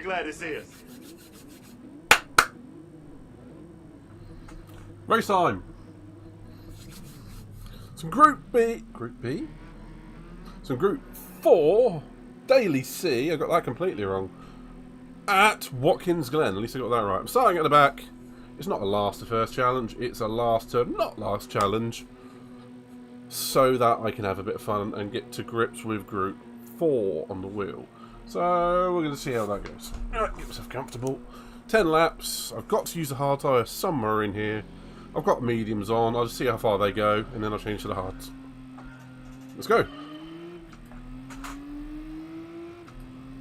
glad to see us. Race time. Some Group B. Group B? Some Group 4. Daily C. I got that completely wrong. At Watkins Glen. At least I got that right. I'm starting at the back. It's not a last to first challenge. It's a last to not last challenge. So that I can have a bit of fun and get to grips with Group 4 on the wheel. So we're going to see how that goes. Get myself comfortable. 10 laps. I've got to use the hard tyre somewhere in here. I've got mediums on. I'll just see how far they go, and then I'll change to the hards. Let's go.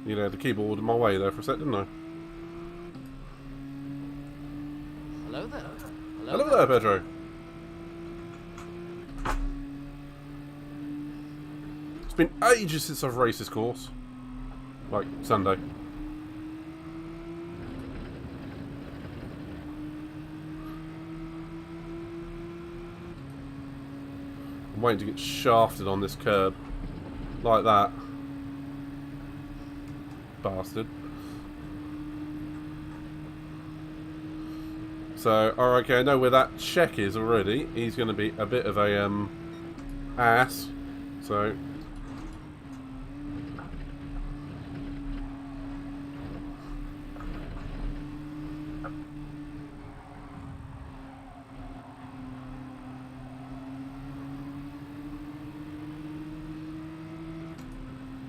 You know, the keyboard in my way there for a sec, didn't I? Hello there. Hello there, Pedro. It's been ages since I've raced this course. Like, Sunday. I'm waiting to get shafted on this curb. Like that. Bastard. So, okay, I know where that check is already. He's going to be a bit of a, ass. So...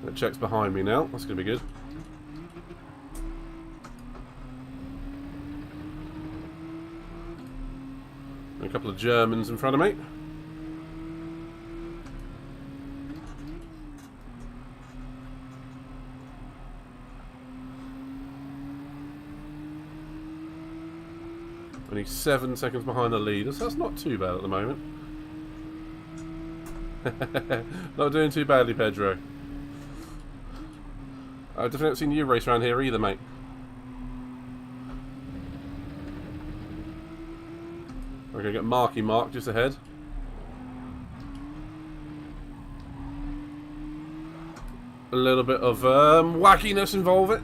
that check's behind me now. That's going to be good. A couple of Germans in front of me. Only 7 seconds behind the leaders. That's not too bad at the moment. Not doing too badly, Pedro. I've definitely not seen you race around here either, mate. We're going to get Marky Mark just ahead. A little bit of wackiness involve it.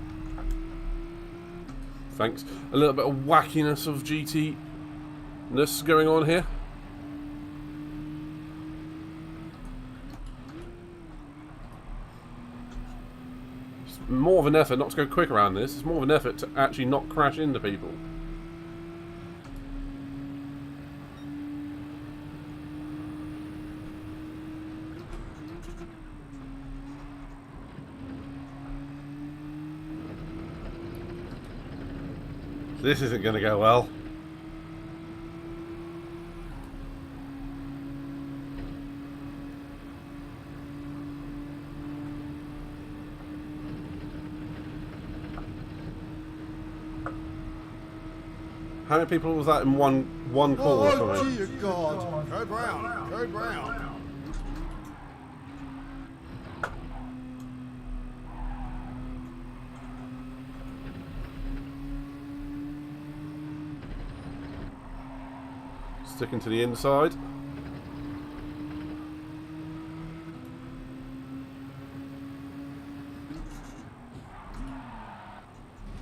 Thanks. A little bit of wackiness of GT-ness going on here. It's more of an effort not to go quick around this. It's more of an effort to actually not crash into people. This isn't going to go well. How many people was that in one corner? Oh, dear God. Go brown. Go brown. Sticking to the inside.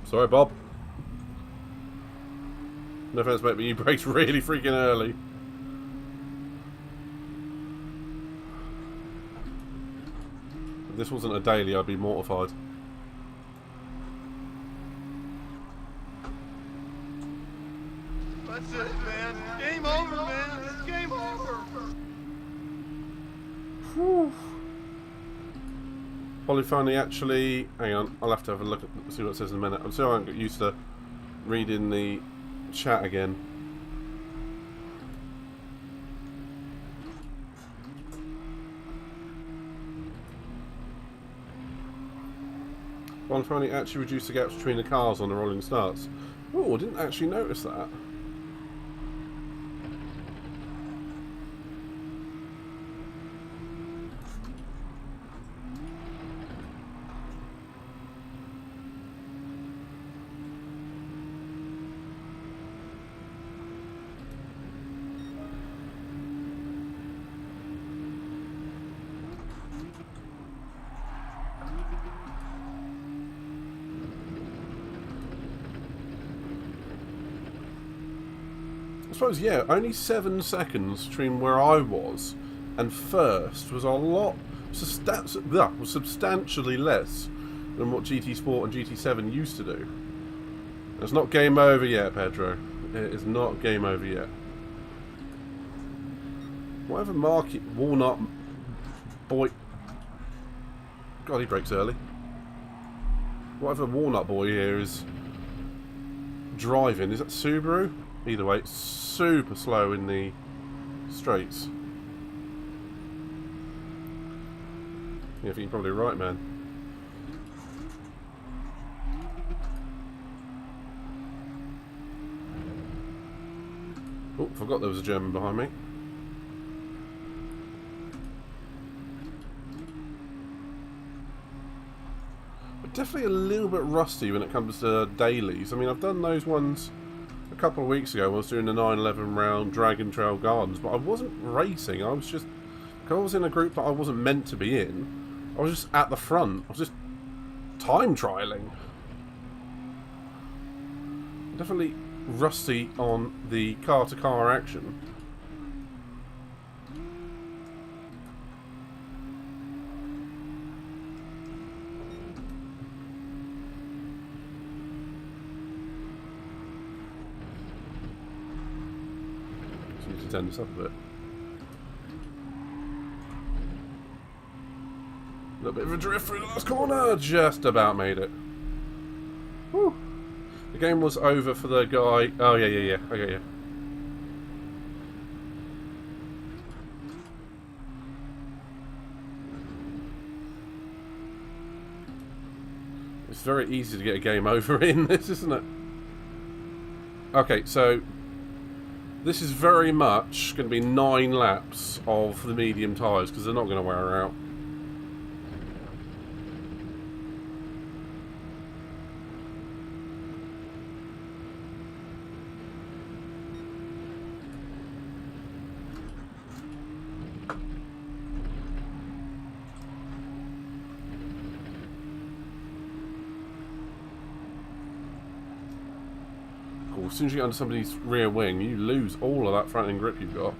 Sorry, Bob. No offense, mate, but you braked really freaking early. If this wasn't a daily, I'd be mortified. That's it, man. Game over, man. It's game over. Whew. Polyphony actually... Hang on, I'll have to have a look at see what it says in a minute. I'm sorry I got used to reading the chat again. Polyphony actually reduced the gaps between the cars on the rolling starts. Oh, I didn't actually notice that. suppose, yeah, only 7 seconds between where I was and first was a lot, was substantially less than what GT Sport and GT7 used to do. It's not game over yet, Pedro. It is not game over yet. Whatever market Walnut boy... God, he brakes early. Whatever Walnut boy here is driving, is that Subaru? Either way, it's super slow in the straights. Yeah, I think you're probably right, man. Oh, forgot there was a German behind me. But definitely a little bit rusty when it comes to dailies. I mean, I've done those ones a couple of weeks ago when I was doing the 911 round Dragon Trail Gardens, but I wasn't racing. I was just... I was in a group that I wasn't meant to be in. I was just at the front. I was just time trialing. Definitely rusty on the car-to-car action. Just need to turn this up a bit. A little bit of a drift through the last corner. Just about made it. Whew. The game was over for the guy. Oh, yeah. I get you. It's very easy to get a game over in this, isn't it? Okay, so this is very much going to be 9 laps of the medium tyres because they're not going to wear out. As soon as you get under somebody's rear wing, you lose all of that front end grip you've got.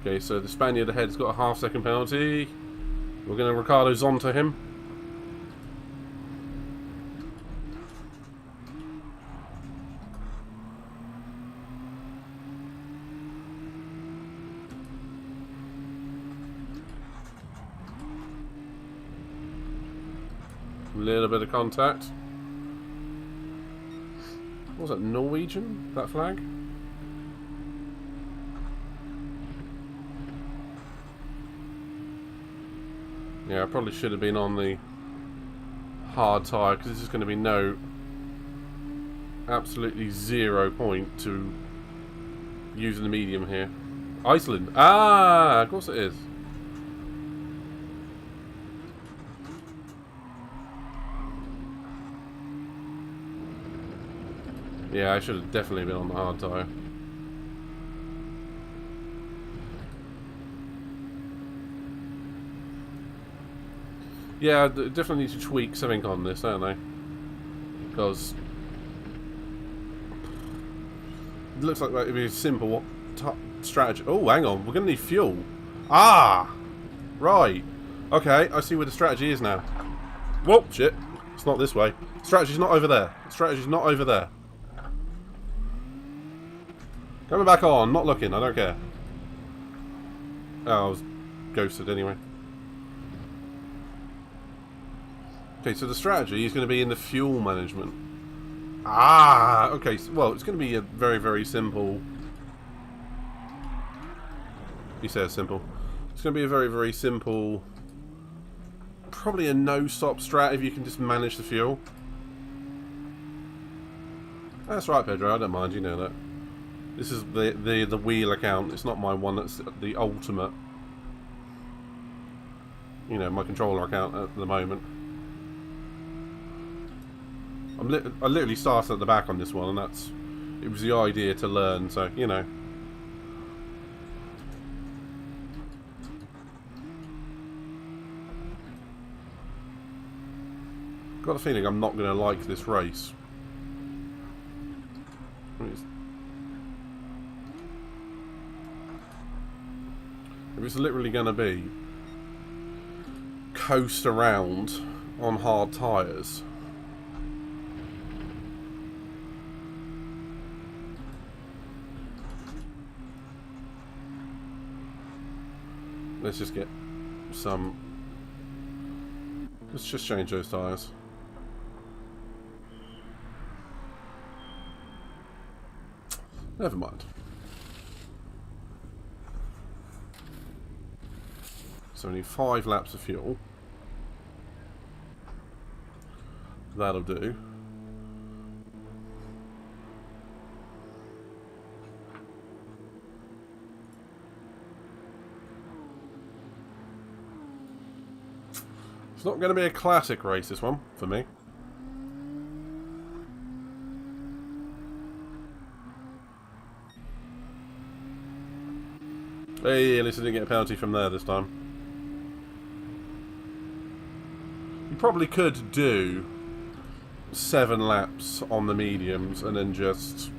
Okay, so the Spaniard ahead has got a half-second penalty. We're going to Ricardo Zonta him. A little bit of contact. What was that, Norwegian, that flag? Yeah, I probably should have been on the hard tyre because this is going to be absolutely 0 point to using the medium here. Iceland. Ah, of course it is. Yeah, I should have definitely been on the hard tyre. Yeah, definitely need to tweak something on this, don't they? Because it looks like that would be a simple strategy. Oh, hang on, we're going to need fuel. Ah! Right. Okay, I see where the strategy is now. Whoa, shit. It's not this way. Strategy's not over there. Strategy's not over there. Coming back on, not looking, I don't care. Oh, I was ghosted anyway. Okay, so the strategy is going to be in the fuel management. Ah, okay. Well, it's going to be a very, very simple... He says simple. It's going to be a very, very simple... Probably a no-stop strat if you can just manage the fuel. That's right, Pedro. I don't mind. You know that. This is the wheel account. It's not my one. That's the ultimate. you know, my controller account at the moment. I literally started at the back on this one, and it was the idea to learn, so, you know. Got a feeling I'm not going to like this race. If it's literally going to be coast around on hard tyres. Let's just get some... Let's just change those tyres. Never mind. So we need 5 laps of fuel. That'll do. It's not going to be a classic race, this one, for me. Hey, at least I didn't get a penalty from there this time. You probably could do 7 laps on the mediums and then just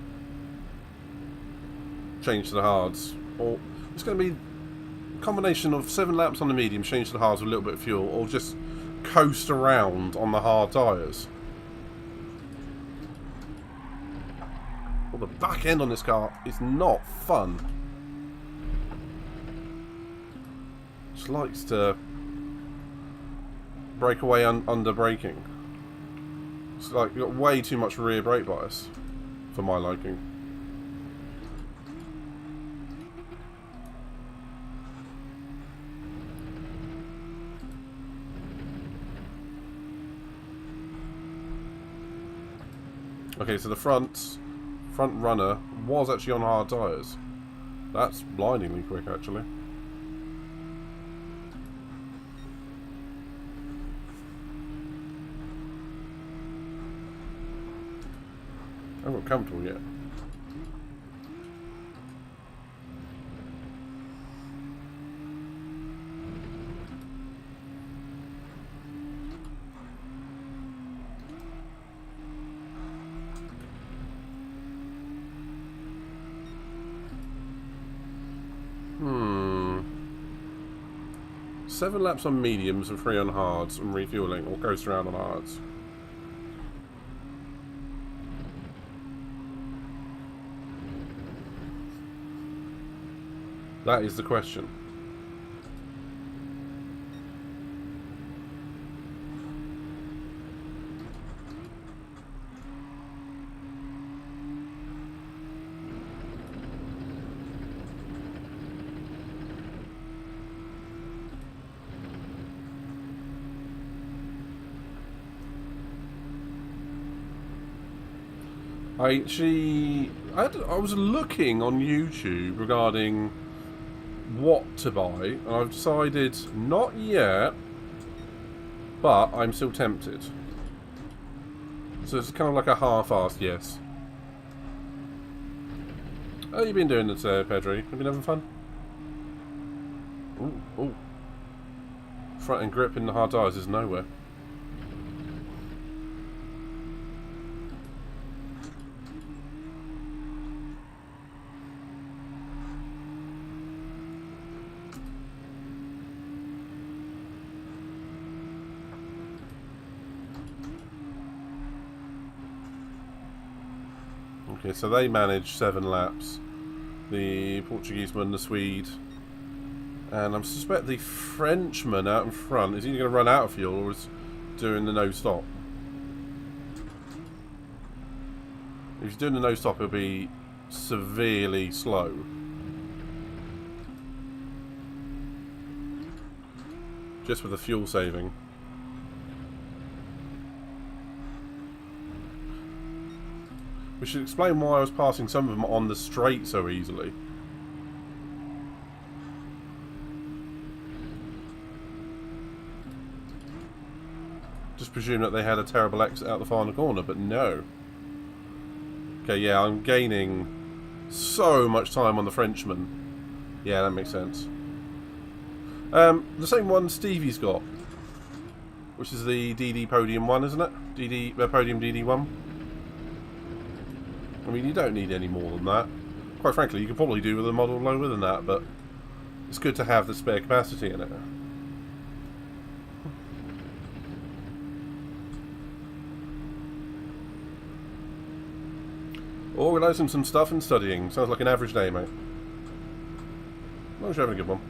change to the hards. Or it's going to be a combination of 7 laps on the mediums, change to the hards with a little bit of fuel, or just coast around on the hard tyres. Well, the back end on this car is not fun. Just likes to break away under braking. It's like you've got way too much rear brake bias for my liking. Okay, so the front runner was actually on hard tyres. That's blindingly quick, actually. I haven't got comfortable yet. Hmm. 7 laps on mediums and 3 on hards and refueling, or coast around on hards. That is the question. I was looking on YouTube regarding what to buy, and I've decided not yet, but I'm still tempted. So it's kind of like a half-assed yes. How you been doing today, Pedri? Have you been having fun? Ooh, ooh. Front end grip in the hard tyres is nowhere. Okay, so they managed 7 laps. The Portugueseman, the Swede, and I suspect the Frenchman out in front is either going to run out of fuel or is doing the no-stop. If he's doing the no-stop, he'll be severely slow. Just with the fuel saving. We should explain why I was passing some of them on the straight so easily. presume that they had a terrible exit out the final corner, but no. Okay, yeah, I'm gaining so much time on the Frenchman. Yeah, that makes sense. The same one Stevie's got, which is the DD Podium 1, isn't it? Podium DD1. I mean, you don't need any more than that. Quite frankly, you could probably do with a model lower than that, but it's good to have the spare capacity in it. Organising some stuff and studying. Sounds like an average day, mate. As long as you're having a good one.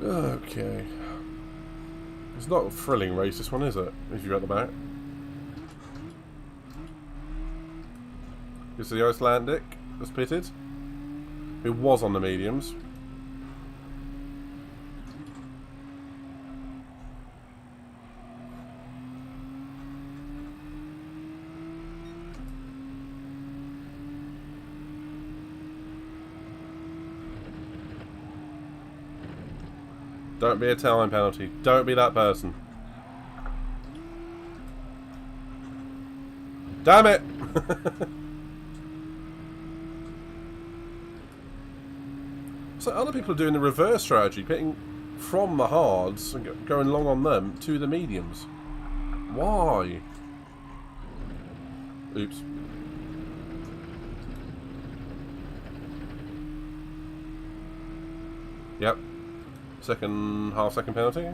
Okay. It's not a thrilling race, this one, is it? If you're at the back. This is the Icelandic that's pitted, who was on the mediums. Don't be a time penalty. Don't be that person. Damn it! So other people are doing the reverse strategy, pitting from the hards and going long on them to the mediums. Why? Oops. Yep. Half-second penalty.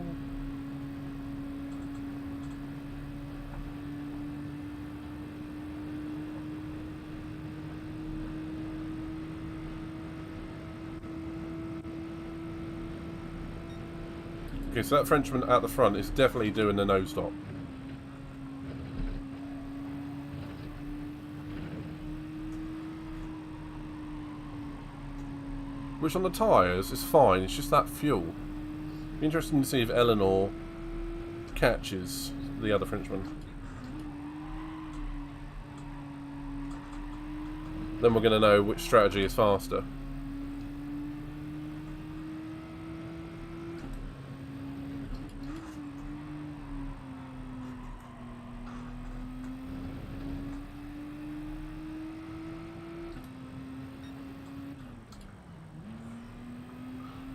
Okay, so that Frenchman at the front is definitely doing the no stop. Which on the tyres is fine, it's just that fuel. Be interesting to see if Eleanor catches the other Frenchman. Then we're going to know which strategy is faster.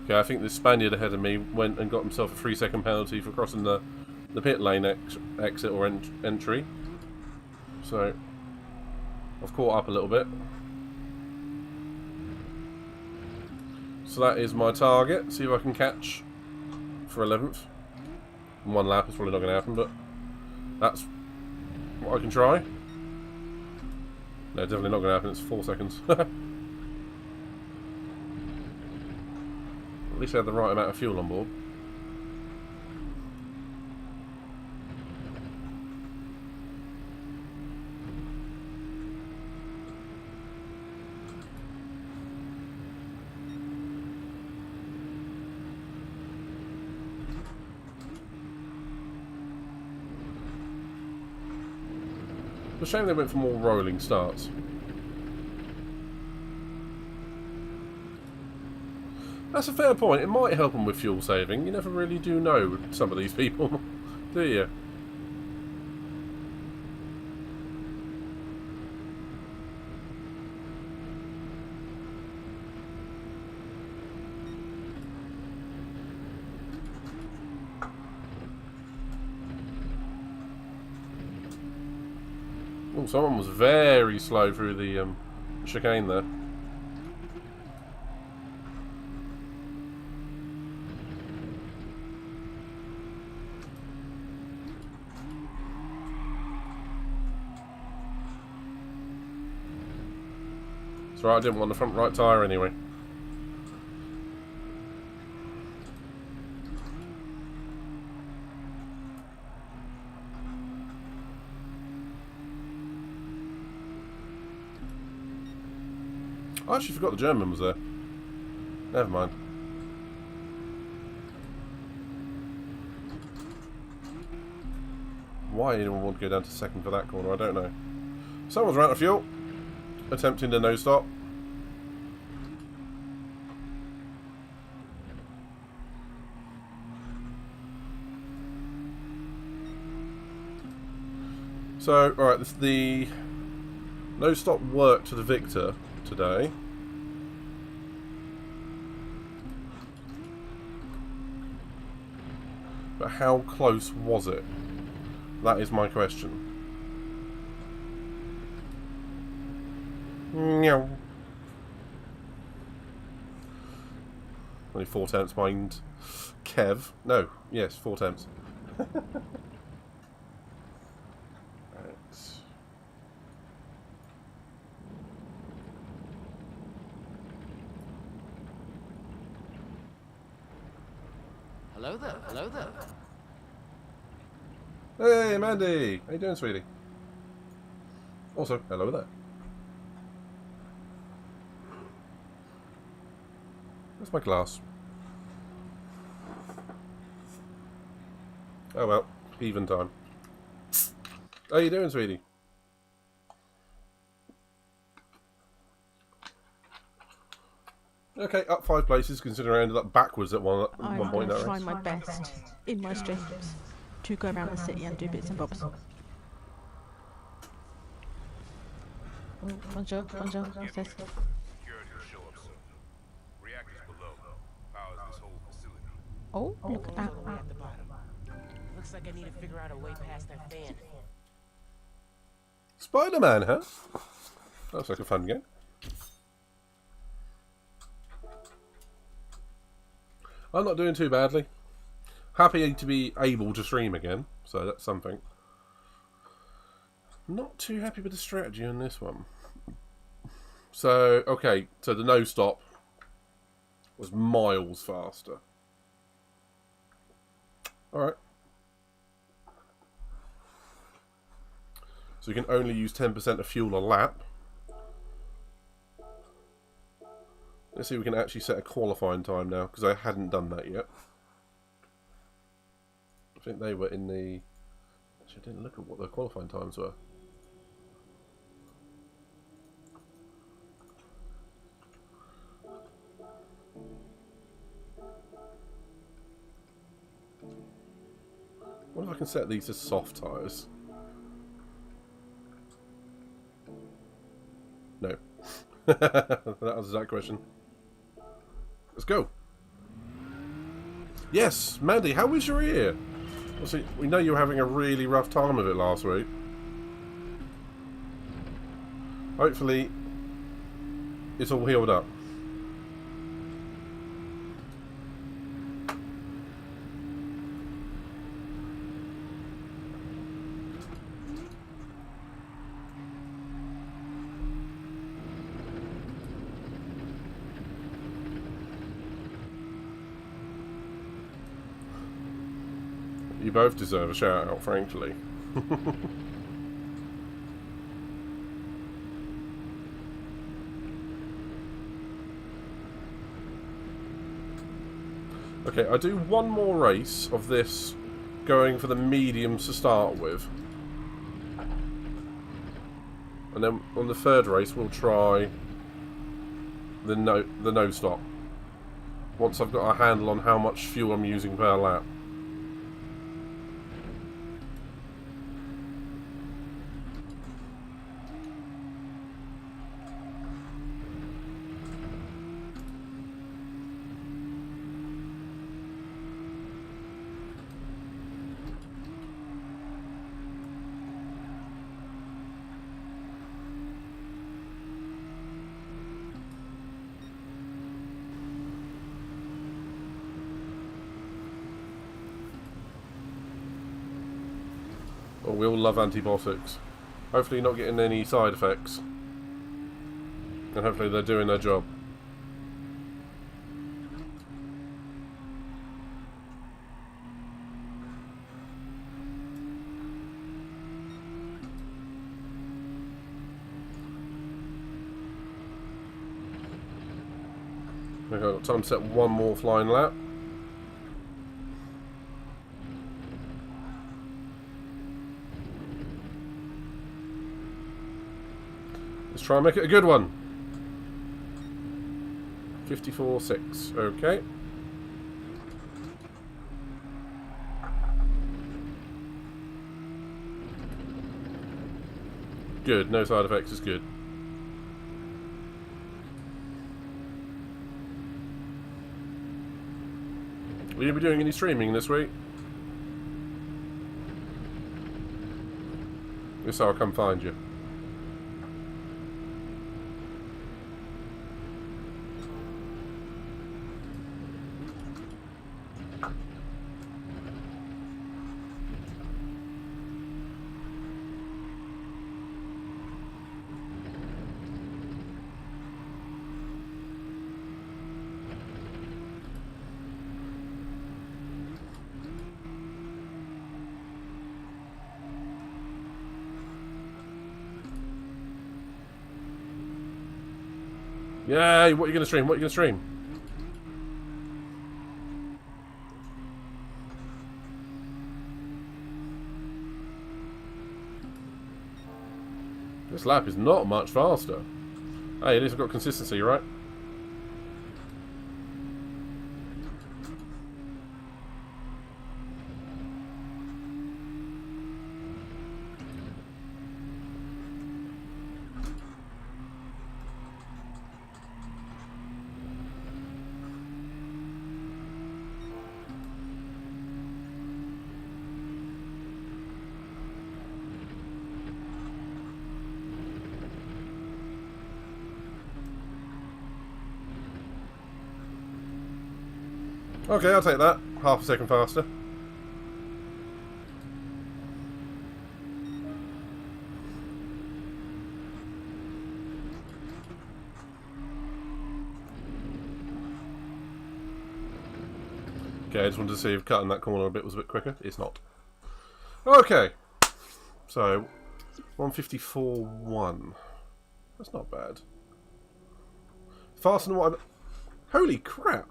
Okay, I think the Spaniard ahead of me went and got himself a 3-second penalty for crossing the pit lane exit or entry. So, I've caught up a little bit. So that is my target. See if I can catch for 11th. In one lap, it's probably not going to happen, but that's what I can try. No, definitely not going to happen. It's 4 seconds. At least I had the right amount of fuel on board. It's a shame they went for more rolling starts. That's a fair point. It might help them with fuel saving. You never really do know with some of these people, do you? Oh, someone was very slow through the chicane there. That's right, I didn't want the front right tyre anyway. I actually forgot the German was there. Never mind. Why anyone would go down to second for that corner, I don't know. Someone's run out of fuel. Attempting to no stop. So, alright, this is the no stop work to the victor today. But how close was it? That is my question. Meow. Only 4 attempts behind Kev. No, yes, 4 attempts. Hello there. Hello there. Hey, Mandy! How you doing, sweetie? Also, hello there. Where's my glass? Oh well, even time. How you doing, sweetie? Okay, up 5 places, considering I ended up backwards at one point. I'm trying my best in my streams to go around the city and do bits and bobs. Oh, bonjour, bonjour, sis. Security will show up soon. Reactors below powers this whole facility. Oh, look at that. At the bottom. Looks like I need to figure out a way past that fan. Spider-Man, huh? That looks like a fun game. I'm not doing too badly. Happy to be able to stream again, so that's something. Not too happy with the strategy on this one. So, okay, so the no stop was miles faster. Alright. So you can only use 10% of fuel a lap. Let's see if we can actually set a qualifying time now, because I hadn't done that yet. I think they were in the... Actually, I didn't look at what the qualifying times were. What if I can set these as soft tyres? No. That answers that question. Let's go. Yes, Mandy, how was your ear? Obviously, we know you were having a really rough time of it last week. Hopefully, it's all healed up. You both deserve a shout out, frankly. Okay, I do one more race of this going for the mediums to start with. And then on the third race we'll try the no stop. Once I've got a handle on how much fuel I'm using per lap. We all love antibiotics. Hopefully not getting any side effects. And hopefully they're doing their job. Okay, got time to set one more flying lap. Let's try and make it a good one. 54.6. Okay. Good. No side effects is good. Will you be doing any streaming this week? If so, I'll come find you. Yay! What are you going to stream? What are you going to stream? This lap is not much faster. Hey, at least I've got consistency, right? Okay, I'll take that. Half a second faster. Okay, I just wanted to see if cutting that corner a bit was a bit quicker. It's not. Okay. So, 154.1. That's not bad. Faster than what I'm... Holy crap!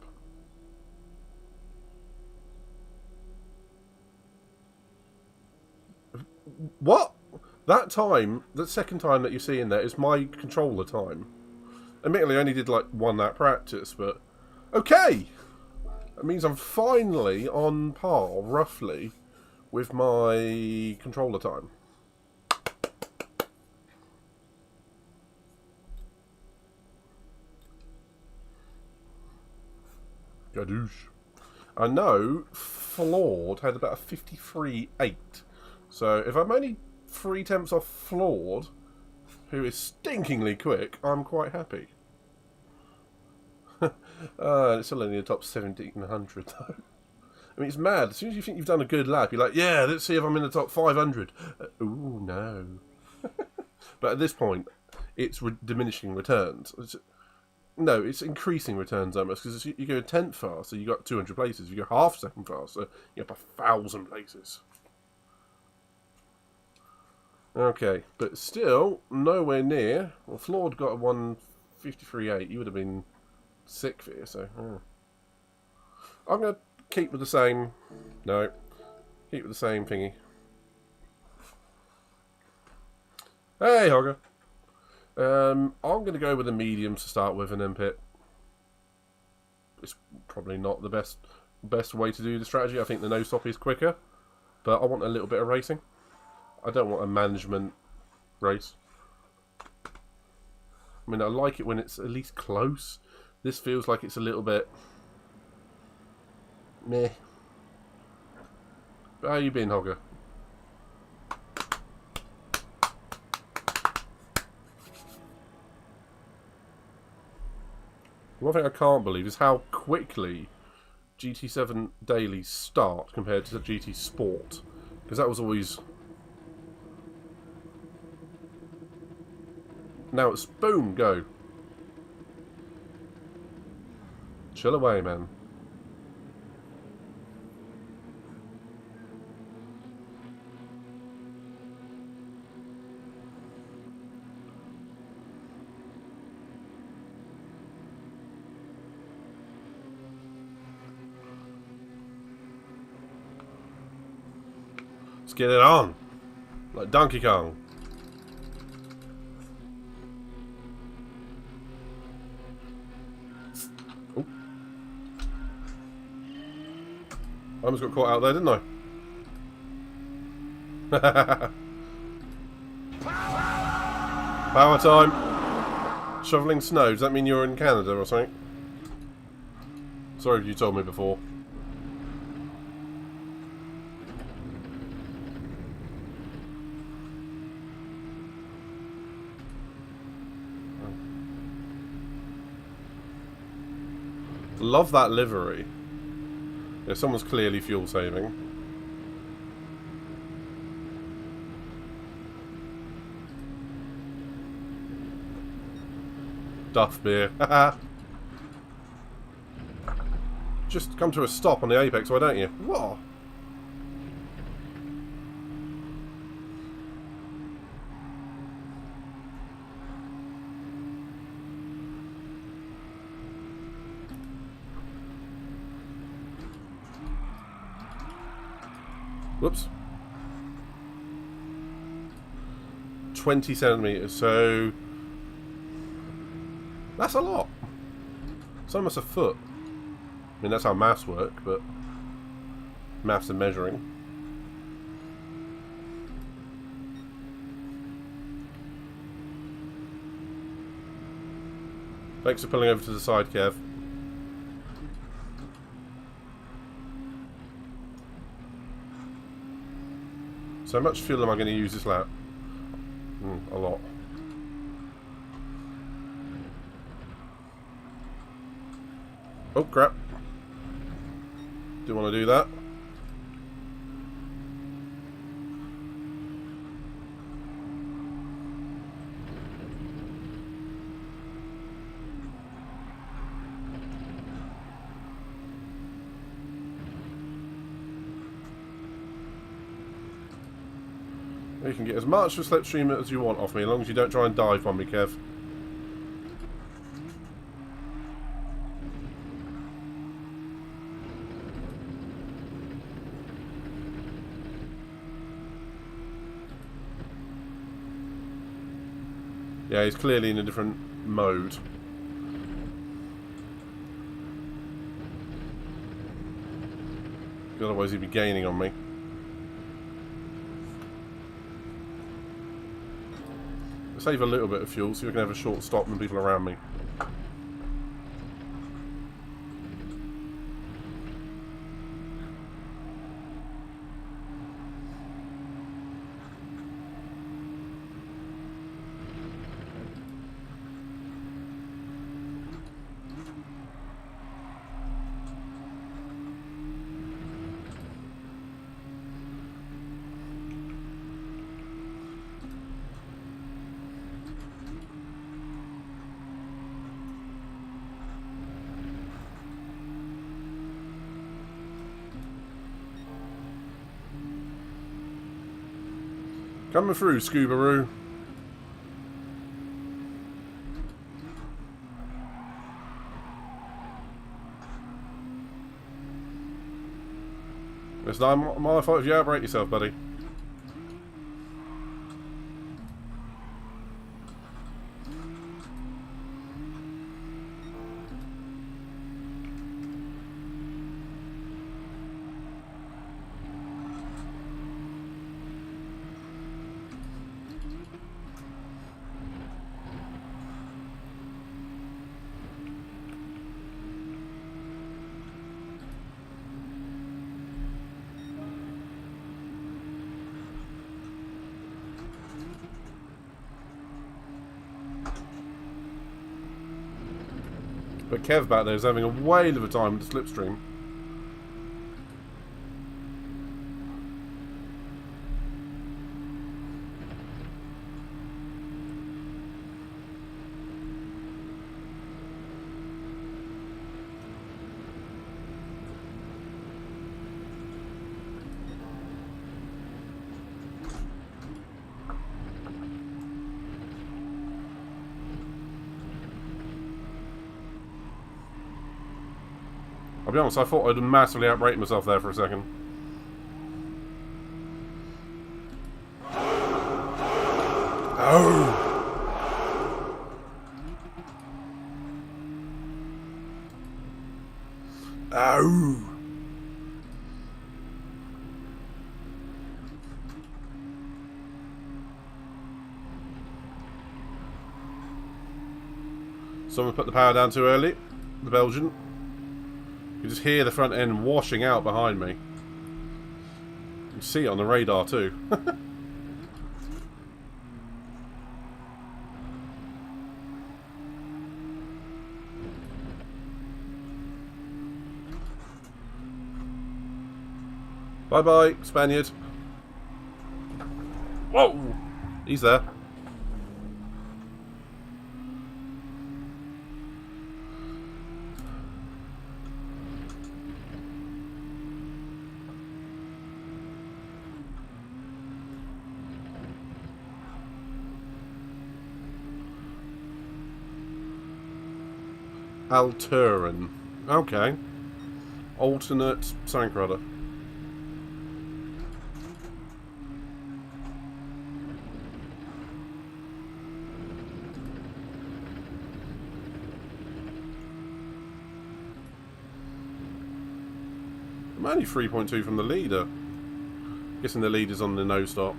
What? That time, the second time that you see in there is my controller time. Admittedly, I only did like one lap practice, but... Okay! That means I'm finally on par, roughly, with my controller time. Gadoosh. I know Flawed had about a 53.8. So if I'm only 3 tenths off Flawed, who is stinkingly quick, I'm quite happy. It's still only the top 1700 though. I mean, it's mad. As soon as you think you've done a good lap, you're like, yeah, let's see if I'm in the top 500. Ooh, no. But at this point, it's diminishing returns. No, it's increasing returns almost, because you go a tenth faster, you got 200 places. If you go half a second faster, you're up 1,000 places. Okay, but still, nowhere near. Well, Flawed got a 153.8. You would have been sick for you, so... I'm going to keep with the same... No. Keep with the same thingy. Hey, Hogger. I'm going to go with a medium to start with and then pit. It's probably not the best way to do the strategy. I think the no-stop is quicker, but I want a little bit of racing. I don't want a management race. I mean, I like it when it's at least close. This feels like it's a little bit... meh. But how you been, Hogger? One thing I can't believe is how quickly GT7 Dailies start compared to the GT Sport. Because that was always... Now it's boom, go. Chill away, man. Let's get it on. Like Donkey Kong. Ooh. I almost got caught out there, didn't I? Power time. Shoveling snow. Does that mean you're in Canada or something? Sorry if you told me before. Love that livery. Yeah, someone's clearly fuel saving. Duff beer. Just come to a stop on the apex, why don't you? What? Whoops. 20 centimeters, so that's a lot. It's almost a foot. I mean, that's how maths work, but maths and measuring. Thanks for pulling over to the side, Kev. So how much fuel am I going to use this lap? A lot. Oh crap. Do want to do that. You can get as much of a slipstream as you want off me, as long as you don't try and dive on me, Kev. Yeah, he's clearly in a different mode. Otherwise he'd be gaining on me. Save a little bit of fuel so we can have a short stop and people around me. Coming through, Scoobaroo. It's not my fault if you outbreak yourself, buddy. But Kev back there is having a whale of a time with the slipstream. I'll be honest, I thought I'd massively outrated myself there for a second. Oh! Oh! Someone put the power down too early. The Belgian. You just hear the front end washing out behind me. You can see it on the radar too. Bye-bye, Spaniard. Whoa! He's there. Alteran. Okay. Alternate something or other. I'm only 3.2 from the leader. Guessing the leader's on the no stop.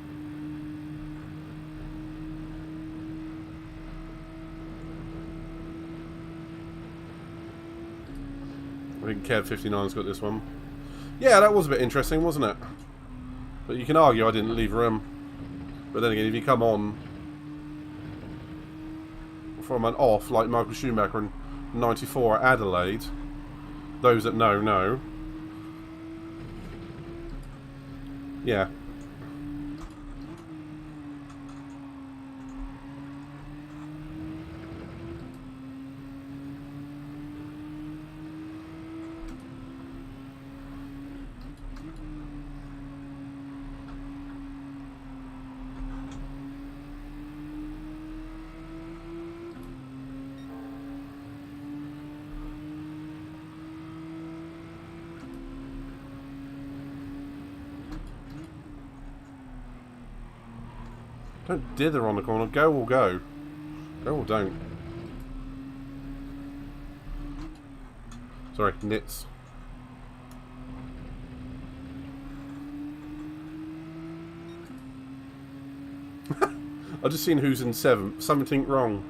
I think Kev 59's got this one. Yeah, that was a bit interesting, wasn't it? But you can argue I didn't leave room. But then again, if you come on from an off like Michael Schumacher in '94 at Adelaide, those that know. Yeah. Don't dither on the corner. Go or go. Go or don't. Sorry, nits. I've just seen who's in 7th. Something wrong.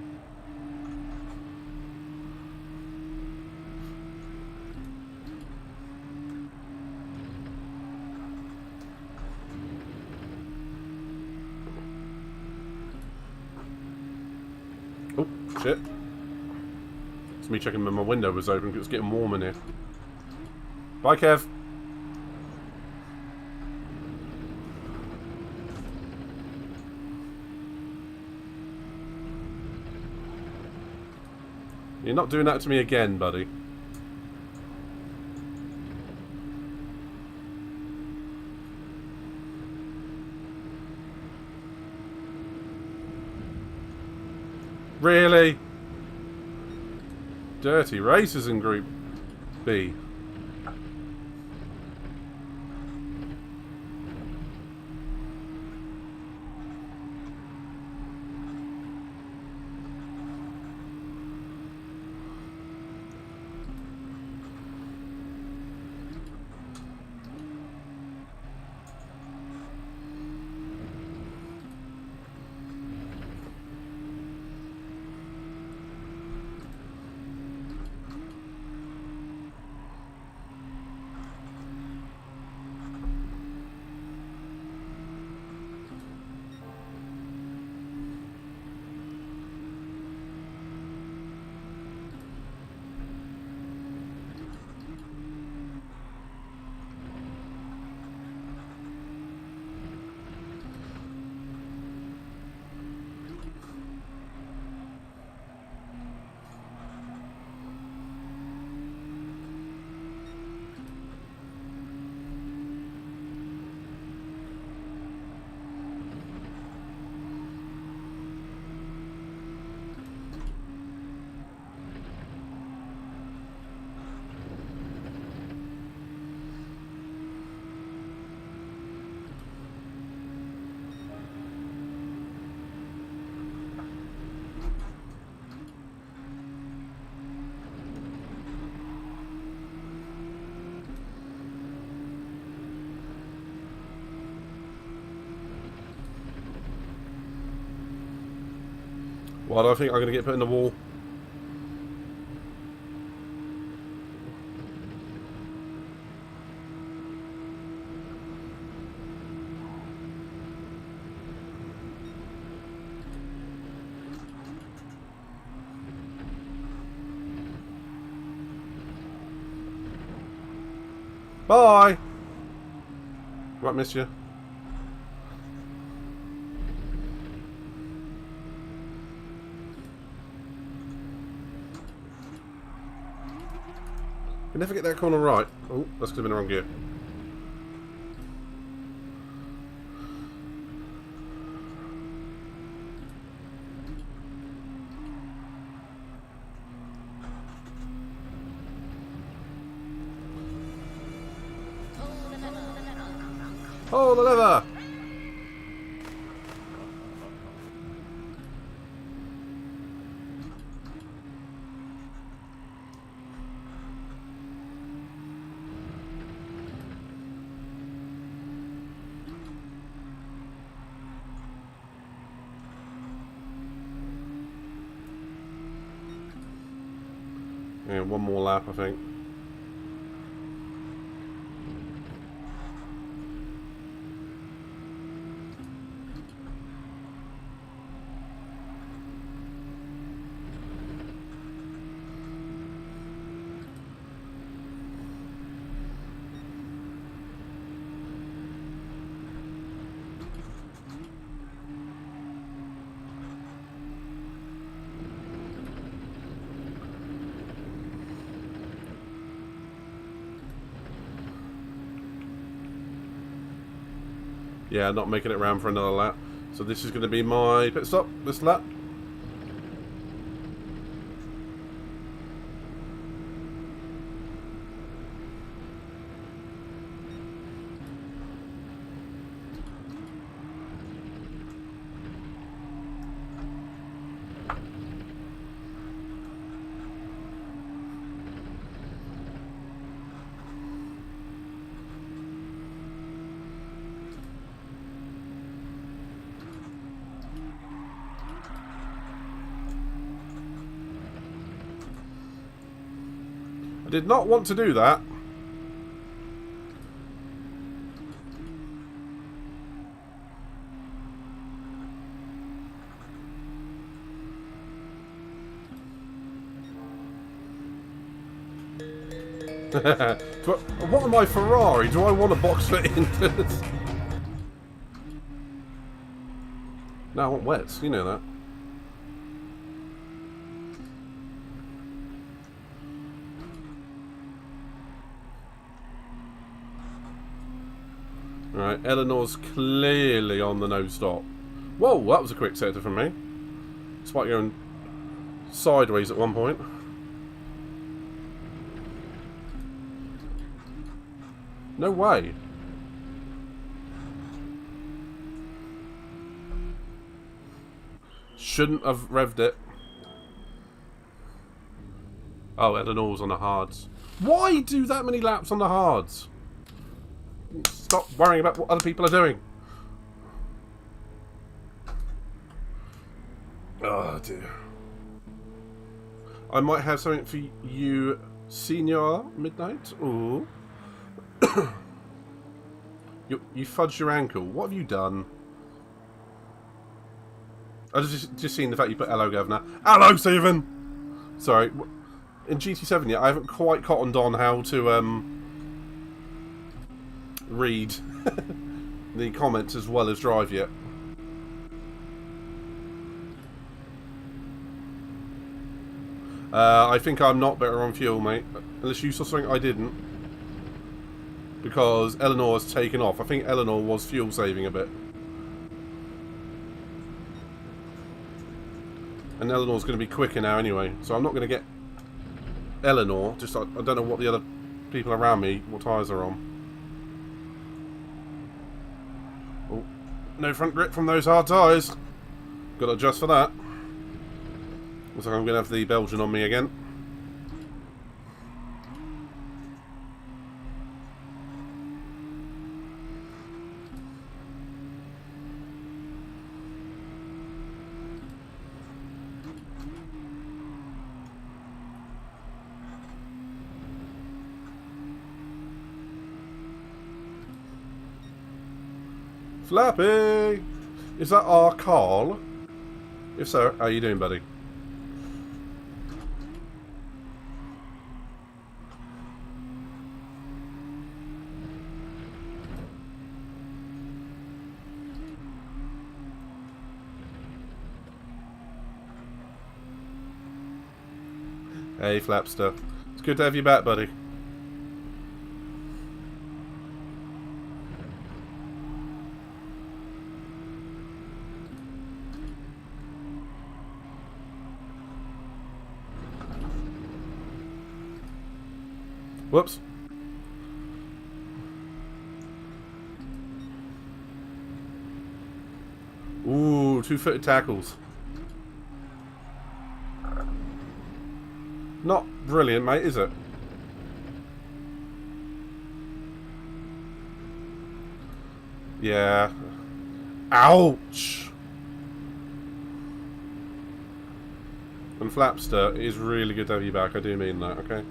Oh, shit. It's me checking when my window was open because it's getting warm in here. Bye, Kev. You're not doing that to me again, buddy. Really? Dirty races in Group B. Why do I think I'm going to get put in the wall? Bye! Right, miss you. You never get that corner right. Oh, that's going to be the wrong gear. Oh, the lever! Yeah, one more lap, I think. Yeah, not making it round for another lap. So this is going to be my pit stop this lap. Did not want to do that. What am I, Ferrari? Do I want to box fit into this? No, I want wets. You know that. Right, Eleanor's clearly on the no stop. Whoa, that was a quick sector from me. Despite going sideways at one point. No way. Shouldn't have revved it. Oh, Eleanor's on the hards. Why do that many laps on the hards? Stop worrying about what other people are doing. Oh dear. I might have something for you, Senior Midnight. Ooh. You fudged your ankle. What have you done? I just seen the fact you put hello, Governor. Hello, Stephen! Sorry. In GT7 yet, I haven't quite cottoned on how to read the comments as well as drive yet. I think I'm not better on fuel, mate. Unless you saw something I didn't. Because Eleanor has taken off. I think Eleanor was fuel saving a bit. And Eleanor's going to be quicker now anyway. So I'm not going to get Eleanor. Just I don't know what the other people around me, what tyres are on. Oh, no front grip from those hard tyres. Got to adjust for that. Looks like I'm going to have the Belgian on me again. Flappy! Is that our Carl? If so, how you doing, buddy? Hey, Flapster. It's good to have you back, buddy. Whoops. Ooh, 2-footed tackles. Not brilliant, mate, is it? Yeah. Ouch! And Flapster, it is really good to have you back, I do mean that, okay?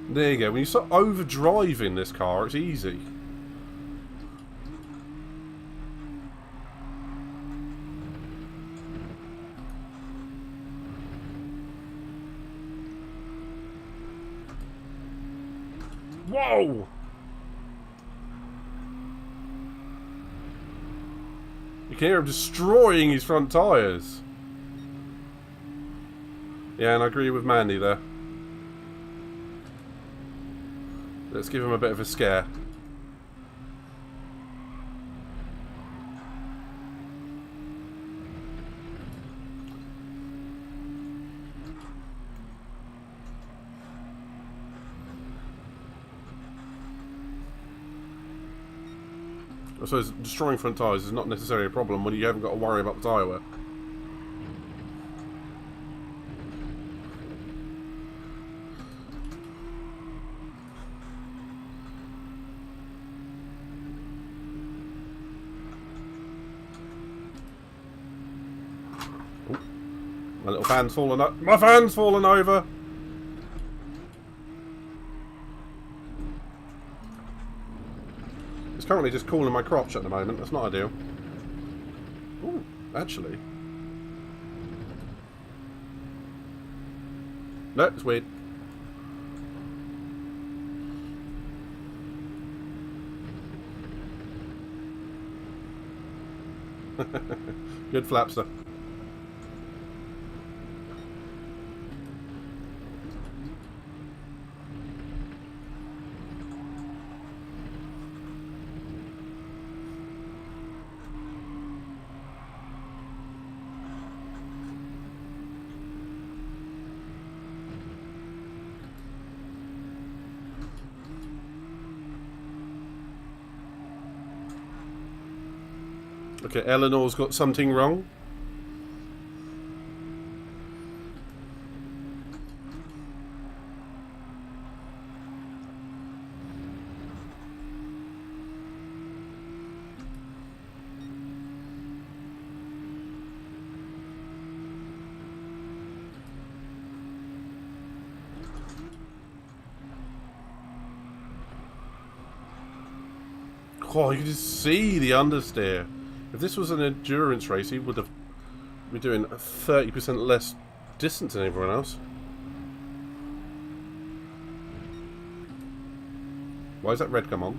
There you go. When you start overdriving this car, it's easy. Whoa! You can hear him destroying his front tyres. Yeah, and I agree with Mandy there. Let's give him a bit of a scare. I suppose destroying front tyres is not necessarily a problem when you haven't got to worry about the tyre wear. My little fan's fallen up. My fan's fallen over! It's currently just cooling my crotch at the moment. That's not ideal. Ooh, actually. No, it's weird. Good Flapster. Okay, Eleanor's got something wrong. Oh, you can just see the understeer. If this was an endurance race, he would have been doing 30% less distance than everyone else. Why is that red come on?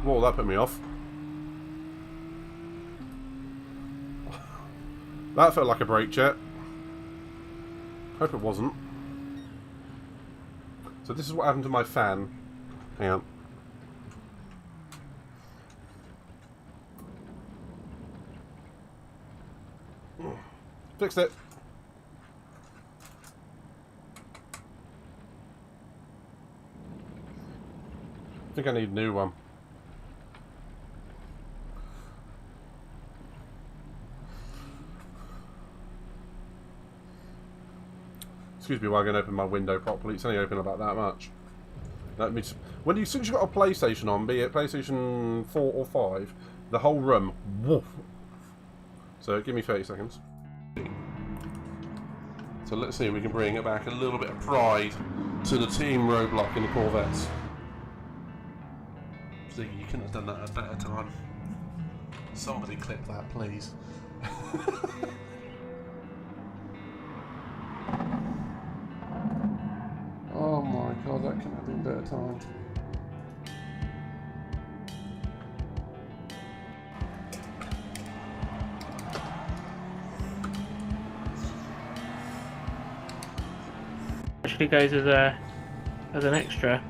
Whoa, that put me off. That felt like a brake check. Hope it wasn't. So this is what happened to my fan. Hang on. Fixed it. I think I need a new one. Excuse me while I can open my window properly. It's only open about that much. That means when you since you've got a PlayStation on, be it PlayStation 4 or 5, the whole room, woof. So give me 30 seconds. So let's see if we can bring it back a little bit of pride to the team roadblock in the Corvettes. Ziggy, you couldn't have done that at a better time. Somebody clip that, please. Oh my god, that couldn't have been better time. Actually goes as an extra.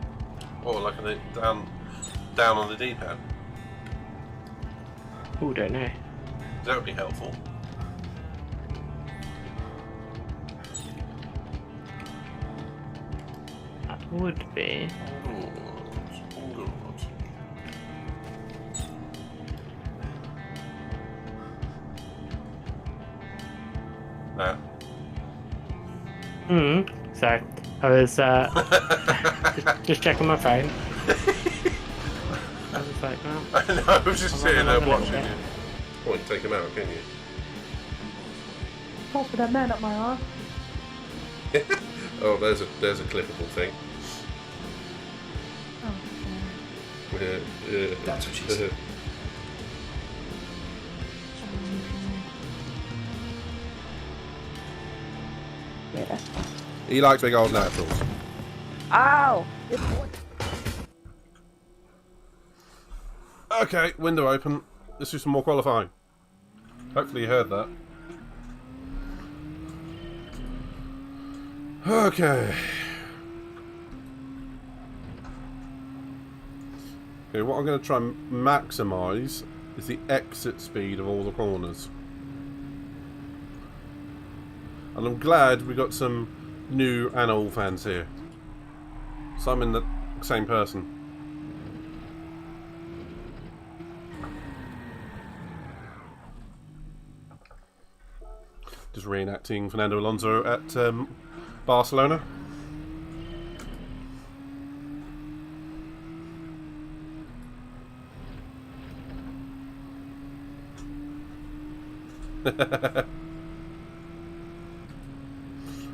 Or like down on the D-pad. Oh, don't know. That would be helpful. That would be. Nah. So I was just checking my phone. I was like, well, I know, I was just sitting there watching you. bit. Well, you can take him out, can you? Pass with that man up my arm. Oh, there's a clippable thing. Oh, That's what she said. yeah. He likes big old naturals. Ow! Okay, window open. Let's do some more qualifying. Hopefully you heard that. Okay. Okay, what I'm going to try and maximise is the exit speed of all the corners. And I'm glad we got some new and old fans here. So I'm in the same person. Just reenacting Fernando Alonso at Barcelona.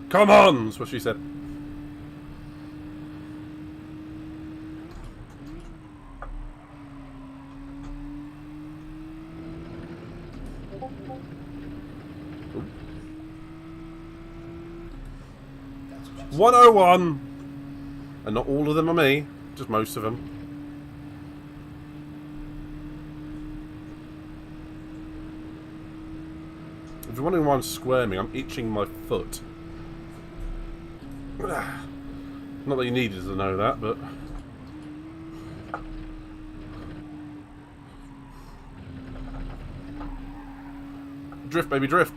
Come on! That's what she said. Ooh. 101! And not all of them are me, just most of them. If you're wondering why I'm squirming, I'm itching my foot. Not that you needed to know that, but... Drift, baby, drift!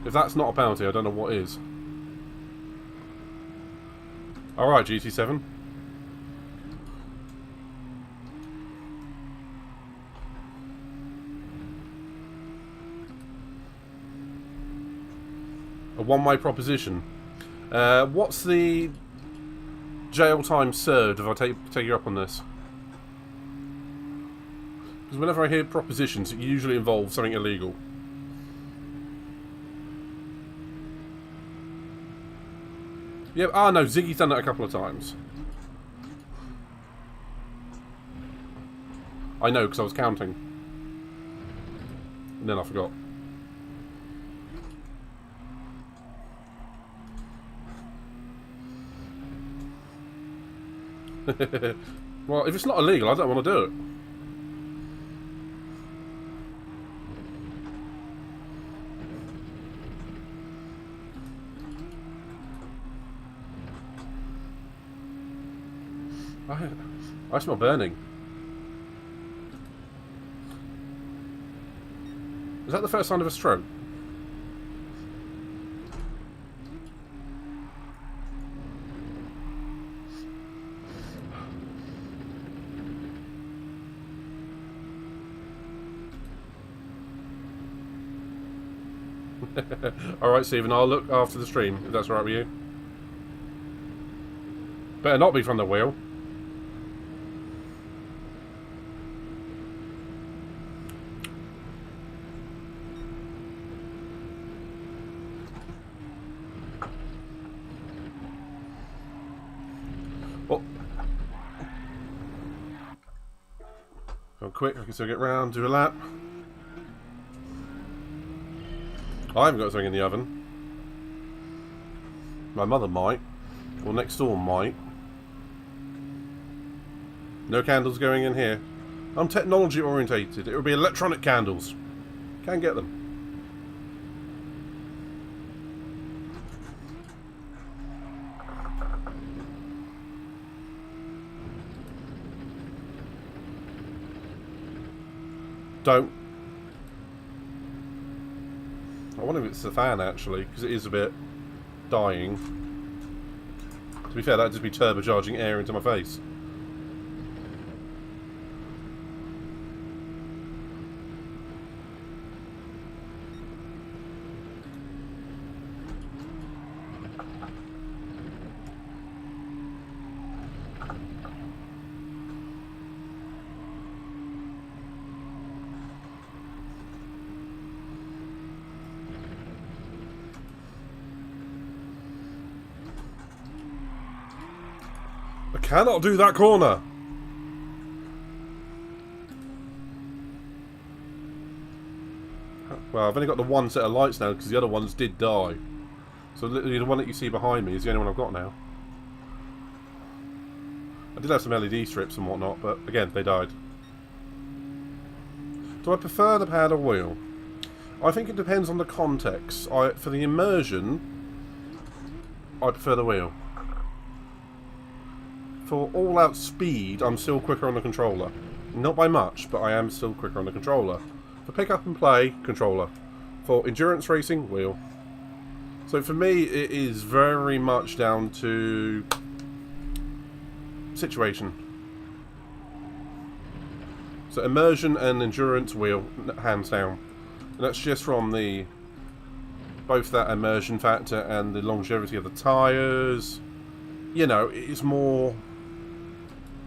If that's not a penalty, I don't know what is. Alright, GT7. A one-way proposition. What's the jail time served if I take you up on this? Because whenever I hear propositions, it usually involves something illegal. Yeah, no, Ziggy's done that a couple of times. I know, because I was counting. And then I forgot. Well, if it's not illegal, I don't want to do it. I smell burning. Is that the first sign of a stroke? Alright, Stephen, I'll look after the stream, if that's alright with you. Better not be from the wheel. Oh. Go quick, I can still get round, do a lap. I haven't got something in the oven. My mother might. Or next door might. No candles going in here. I'm technology orientated. It would be electronic candles. Can't get them. Don't. I wonder if it's the fan actually, because it is a bit dying. To be fair, that'd just be turbocharging air into my face. I cannot do that corner! Well, I've only got the one set of lights now because the other ones did die. So literally the one that you see behind me is the only one I've got now. I did have some LED strips and whatnot, but again, they died. Do I prefer the pad or wheel? I think it depends on the context. For the immersion, I prefer the wheel. For all-out speed, I'm still quicker on the controller. Not by much, but I am still quicker on the controller. For pick up and play, controller. For endurance racing, wheel. So for me, it is very much down to situation. So immersion and endurance, wheel, hands down. And that's just from both that immersion factor and the longevity of the tyres. You know, it's more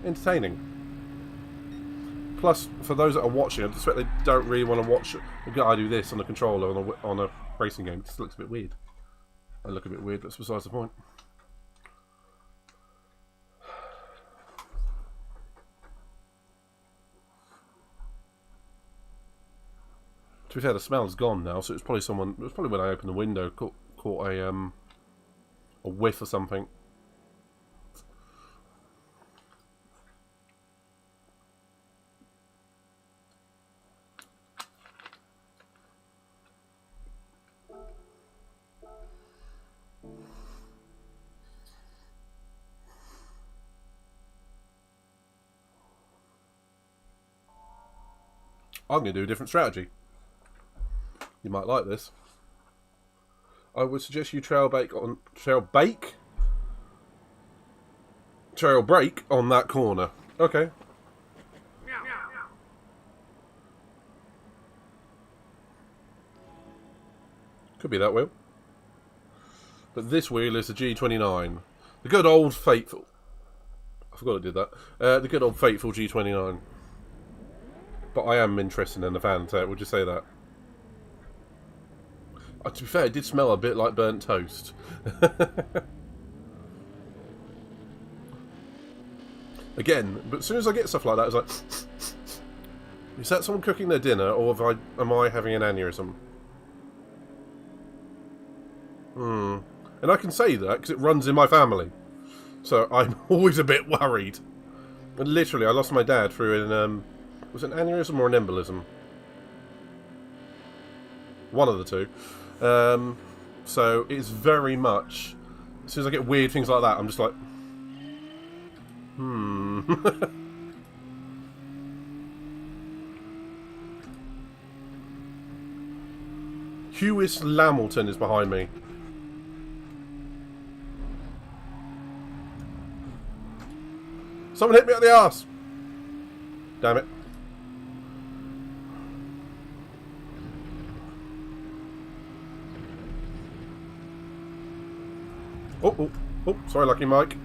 entertaining. Plus, for those that are watching, I suspect they don't really want to watch the guy do this on a controller on a racing game. It just looks a bit weird. I look a bit weird, that's besides the point. To be fair, the smell's gone now, so it's probably someone. It was probably when I opened the window, caught a whiff or something. I'm going to do a different strategy. You might like this. I would suggest you trail brake on that corner. Okay. Could be that wheel. But this wheel is the G29. The good old faithful. I forgot I did that. The good old faithful G29. But I am interested in the fan, so we'll just say that. To be fair, it did smell a bit like burnt toast. Again, but as soon as I get stuff like that, it's like... Is that someone cooking their dinner, or am I having an aneurysm? And I can say that because it runs in my family. So I'm always a bit worried. And literally, I lost my dad through an... was it an aneurysm or an embolism? One of the two. So it's very much... As soon as I get weird things like that, I'm just like... Hewis Lamilton is behind me. Someone hit me up the arse! Damn it. Oh, oh, oh, sorry, Lucky Mike.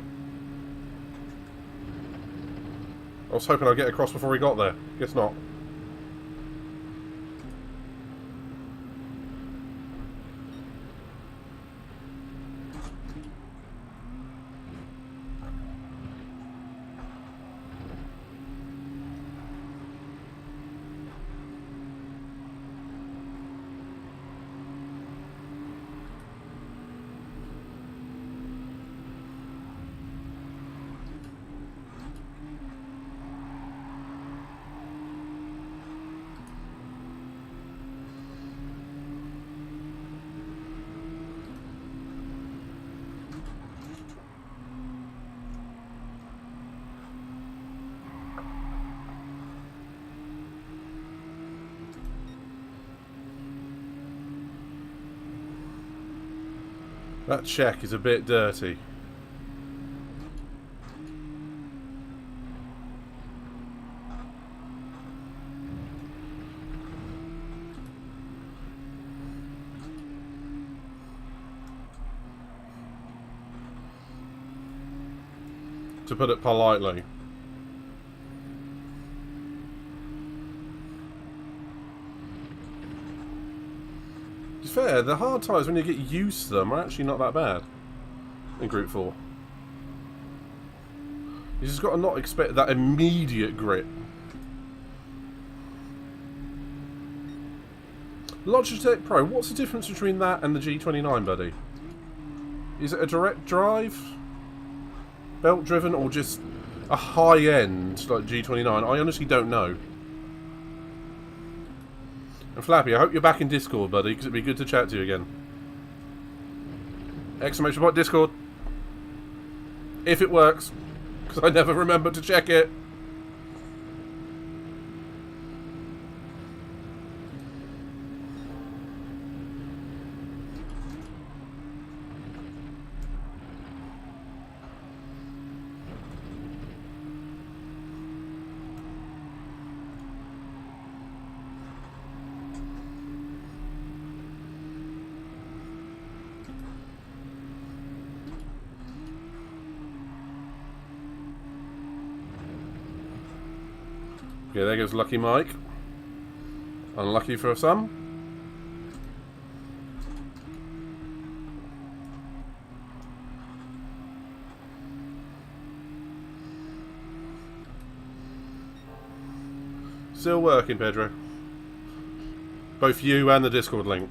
I was hoping I'd get across before he got there. Guess not. That check is a bit dirty. To put it politely. To be fair, the hard times when you get used to them are actually not that bad in Group 4. You just got to not expect that immediate grip. Logitech Pro, what's the difference between that and the G29, buddy? Is it a direct drive? Belt driven or just a high end like G29? I honestly don't know. And Flappy, I hope you're back in Discord, buddy, because it'd be good to chat to you again. Exclamation point Discord. If it works, because I never remember to check it. Okay, there goes Lucky Mike. Unlucky for some. Still working, Pedro. Both you and the Discord link.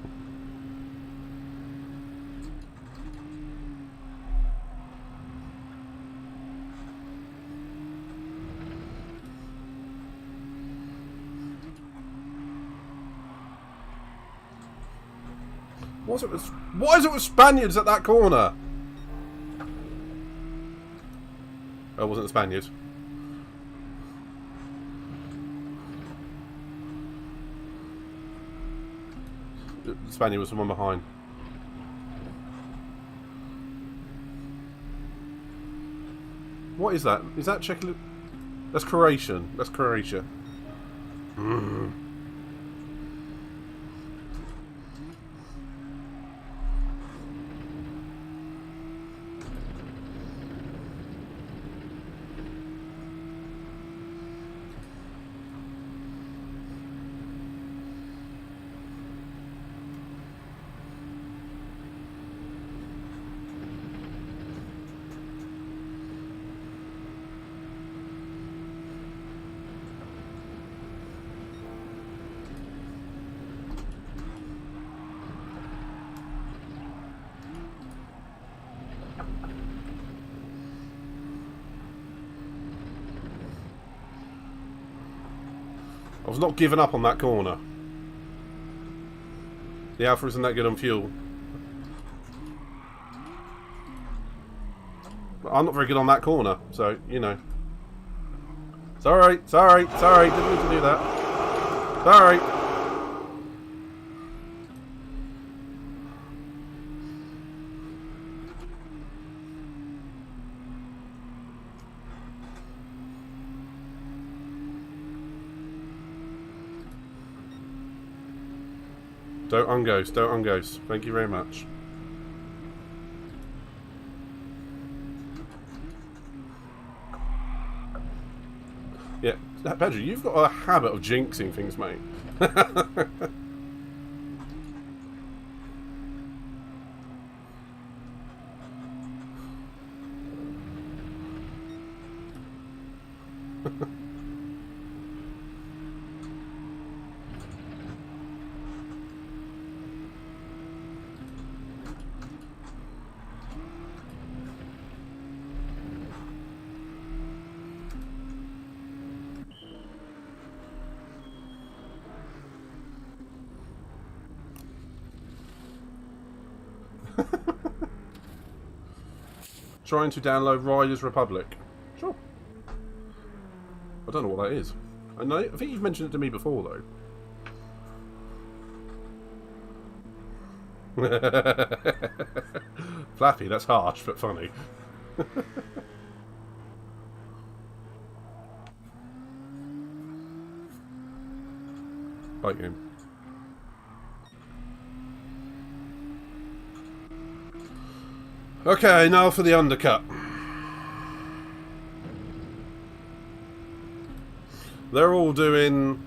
Why is it with Spaniards at that corner? Oh, it wasn't the Spaniards. The Spaniard was the one behind. What is that? Is that Czech? That's Croatian. That's Croatia. I was not giving up on that corner. The Alpha isn't that good on fuel. But I'm not very good on that corner, so, you know. Sorry, sorry, sorry, didn't mean to do that. Sorry. Don't unghost, don't unghost. Thank you very much. Yeah, Pedro, you've got a habit of jinxing things, mate. Trying to download Riders Republic. Sure. I don't know what that is. I think you've mentioned it to me before, though. Flappy, that's harsh, but funny. Bike game. Okay, now for the undercut. They're all doing,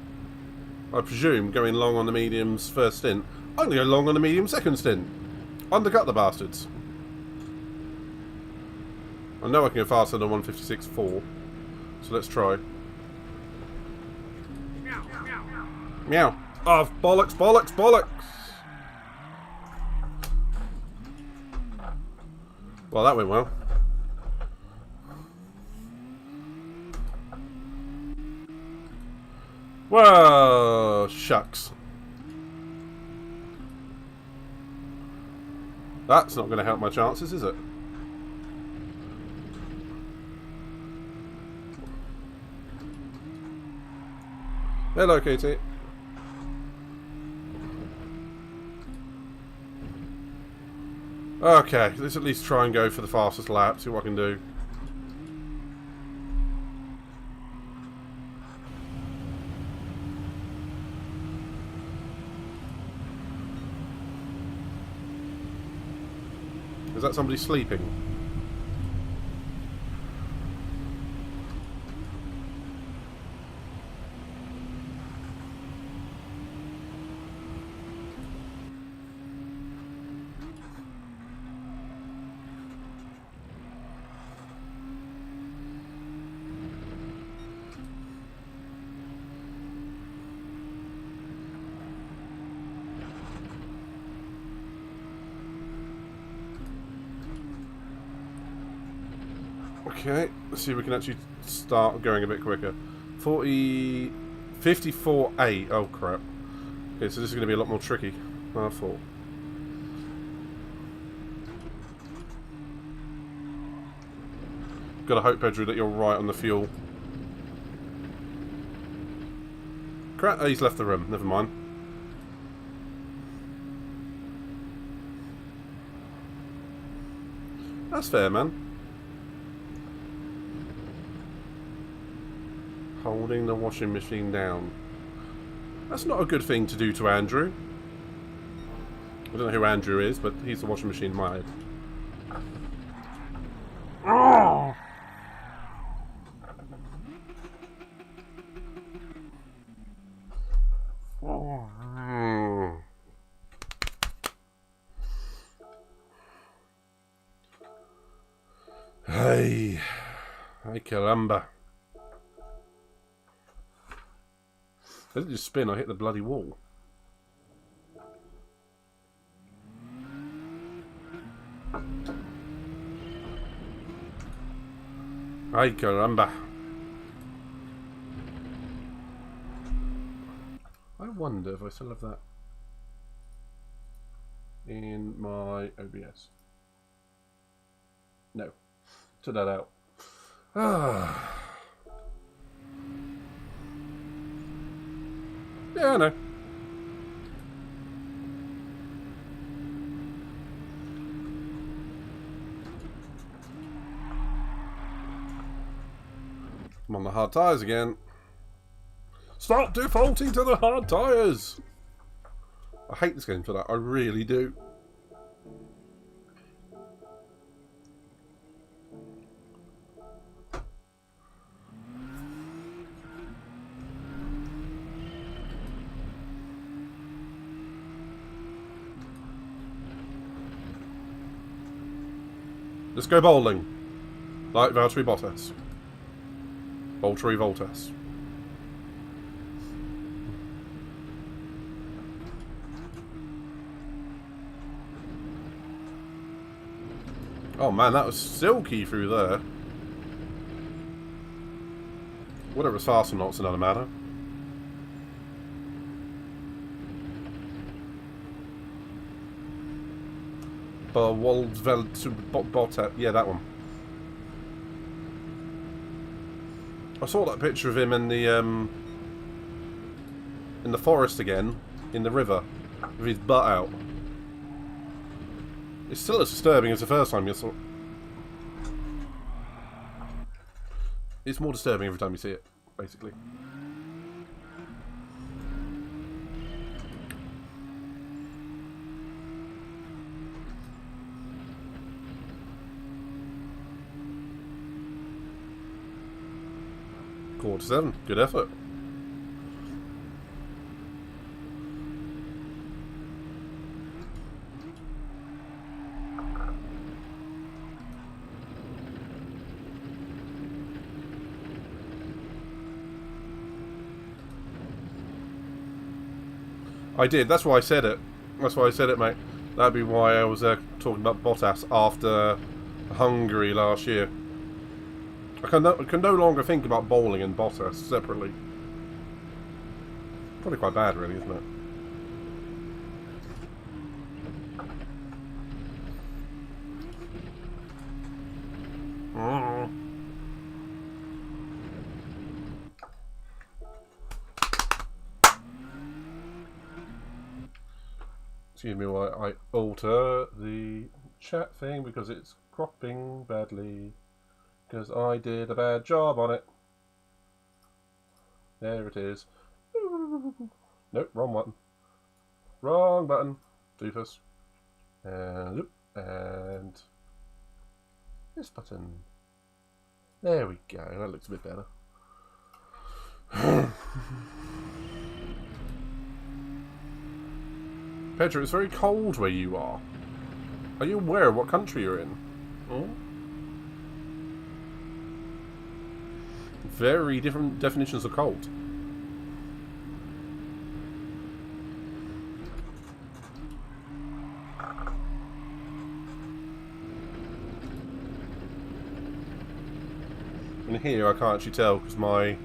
I presume, going long on the medium's first stint. I'm going to go long on the medium's second stint. Undercut the bastards. I know I can go faster than 156.4, so let's try. Meow. Oh, bollocks, bollocks, bollocks! Well, that went well. Whoa, shucks. That's not going to help my chances, is it? Hello, Katie. Okay, let's at least try and go for the fastest lap, see what I can do. Is that somebody sleeping? Okay, let's see if we can actually start going a bit quicker. 54.8. Oh crap. Okay, so this is going to be a lot more tricky than I thought. Gotta hope, Pedro, that you're right on the fuel. Crap, oh, he's left the room. Never mind. That's fair, man. Holding the washing machine down. That's not a good thing to do to Andrew. I don't know who Andrew is, but he's the washing machine in my head. Oh! Oh. Hey. Ay caramba. I didn't just spin, I hit the bloody wall. Ay caramba. I wonder if I still have that in my OBS. No. Took that out. Ah. Yeah, I know. I'm on the hard tyres again. Stop defaulting to the hard tyres! I hate this game for that, I really do. Let's go bowling. Like Valtteri Bottas. Valtteri Bottas. Oh man, that was silky through there. Whether it was fast or not, it's another matter. Bottas, yeah, that one. I saw that picture of him in the forest again, in the river, with his butt out. It's still as disturbing as the first time you saw it. It's more disturbing every time you see it, basically. Quarter 7, good effort. I did, that's why I said it. That's why I said it, mate. That'd be why I was talking about Bottas after Hungary last year. I can no longer think about bowling and Bottas separately. Probably quite bad, really, isn't it? Excuse me while I alter the chat thing because it's cropping badly. Because I did a bad job on it. There it is. Nope, wrong button. Wrong button. Doofus. And this button. There we go. That looks a bit better. Pedro, it's very cold where you are. Are you aware of what country you're in? Oh? Very different definitions of cold. And here I can't actually tell because my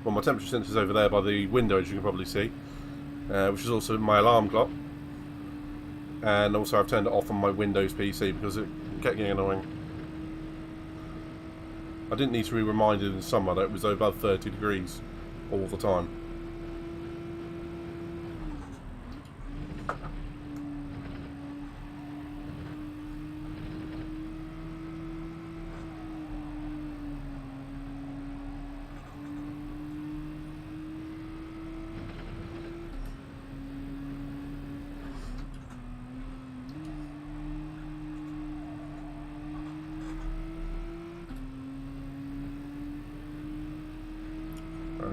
temperature sensor is over there by the window, as you can probably see, which is also my alarm clock. And also I've turned it off on my Windows PC because it kept getting annoying. I didn't need to be reminded in summer that it was above 30 degrees all the time.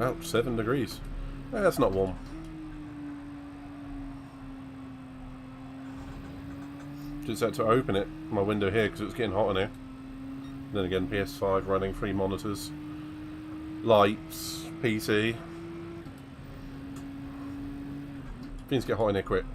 Ouch, 7 degrees. That's not warm. Just had to open it, my window here, because it was getting hot in here. Then again, PS5 running, 3 monitors, lights, PC. Things get hot in here quick.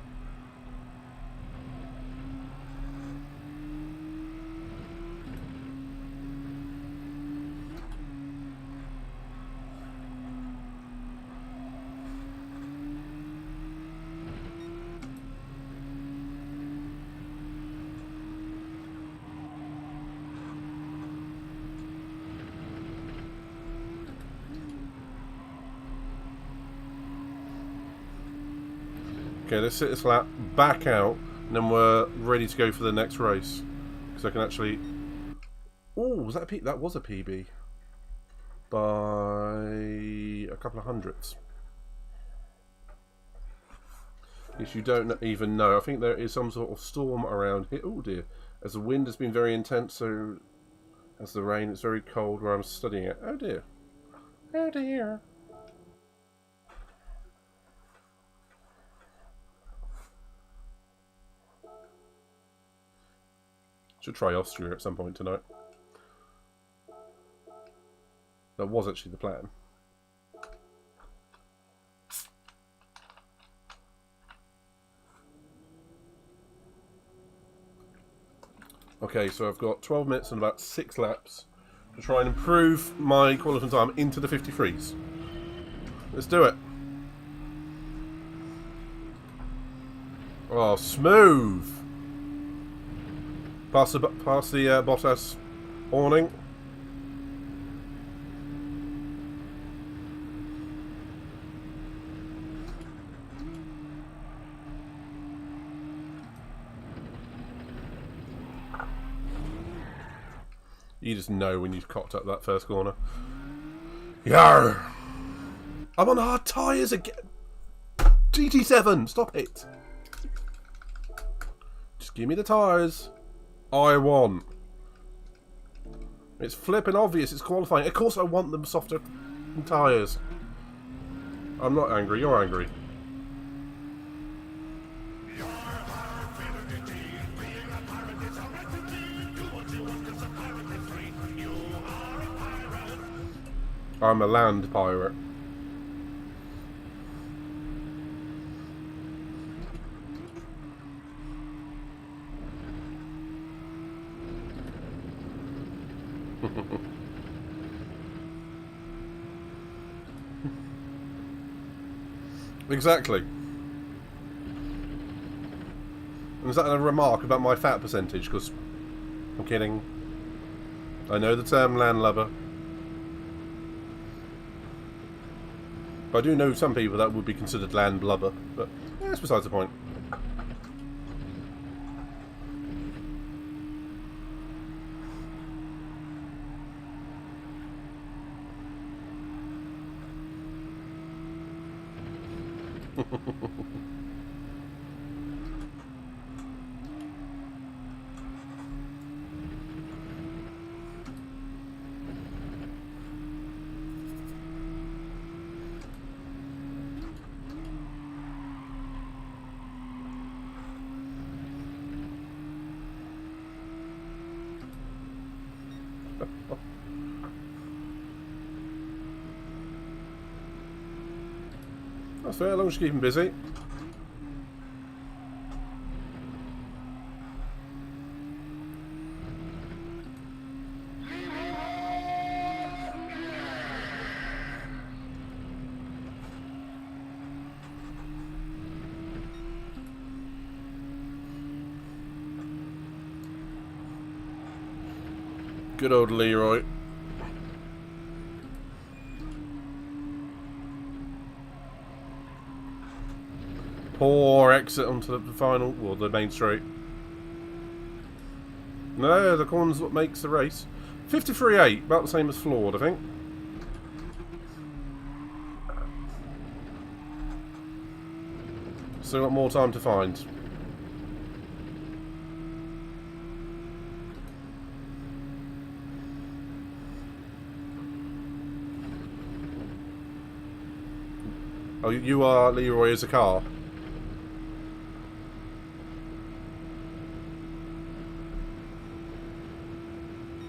Okay, let's sit this lap back out, and then we're ready to go for the next race. Because I can actually... Oh, was that a P? That was a PB. By a couple of hundredths. If you don't even know, I think there is some sort of storm around here. Oh dear. As the wind has been very intense, so as the rain, it's very cold where I'm studying it. Oh dear. Oh dear. Should try Austria at some point tonight. That was actually the plan. Okay, so I've got 12 minutes and about 6 laps to try and improve my qualifying time into the 53s. Let's do it. Oh, smooth! Past the Bottas awning. You just know when you've cocked up that first corner. Yarr! I'm on hard tyres again! GT7, stop it! Just give me the tyres I want. It's flipping obvious, it's qualifying. Of course I want them softer tyres. I'm not angry, you're angry. I'm a land pirate. Exactly. And is that a remark about my fat percentage? Because I'm kidding. I know the term landlubber. But I do know some people that would be considered land blubber, but yeah, that's besides the point. That's fair, as long as you keep him busy. Good old Leroy. Poor exit onto the final, well, the main straight. No, the corner's what makes the race. 53.8, about the same as flawed, I think. Still got more time to find. Oh, you are Leroy as a car.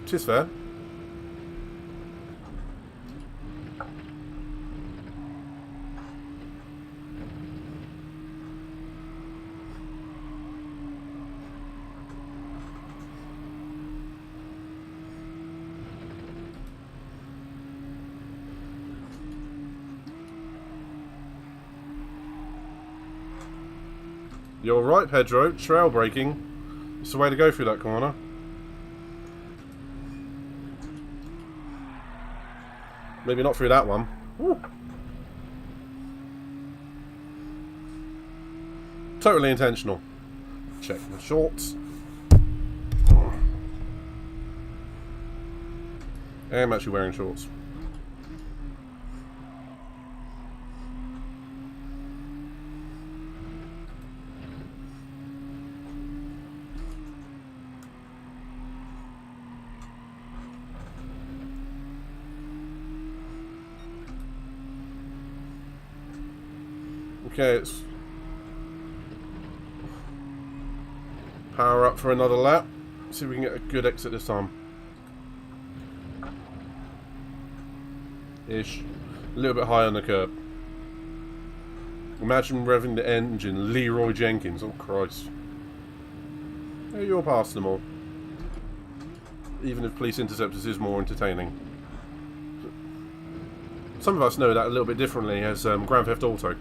Which is fair. You're right, Pedro. Trail braking. It's the way to go through that corner. Maybe not through that one. Woo. Totally intentional. Check the shorts. I'm actually wearing shorts. Okay, it's power up for another lap. See if we can get a good exit this time. Ish. A little bit high on the curb. Imagine revving the engine, Leroy Jenkins. Oh Christ. Yeah, you're past them all. Even if Police Interceptors is more entertaining. Some of us know that a little bit differently as Grand Theft Auto.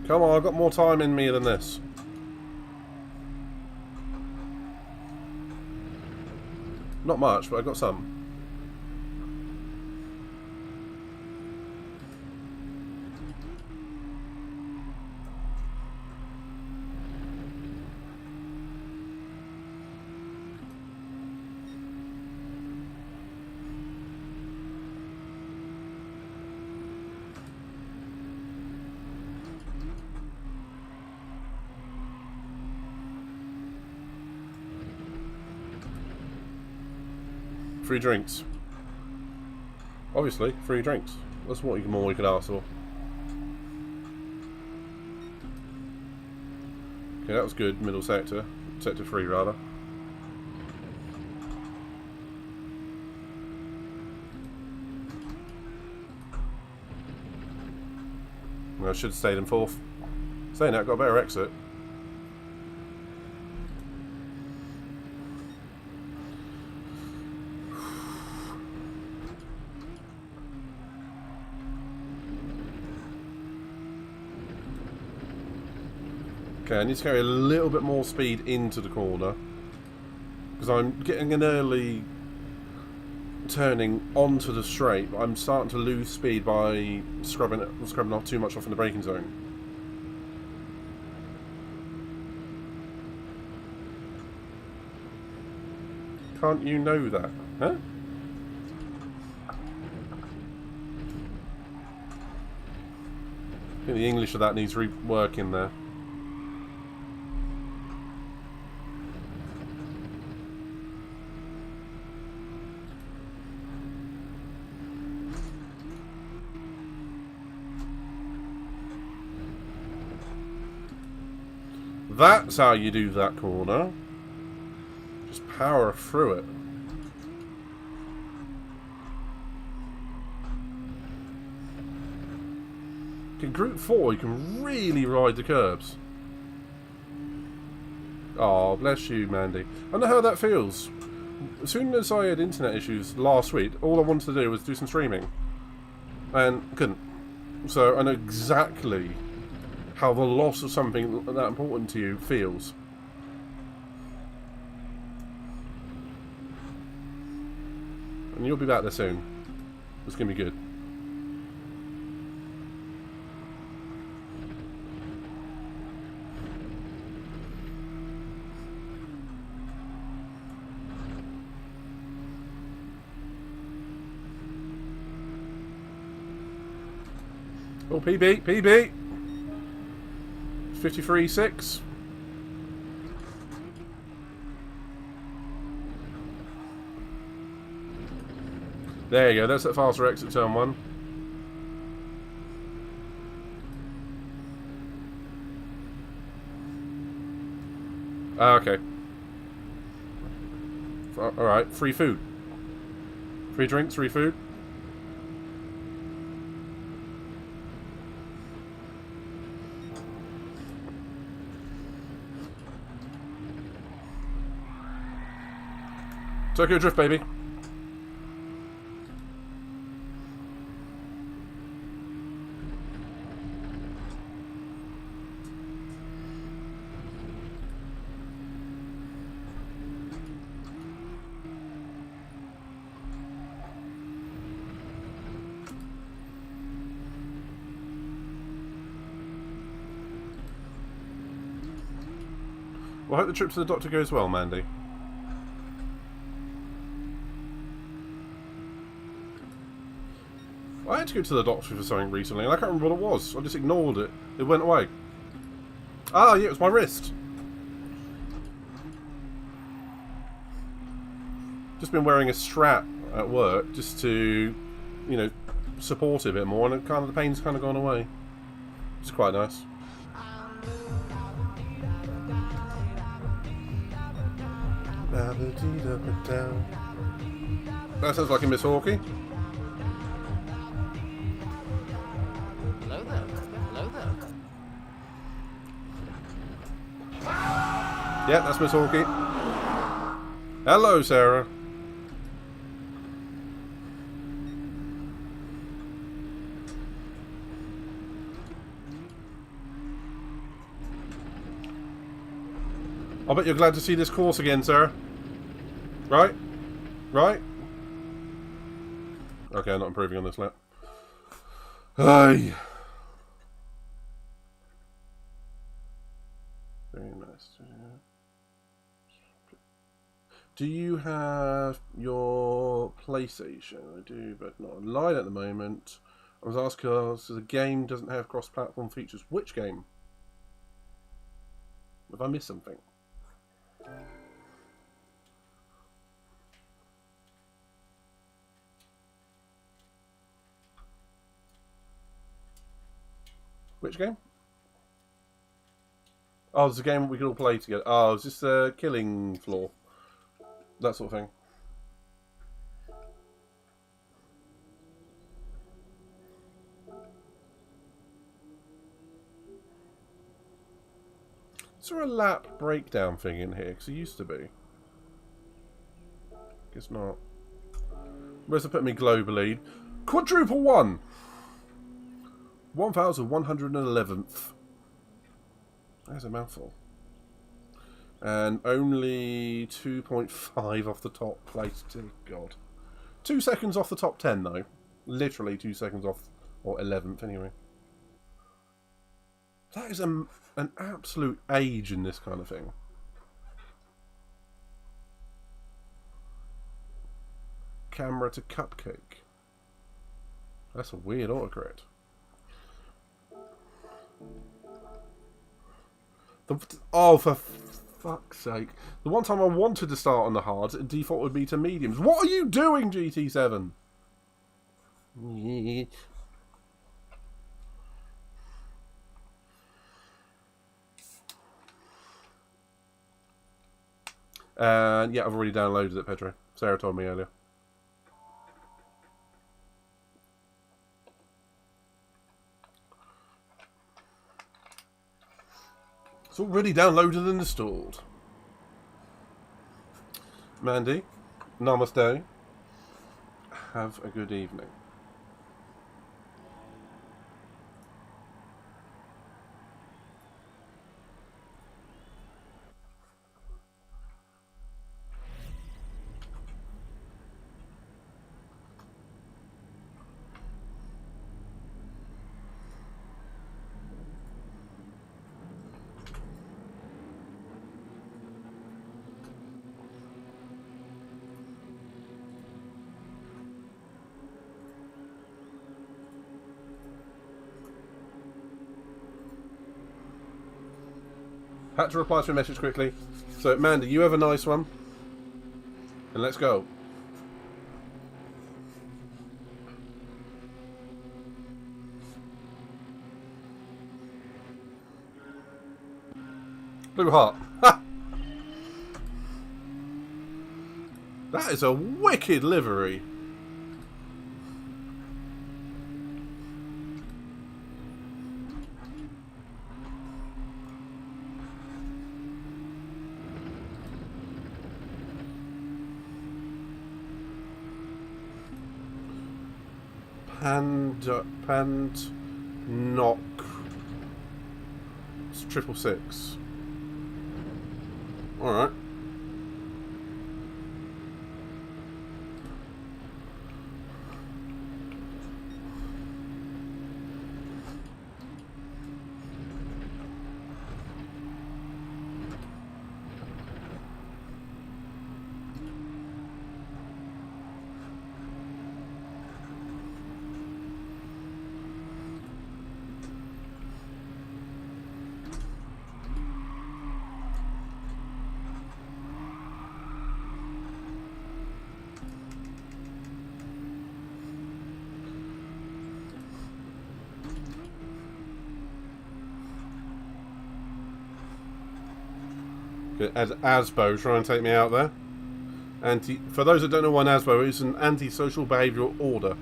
Come on, I've got more time in me than this. Not much, but I've got some. Free drinks. Obviously, free drinks. That's what more you could ask for. Okay, that was good. Middle sector. Sector 3, rather. I should have stayed in 4th. Saying that, got a better exit. Okay, I need to carry a little bit more speed into the corner because I'm getting an early turning onto the straight, but I'm starting to lose speed by scrubbing off too much off in the braking zone. Can't you know that? Huh? I think the English of that needs reworking there. That's how you do that corner. Just power through it. In Group 4, you can really ride the curbs. Oh, bless you, Mandy. I know how that feels. As soon as I had internet issues last week, all I wanted to do was do some streaming. And couldn't. So I know exactly how the loss of something that important to you feels. And you'll be back there soon. It's going to be good. Oh, PB, PB! 53.6. There you go, that's that faster exit turn 1. Okay. Alright, free food. Free drinks, free food. Tokyo Drift, baby. Well, I hope the trip to the doctor goes well, Mandy. I had to go to the doctor for something recently, and I can't remember what it was. I just ignored it. It went away. Ah, yeah, it was my wrist. Just been wearing a strap at work just to, you know, support it a bit more, and the pain's kind of gone away. It's quite nice. That sounds like a Miss Hawkey. Hello there. Hello there. Yeah, that's Miss Hawkey. Hello, Sarah. I bet you're glad to see this course again, sir. Right? Right? Okay, I'm not improving on this lap. Hey. Very nice. Do you have your PlayStation? I do, but not online at the moment. I was asked because the game doesn't have cross-platform features. Which game? Have I missed something? Which game? Oh, it's a game we can all play together. Oh, is this the killing floor? That sort of thing. Is there a lap breakdown thing in here? Because it used to be. Guess not. Where's it put me globally? Quadruple 1! 1111th. There's a mouthful. And only 2.5 off the top place. Dear God. 2 seconds off the top 10, though. Literally 2 seconds off, or 11th, anyway. That is an absolute age in this kind of thing. Camera to cupcake. That's a weird autocorrect. Oh, for fuck's sake. The one time I wanted to start on the hards, the default would be to mediums. What are you doing, GT7? And yeah, I've already downloaded it, Pedro. Sarah told me earlier. It's already downloaded and installed. Mandy, namaste. Have a good evening. Had to reply to a message quickly. So, Mandy, you have a nice one. And let's go. Blue heart. Ha! That is a wicked livery. Pand knock. It's 666. Alright. As ASBO try and take me out there. For those that don't know what an ASBO is, an antisocial behavioural order.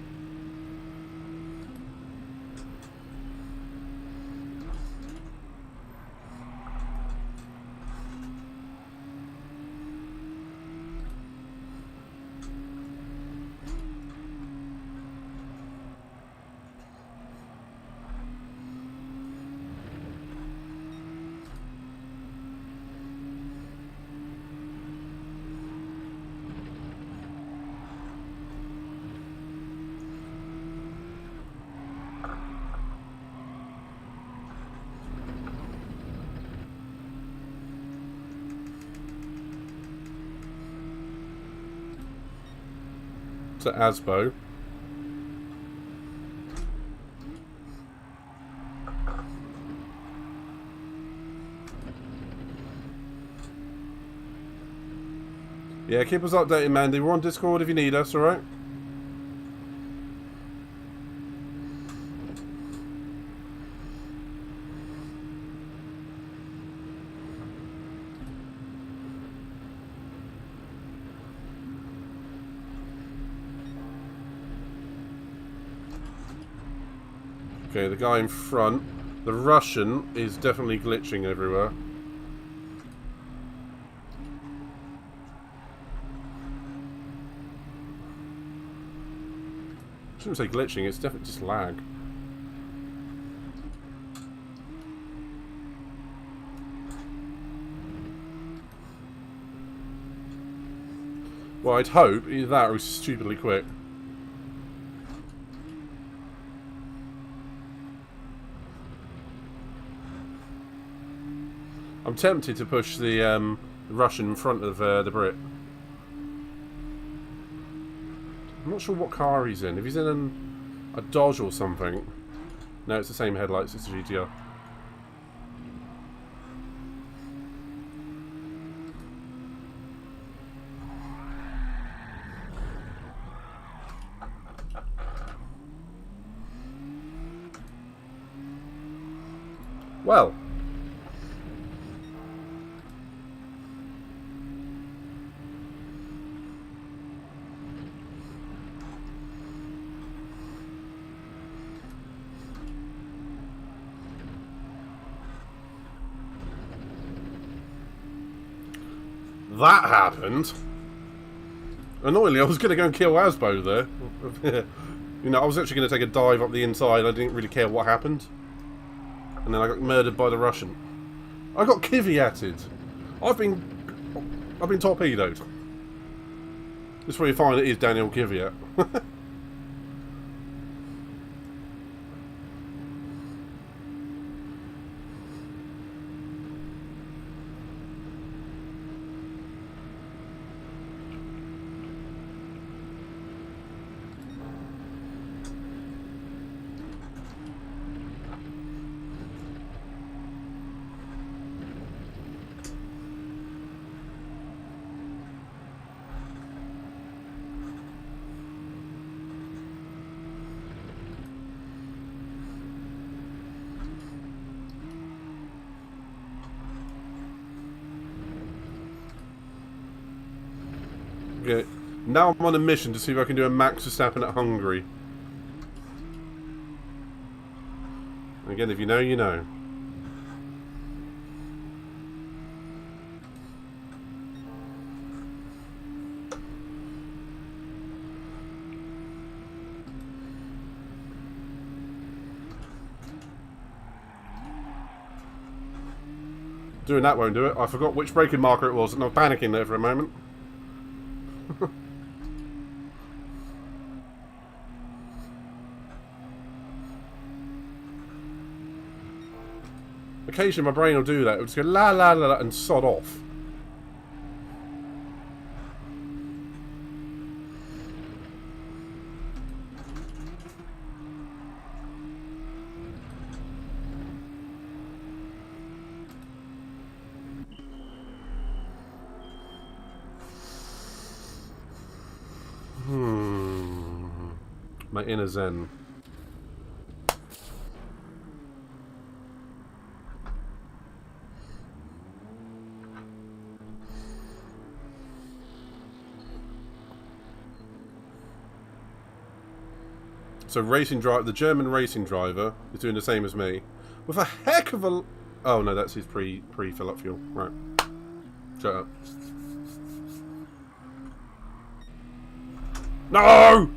To ASBO. Yeah, keep us updated, Mandy. We're on Discord if you need us, alright? Okay, the guy in front, the Russian, is definitely glitching everywhere. I shouldn't say glitching, it's definitely just lag. Well, I'd hope either that or he's stupidly quick. I'm tempted to push the Russian in front of the Brit. I'm not sure what car he's in. If he's in a Dodge or something. No, it's the same headlights as the GTR. Well. That happened. Annoyingly, I was going to go and kill Asbo there. You know, I was actually going to take a dive up the inside. I didn't really care what happened. And then I got murdered by the Russian. I got kiviated. I've been torpedoed. This is where you find it is Daniel Kiviat. Okay, now I'm on a mission to see if I can do a Max Verstappen at Hungary. Again, if you know, you know. Doing that won't do it. I forgot which braking marker it was and I'm panicking there for a moment. Occasionally my brain will do that. It'll just go la la la la and sod off. My inner zen. So the German racing driver is doing the same as me, with a heck of a. Oh no, that's his pre-fill up fuel. Right. Shut up. No!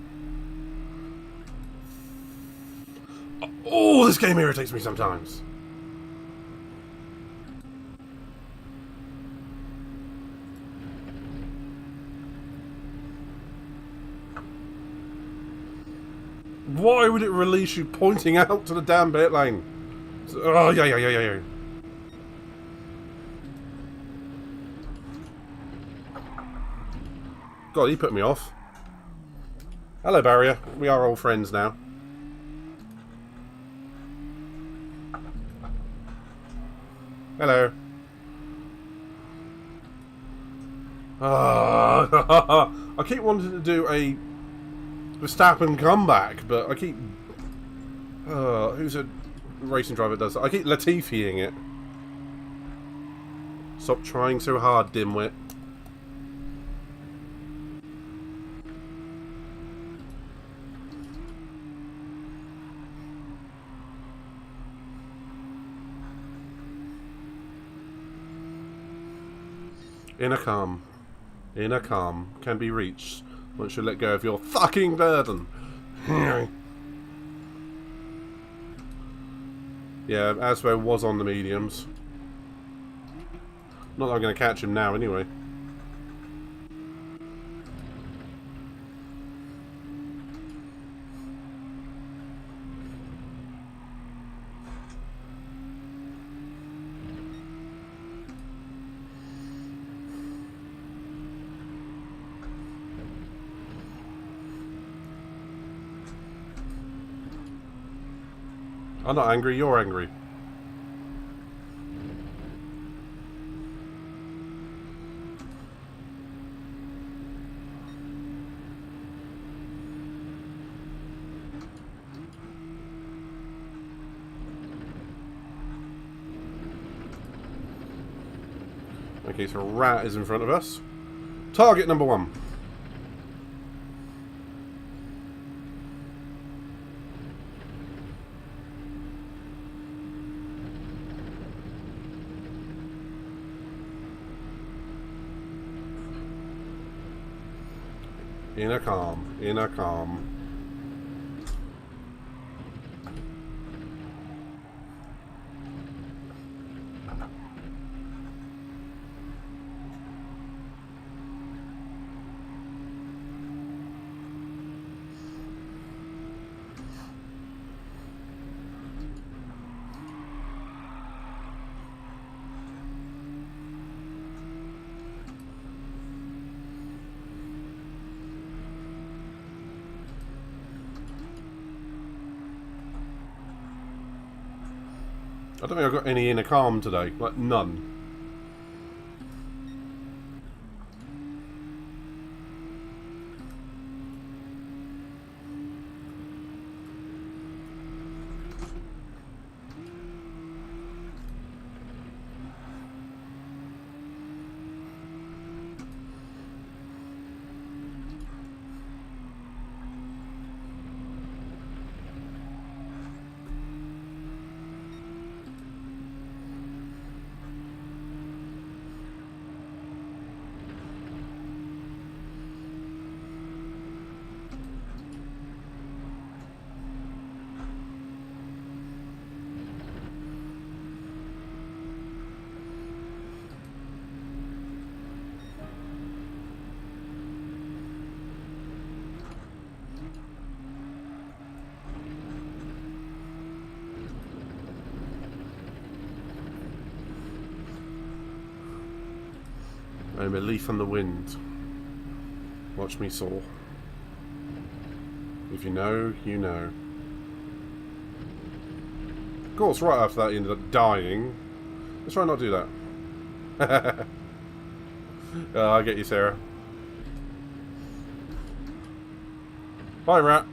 Oh, this game irritates me sometimes. Why would it release you pointing out to the damn pit lane? Oh, yeah. God, he put me off. Hello, Barrier. We are old friends now. Hello. I keep wanting to do a Verstappen comeback, but I keep... who's a racing driver that does that? I keep Latifiing it. Stop trying so hard, dimwit. Inner calm can be reached once you let go of your fucking burden. Yeah, Asbo was on the mediums. Not that I'm going to catch him now anyway. I'm not angry, you're angry. Okay, so Rat is in front of us. Target number 1. Inner calm. I don't think I've got any inner calm today. Like, none. I'm a leaf on the wind. Watch me soar. If you know, you know. Of course, right after that, he ended up dying. Let's try not to do that. Oh, I get you, Sarah. Bye, Rat.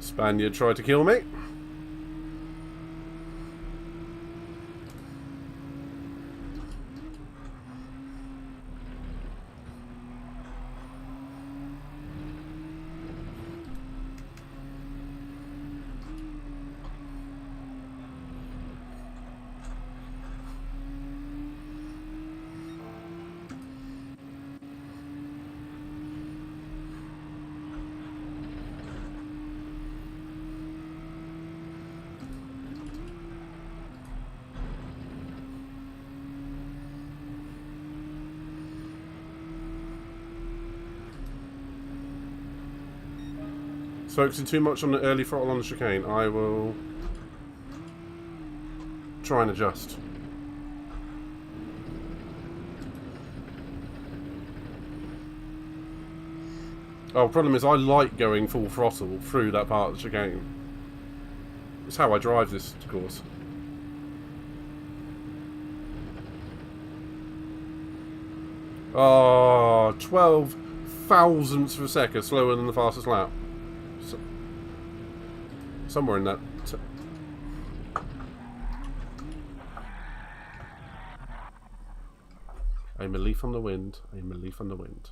Spaniard tried to kill me. Focusing too much on the early throttle on the chicane. I will try and adjust. Oh, the problem is I like going full throttle through that part of the chicane. It's how I drive this course. Oh, 12 thousandths of a second slower than the fastest lap. Somewhere in that. I'm a leaf on the wind. I'm a leaf on the wind.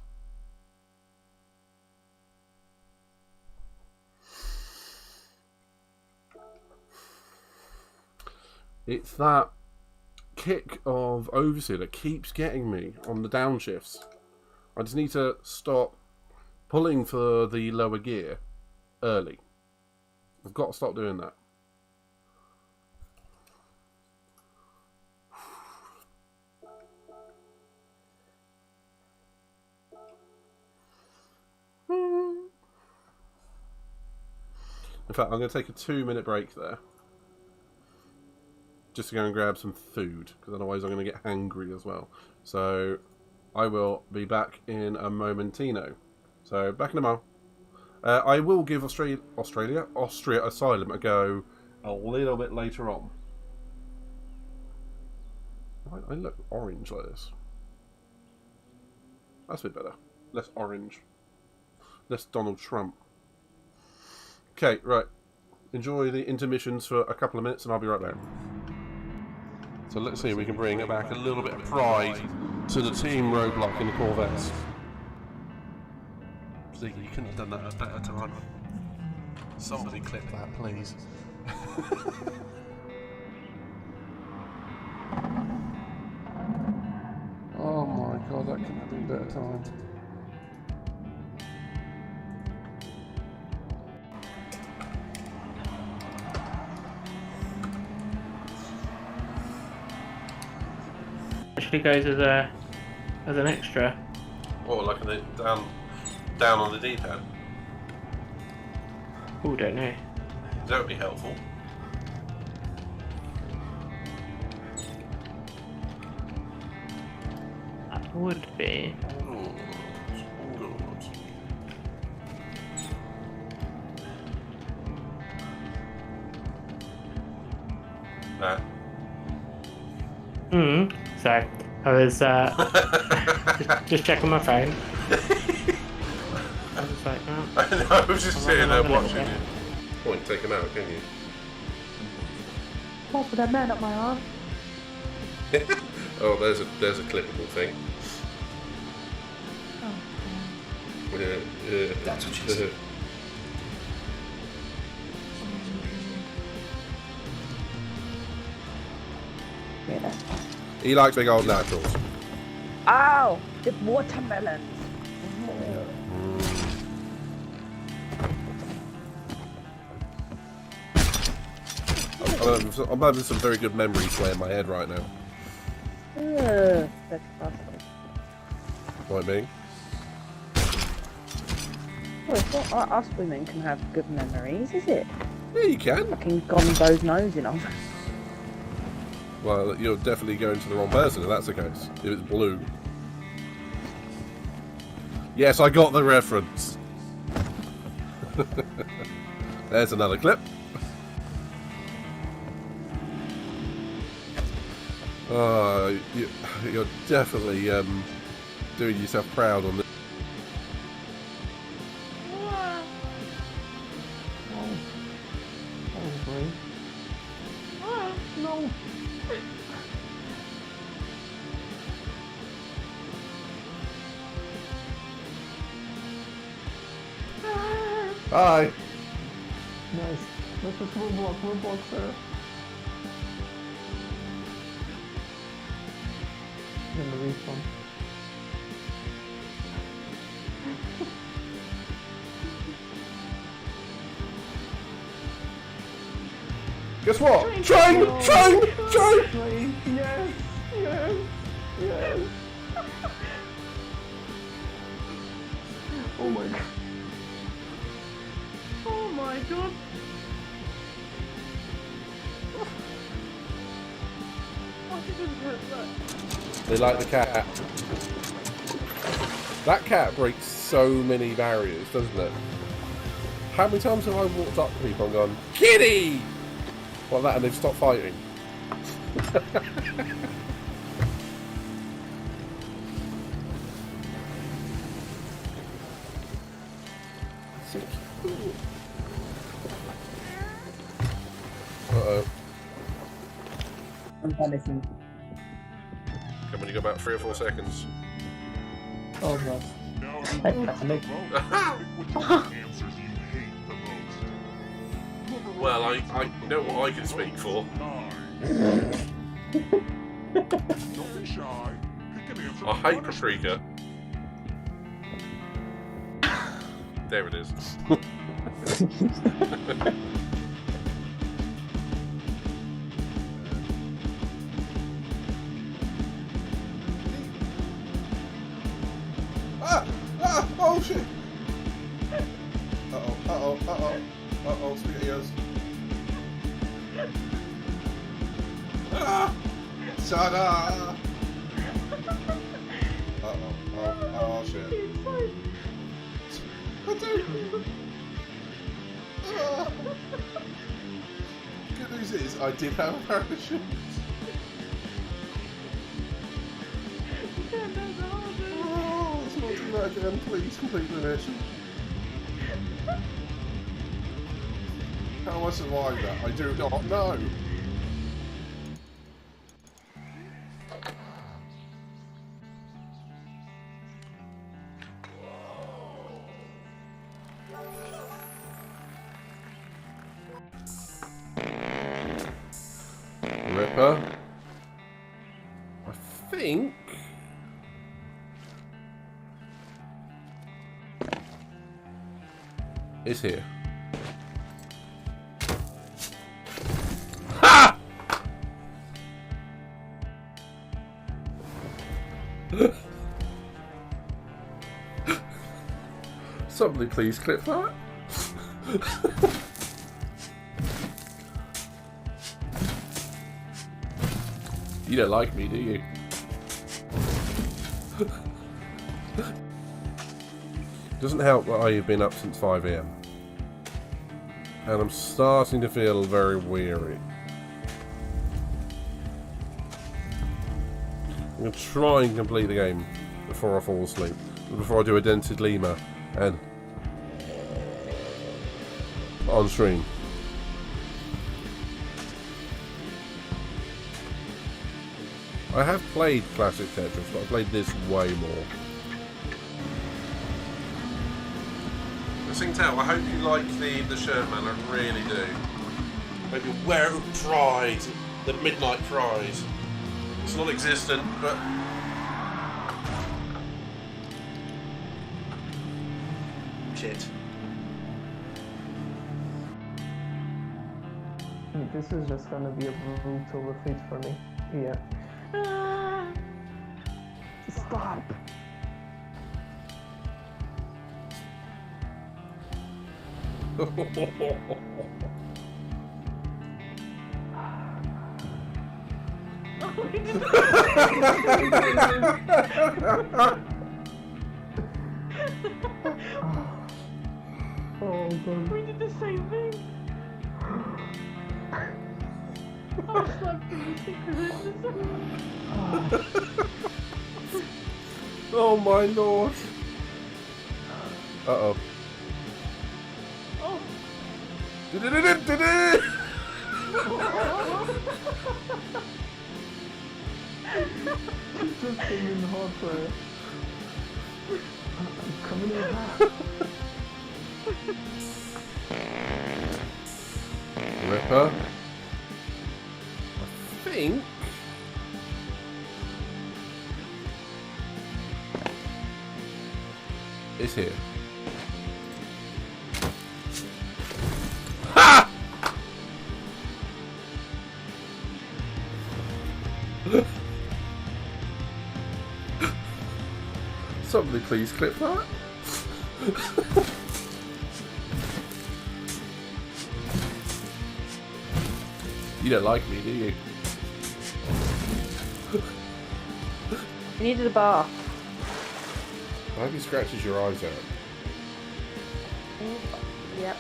It's that kick of oversteer that keeps getting me on the downshifts. I just need to stop pulling for the lower gear early. I've got to stop doing that. In fact, I'm going to take a 2-minute break there. Just to go and grab some food, because otherwise I'm going to get hangry as well. So, I will be back in a momentino. So, back in a mo. I will give Austria Asylum a go a little bit later on. I look orange like this. That's a bit better. Less orange. Less Donald Trump. Okay, right. Enjoy the intermissions for a couple of minutes and I'll be right back. So let's see if we can bring back a little bit of pride to the team roadblock in the Corvettes. Ziggy, you couldn't have done that at a better time. Somebody clip that, please. Oh my god, that couldn't have been a better time. Actually goes as an extra. Oh, like down on the D-pad. Oh, don't know. That would be helpful. That would be. Good. Nah. So I was just checking my phone. I was like, oh, I know, I was just sitting there watching you. Point, take him out, can you? What for that man up my arm? Oh, there's a clippable thing. Oh, That's what she said. yeah, that's fine. He likes big old naturals. Ow! The watermelons! I'm having some very good memories play in my head right now. That's disgusting. Point being. Well, it's not us women can have good memories, is it? Yeah, you can. Fucking Gonzo's nosing on. Well, you're definitely going to the wrong person if that's the case. If it's blue. Yes, I got the reference. There's another clip. You're definitely doing yourself proud on this. No! Hi. Nice. Let's just roadblock, sir. Then the respawn. Guess what? Train! Train! Yes! Yes! Yes! Oh my god. Oh my god. Why did it hurt that? They like the cat. That cat breaks so many barriers, doesn't it? How many times have I walked up to people and gone, Kitty! Like that, and they've stopped fighting. Uh-oh. I'm panicking. Come on, you got about 3 or 4 seconds. Oh god. I panic. Well, I know what I can speak for. Don't be shy. Pick an answer. I hate paprika. There it is. Oh shit! Uh-oh, spaghettios. Ta-da! Oh shit. I do. Good news is, I did have a parachute. Oh, let's not do that again, please complete the mission. How I survived that, I do not know. Ripper. I think it's here. Ha! Somebody please clip that. You don't like me, do you? Doesn't help that I've been up since 5 AM. And I'm starting to feel very weary. I'm going to try and complete the game before I fall asleep. Before I do a dented lemur and on stream. I have played classic Tetris, but I played this way more. As you can tell, I hope you like the shirt, man. I really do. Maybe wear it with pride. The midnight pride. It's non-existent, but shit. This is just gonna be a brutal defeat for me. Yeah. Stop! Oh god. We did the same thing. I slapped him Oh my lord. Uh-oh. Oh. Just came in hot for it. I'm coming in hot. Ripper. I think. It's here. Ha! Somebody please clip that. You don't like me, do you? You needed a bath. I hope he scratches your eyes out. Yep.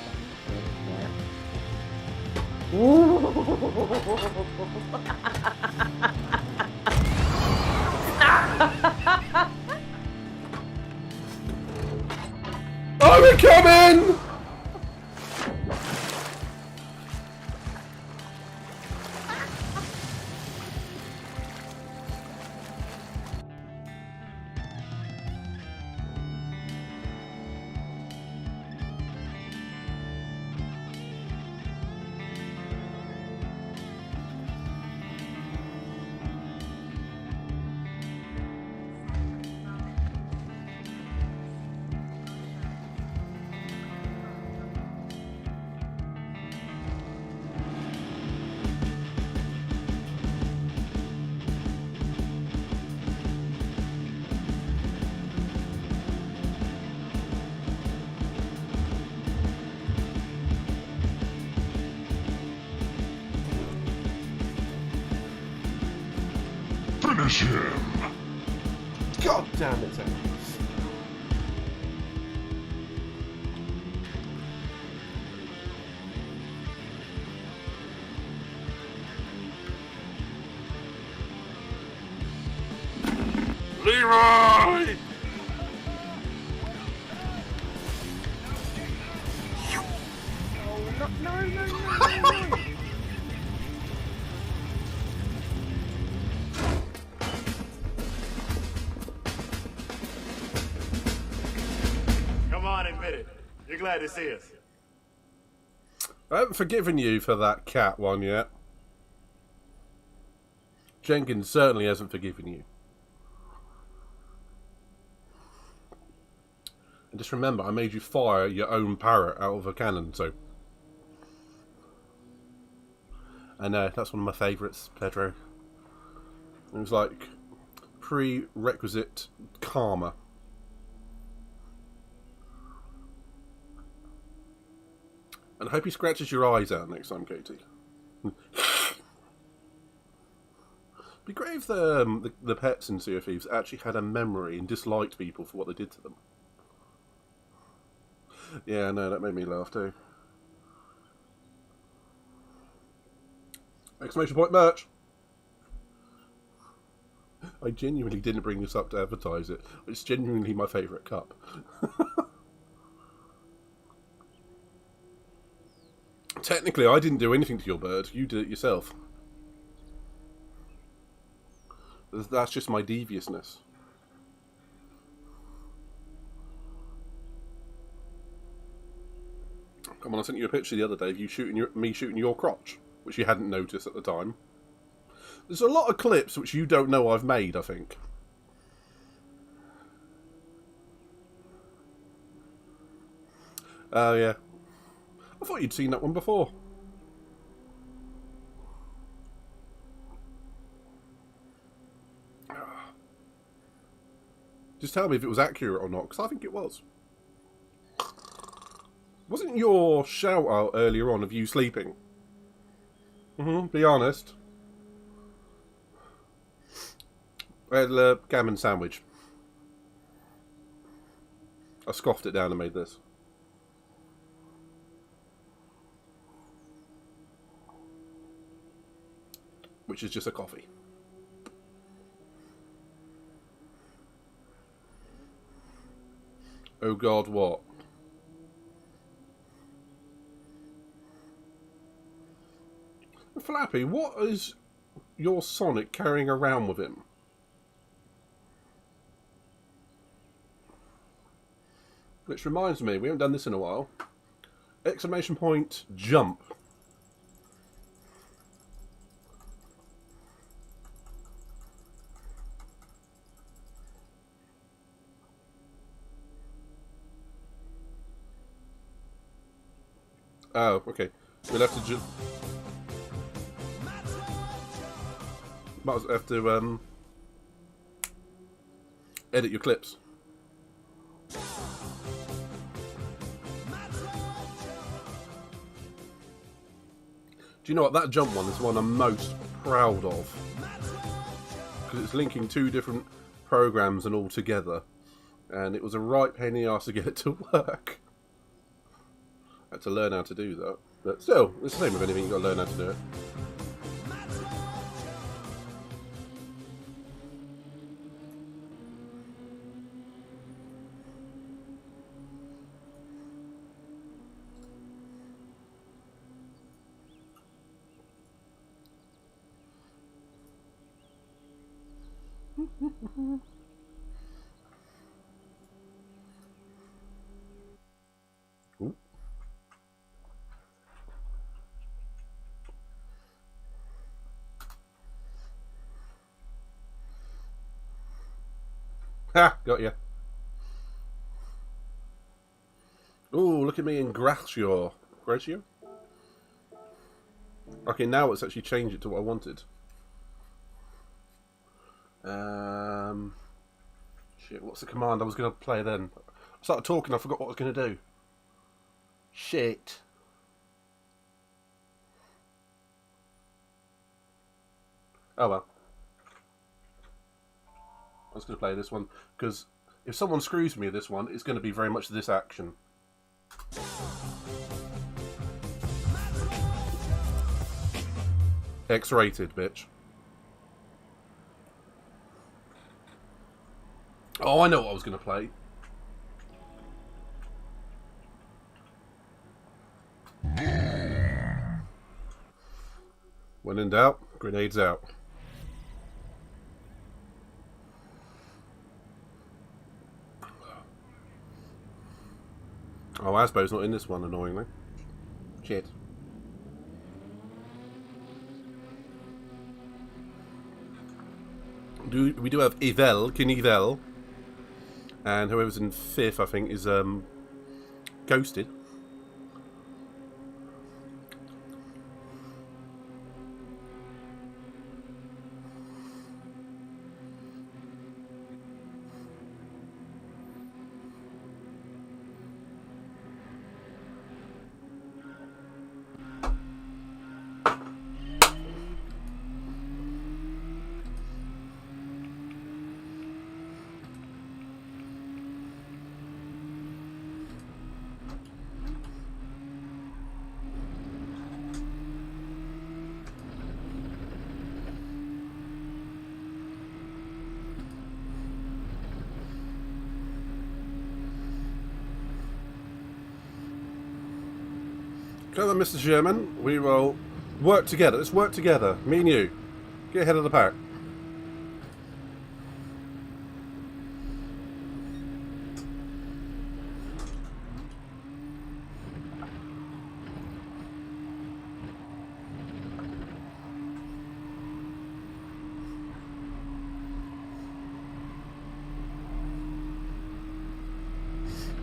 Oh, we're coming! Finish him! God damn it, Dailies. Leroy! No. Come on, admit it. You're glad to see us. I haven't forgiven you for that cat one yet. Jenkins certainly hasn't forgiven you. And just remember, I made you fire your own parrot out of a cannon, so... I know, that's one of my favourites, Pedro. It was like prerequisite karma. And I hope he scratches your eyes out next time, Katie. Be great if the pets in Sea of Thieves actually had a memory and disliked people for what they did to them. Yeah, no, that made me laugh too. Exclamation point merch! I genuinely didn't bring this up to advertise it. It's genuinely my favourite cup. Technically, I didn't do anything to your bird. You did it yourself. That's just my deviousness. Come on, I sent you a picture the other day of you me shooting your crotch, which you hadn't noticed at the time. There's a lot of clips which you don't know I've made, I think. Oh, yeah. I thought you'd seen that one before. Just tell me if it was accurate or not, because I think it was. Wasn't your shout out earlier on of you sleeping? Be honest. I had a gammon sandwich. I scoffed it down and made this. Which is just a coffee. Oh God, what? Flappy, what is your Sonic carrying around with him? Which reminds me, we haven't done this in a while. Exclamation point, jump. Oh, okay. We'll have to might have to edit your clips. Do you know what? That jump one is the one I'm most proud of. Because it's linking two different programs and all together. And it was a right pain in the arse to get it to work. I had to learn how to do that. But still, it's the same with anything, you've got to learn how to do it. Ooh. Ha! Got ya. Ooh, look at me in Gratio. Gratio? Okay, now it's actually changed it to what I wanted. Shit, what's the command I was going to play then? I started talking, I forgot what I was going to do. Shit. Oh well. I was going to play this one, because if someone screws me this one, it's going to be very much this action. X-rated, bitch. Oh, I know what I was going to play. When in doubt, grenades out. Oh, Asbo's not in this one, annoyingly. Shit. We do have Yvel, King Yvel. And whoever's in 5th, I think, is Ghosted. Come on, Mr. Sherman. We will work together. Let's work together. Me and you. Get ahead of the pack.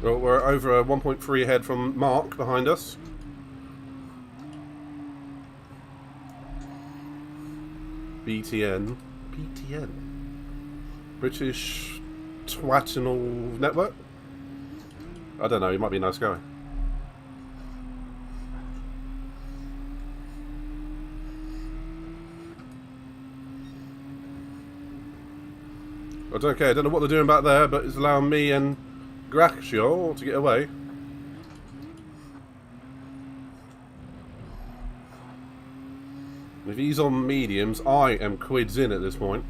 Well, we're over 1.3 ahead from Mark behind us. BTN. BTN? British Twatinal Network? I don't know, he might be a nice guy. I don't care, I don't know what they're doing back there, but it's allowing me and Gratio to get away. If he's on mediums, I am quids in at this point.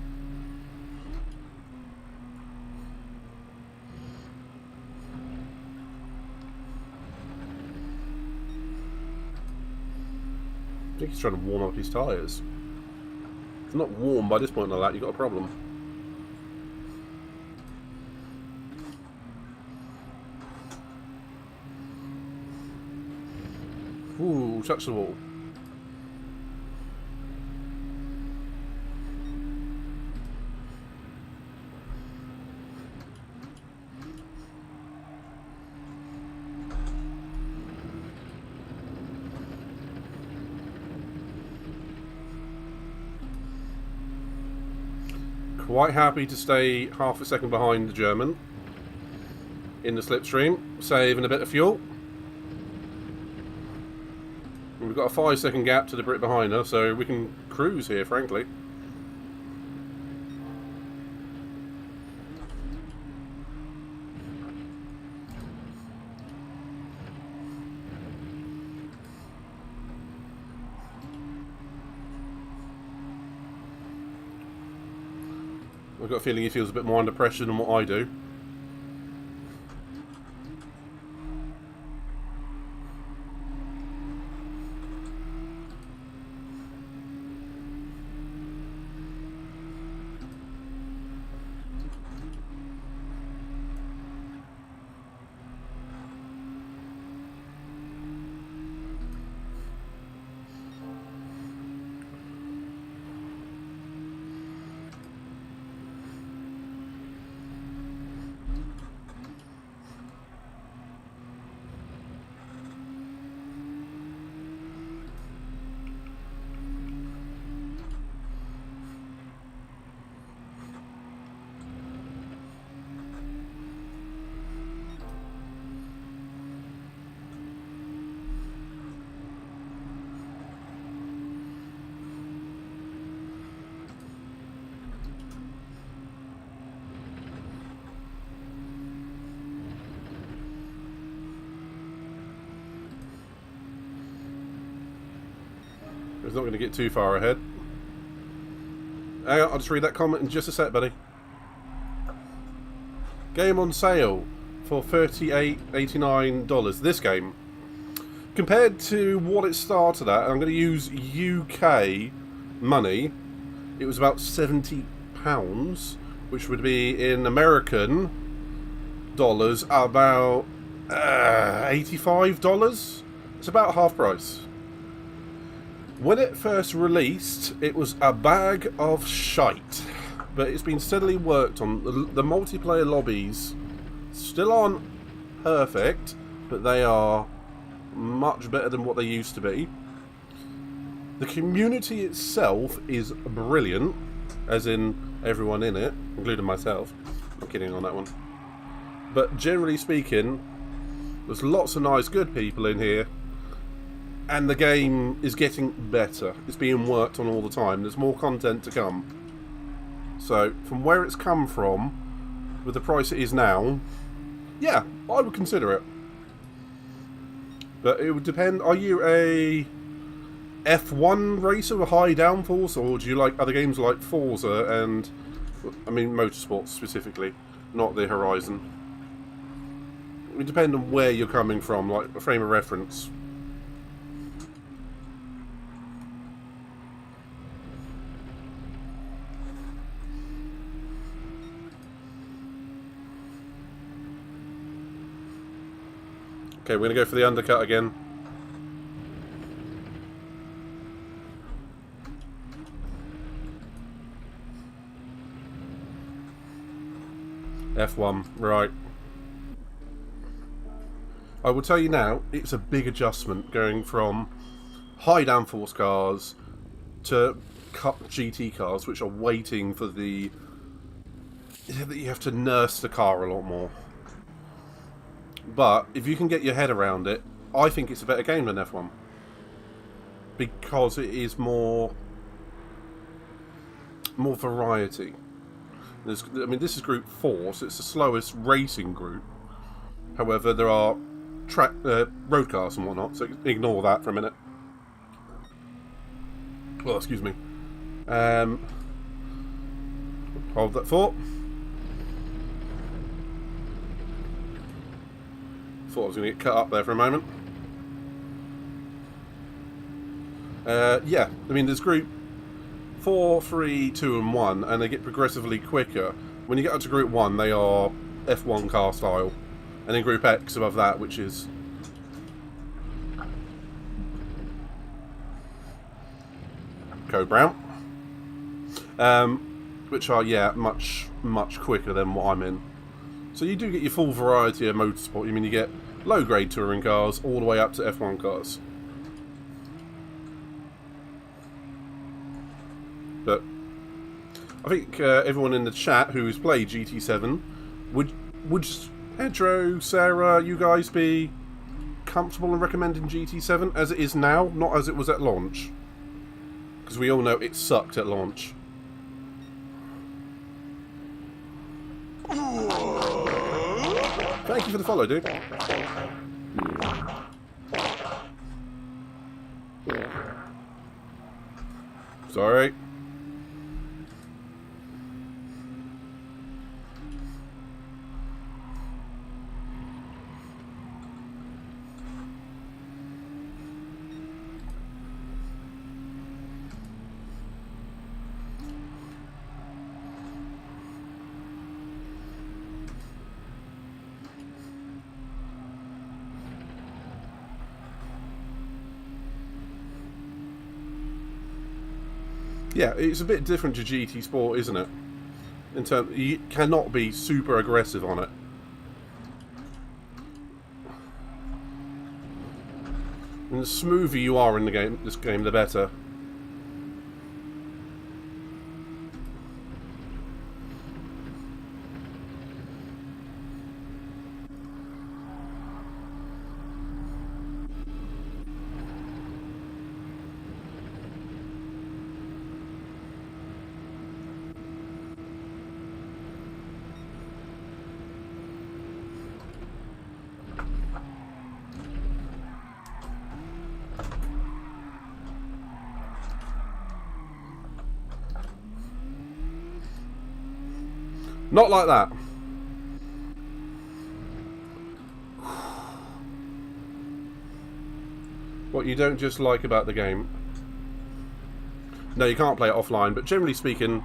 think he's trying to warm up his tyres. If it's not warm by this point in the lap, you've got a problem. Ooh, touch the wall. Quite happy to stay half a second behind the German in the slipstream, saving a bit of fuel. And we've got a 5-second gap to the Brit behind us, so we can cruise here, frankly. I've got a feeling he feels a bit more under pressure than what I do. He's not going to get too far ahead. Hang on, I'll just read that comment in just a sec, buddy. Game on sale for $38.89. This game, compared to what it started at, I'm going to use UK money. It was about £70, which would be in American dollars about $85. It's about half price. When it first released, it was a bag of shite, but it's been steadily worked on. The multiplayer lobbies still aren't perfect, but they are much better than what they used to be. The community itself is brilliant, as in everyone in it, including myself. I'm kidding on that one. But generally speaking, there's lots of nice, good people in here. And the game is getting better. It's being worked on all the time. There's more content to come. So, from where it's come from, with the price it is now, yeah, I would consider it. But it would depend. Are you a F1 racer with high downforce, or do you like other games like Forza and, I mean, motorsports specifically, not the Horizon? It would depend on where you're coming from, like a frame of reference. Okay, we're going to go for the undercut again. F1, right. I will tell you now, it's a big adjustment going from high downforce cars to Cup GT cars, which are waiting for the... You have to nurse the car a lot more. But if you can get your head around it, I think it's a better game than F1. Because it is more variety. I mean, this is Group 4, so it's the slowest racing group. However, there are road cars and whatnot, so ignore that for a minute. Well, excuse me. Hold that thought. Thought I was going to get cut up there for a moment. Yeah, I mean, there's Group 4, 3, 2, and 1, and they get progressively quicker. When you get up to Group 1, they are F1 car style. And then Group X above that, which is... Code Brown. Which are, yeah, much, much quicker than what I'm in. So you do get your full variety of motorsport. I mean, you get low-grade touring cars all the way up to F1 cars. But I think everyone in the chat who's played GT7 would Pedro, Sarah, you guys be comfortable in recommending GT7 as it is now, not as it was at launch? Because we all know it sucked at launch. Thank you for the follow, dude. Sorry. Yeah, it's a bit different to GT Sport, isn't it? In terms, you cannot be super aggressive on it. And the smoother you are in the game, this game, the better. Not like that. What you don't just like about the game. No, you can't play it offline, but generally speaking,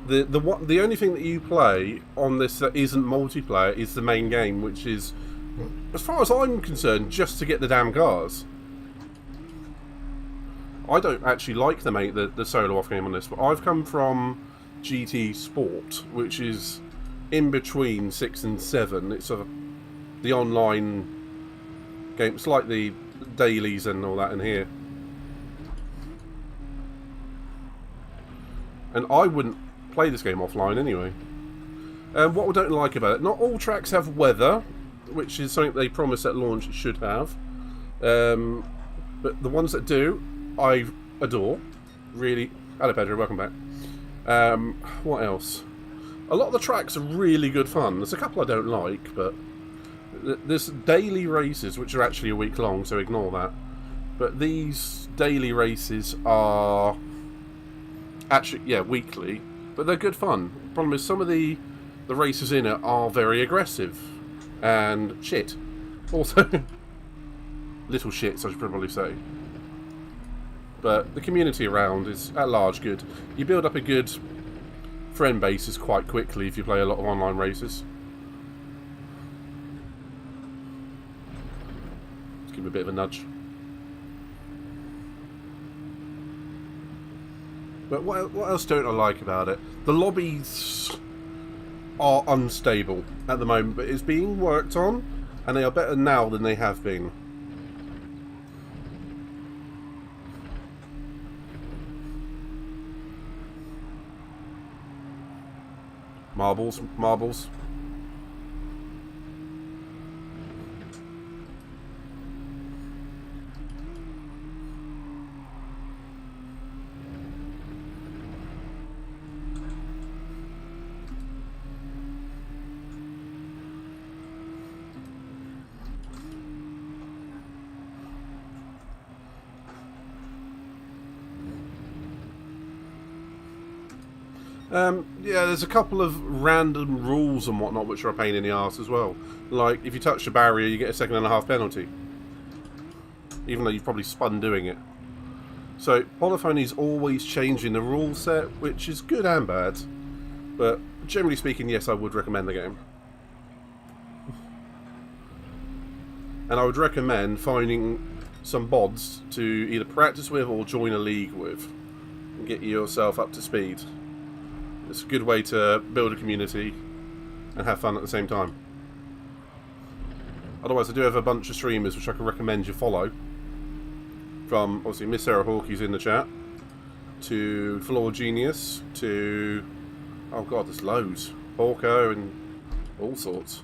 the only thing that you play on this that isn't multiplayer is the main game, which is, as far as I'm concerned, just to get the damn cars. I don't actually like the solo off game on this, but I've come from GT Sport, which is in between 6 and 7. It's the online game. It's like the dailies and all that in here. And I wouldn't play this game offline anyway. What I don't like about it, not all tracks have weather, which is something they promised at launch it should have. But the ones that do, I adore. Really. Hello Pedro, welcome back. What else? A lot of the tracks are really good fun. There's a couple I don't like, but there's daily races which are actually a week long, so ignore that. But these daily races are actually, yeah, weekly, but they're good fun. The problem is some of the races in it are very aggressive and shit. Also, little shits, I should probably say. But the community around is, at large, good. You build up a good friend bases quite quickly if you play a lot of online races. Let's give it a bit of a nudge. But what else don't I like about it? The lobbies are unstable at the moment, but it's being worked on, and they are better now than they have been. Marbles, marbles. Yeah, there's a couple of random rules and whatnot which are a pain in the arse as well. Like, if you touch the barrier, you get a 1.5 second penalty. Even though you've probably spun doing it. So Polyphony's always changing the rule set, which is good and bad. But generally speaking, yes, I would recommend the game. And I would recommend finding some bods to either practice with or join a league with. And get yourself up to speed. It's a good way to build a community and have fun at the same time. Otherwise, I do have a bunch of streamers which I can recommend you follow. From, obviously, Miss Sarah Hawkey's in the chat, to Floor Genius, to... oh god, there's loads. Porco and all sorts.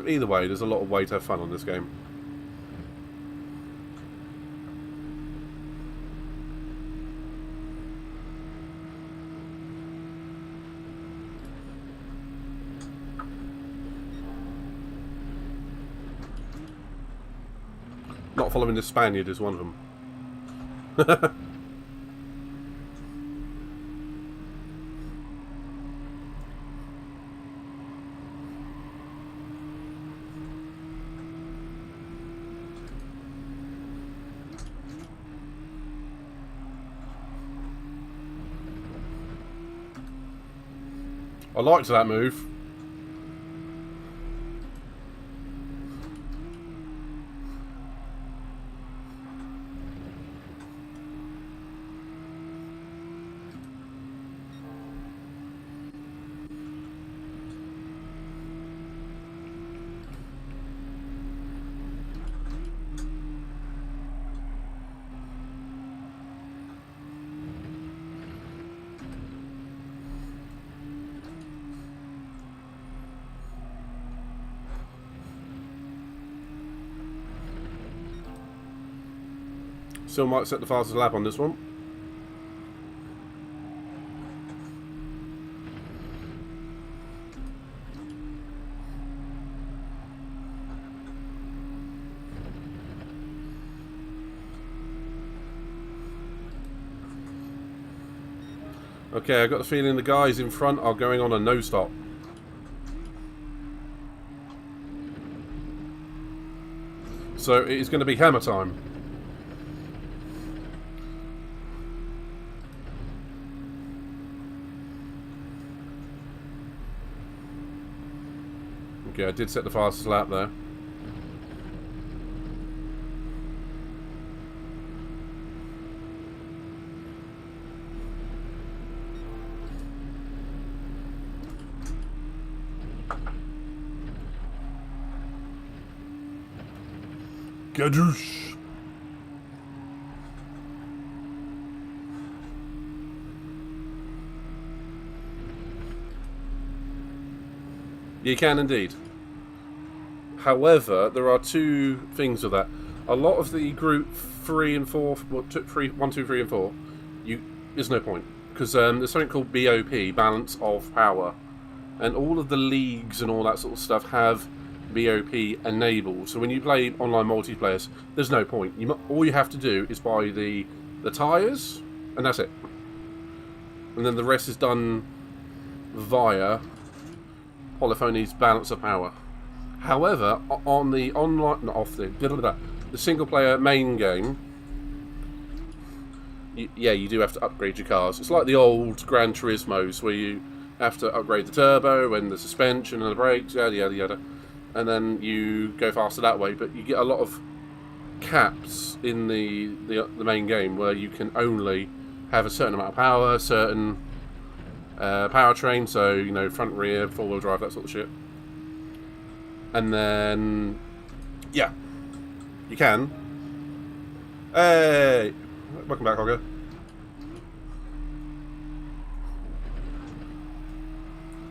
Either way, there's a lot of way to have fun on this game. Not following the Spaniard is one of them. I liked that move. Still might set the fastest lap on this one. Okay, I got the feeling the guys in front are going on a no-stop. So it is going to be hammer time. Okay, I did set the fastest lap there. Gadoosh! You can indeed. However, there are two things with that. A lot of the group 3 and 4, well, 1, 2, 3 and 4, there's no point. Because there's something called BOP, Balance of Power. And all of the leagues and all that sort of stuff have BOP enabled. So when you play online multiplayer, there's no point. All you have to do is buy the tyres, and that's it. And then the rest is done via Polyphony's Balance of Power. However, on the online, not off the single player main game, you do have to upgrade your cars. It's like the old Gran Turismos where you have to upgrade the turbo and the suspension and the brakes, yada yada yada, and then you go faster that way. But you get a lot of caps in the main game where you can only have a certain amount of power, certain powertrain, so you know, front, rear, four-wheel drive, that sort of shit. And then, yeah, you can. Hey, welcome back, Hogger.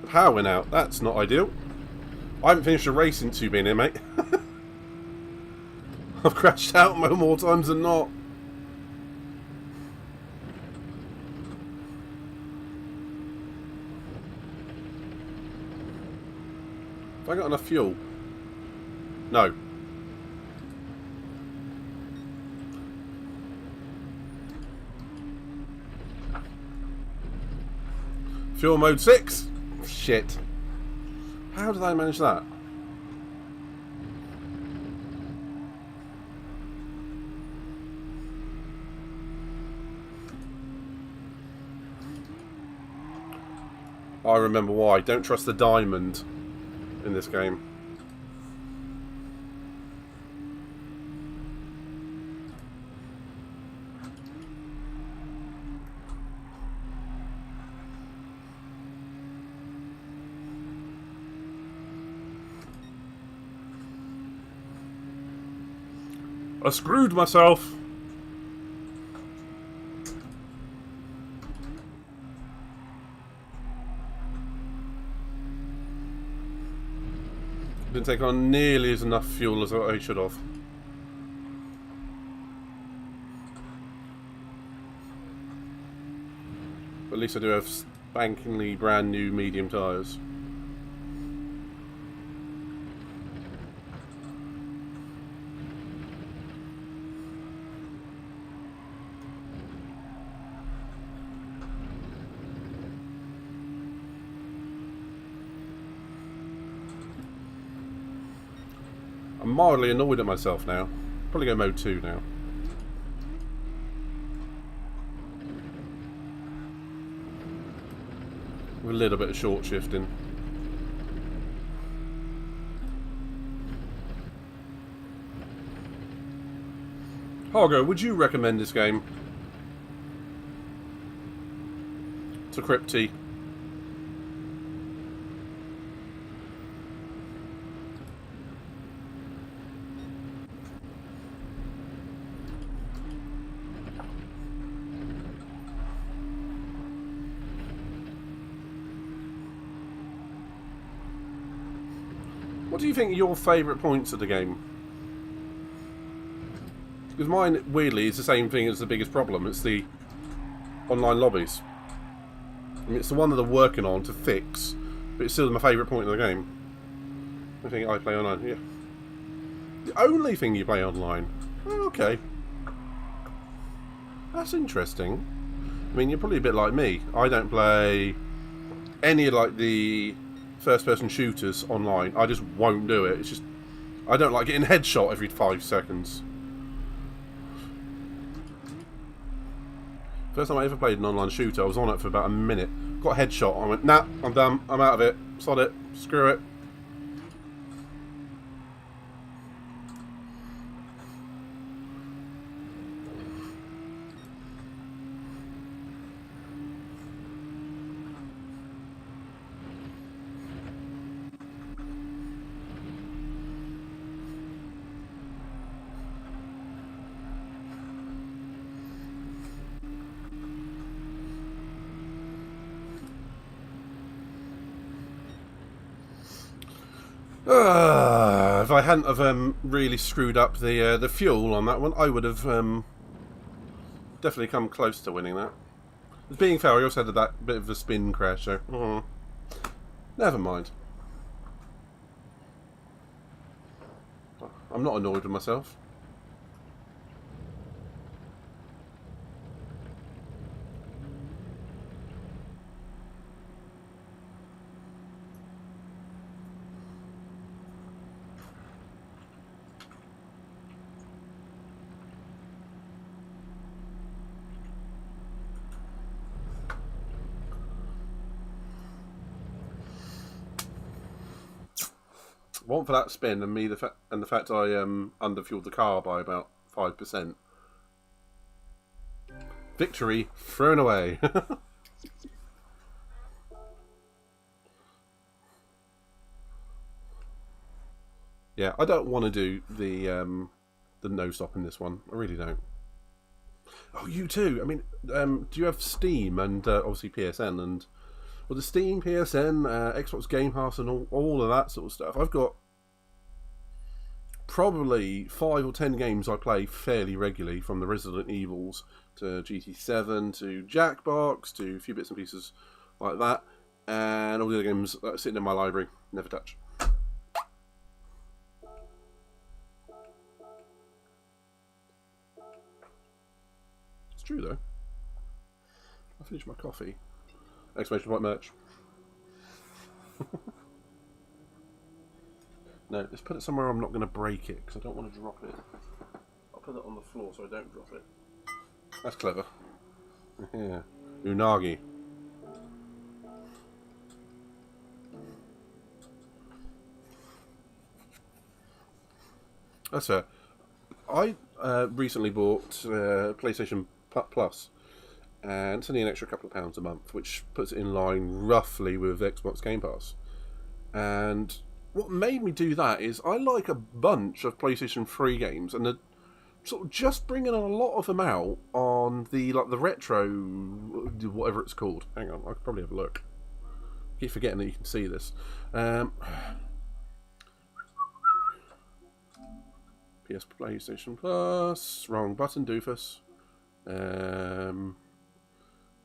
The power went out. That's not ideal. I haven't finished a race since you've been here, mate. I've crashed out more times than not. Have I got enough fuel? No. Fuel mode 6. Shit. How did I manage that? I remember why. Don't trust the diamond in this game. I screwed myself. Didn't take on nearly as enough fuel as I should have. But at least I do have spankingly brand new medium tyres. I'm mildly annoyed at myself now. Probably go mode 2 now. With a little bit of short shifting. Hargo, would you recommend this game to Crypty? What do you think are your favourite points of the game? Because mine, weirdly, is the same thing as the biggest problem. It's the online lobbies. I mean, it's the one that they're working on to fix, but it's still my favourite point of the game. I think I play online, yeah. The only thing you play online? Oh, okay. That's interesting. I mean, you're probably a bit like me. I don't play any of, like, the first-person shooters online. I just won't do it. It's just... I don't like getting headshot every 5 seconds. First time I ever played an online shooter, I was on it for about a minute. Got a headshot. I went, nah, I'm done. I'm out of it. Sod it. Screw it. If I hadn't have really screwed up the fuel on that one, I would have definitely come close to winning that. Being fair, I also had that bit of a spin crash, so never mind. I'm not annoyed with myself. One for that spin and the fact I underfueled the car by about 5%. Victory thrown away. Yeah, I don't want to do the no stop in this one. I really don't. Oh, you too. I mean, do you have Steam and obviously PSN and well, the Steam, PSN, Xbox Game Pass, and all of that sort of stuff? I've got probably 5 or 10 games I play fairly regularly, from the Resident Evils to GT7 to Jackbox to a few bits and pieces like that, and all the other games that are sitting in my library, never touch. It's true though. I finished my coffee. Exclamation point merch. No, let's put it somewhere I'm not going to break it, because I don't want to drop it. I'll put it on the floor so I don't drop it. That's clever. Yeah. Unagi. That's it. I recently bought PlayStation Plus, and it's only an extra couple of pounds a month, which puts it in line roughly with Xbox Game Pass. And what made me do that is I like a bunch of PlayStation 3 games, and sort of just bringing a lot of them out on the retro, whatever it's called. Hang on, I could probably have a look. I keep forgetting that you can see this. PS PlayStation Plus, wrong button, doofus.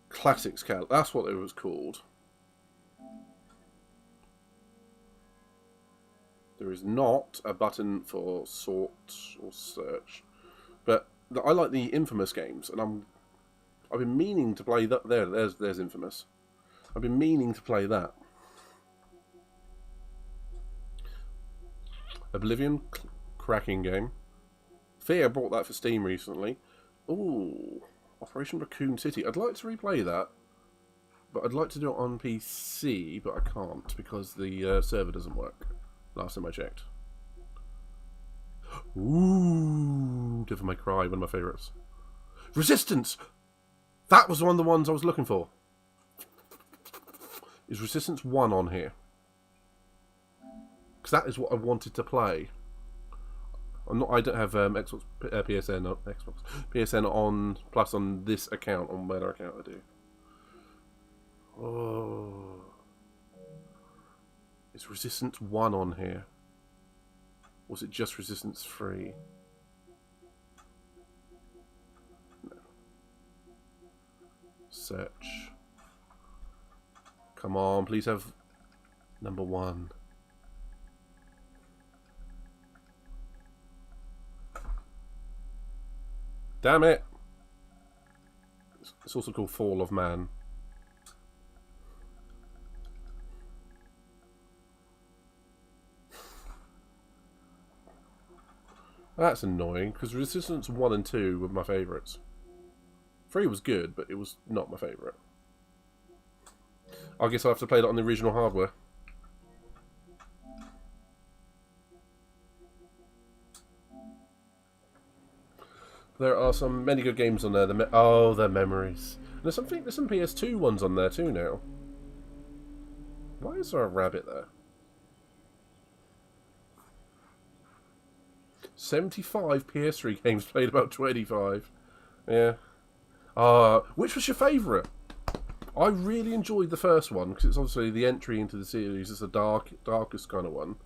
Classics Cal, that's what it was called. There is not a button for sort or search, but I like the Infamous games, and I've been meaning to play that. There's Infamous. I've been meaning to play that. Oblivion, cracking game. Fear bought that for Steam recently. Ooh, Operation Raccoon City. I'd like to replay that, but I'd like to do it on PC, but I can't because the server doesn't work. Last time I checked. Ooh, Devil May Cry, one of my favourites. Resistance! That was one of the ones I was looking for. Is Resistance 1 on here? Because that is what I wanted to play. I don't have Xbox PSN on Plus on this account, on my other account I do. Oh. Is Resistance 1 on here? Or was it just Resistance 3? No. Search. Come on, please have number 1. Damn it! It's also called Fall of Man. That's annoying, because Resistance 1 and 2 were my favourites. 3 was good, but it was not my favourite. I guess I'll have to play that on the original hardware. There are many good games on there. The memories. There's some PS2 ones on there too now. Why is there a rabbit there? 75 PS3 games played, about 25. Yeah. Which was your favourite? I really enjoyed the first one because it's obviously the entry into the series. It's the darkest kind of one,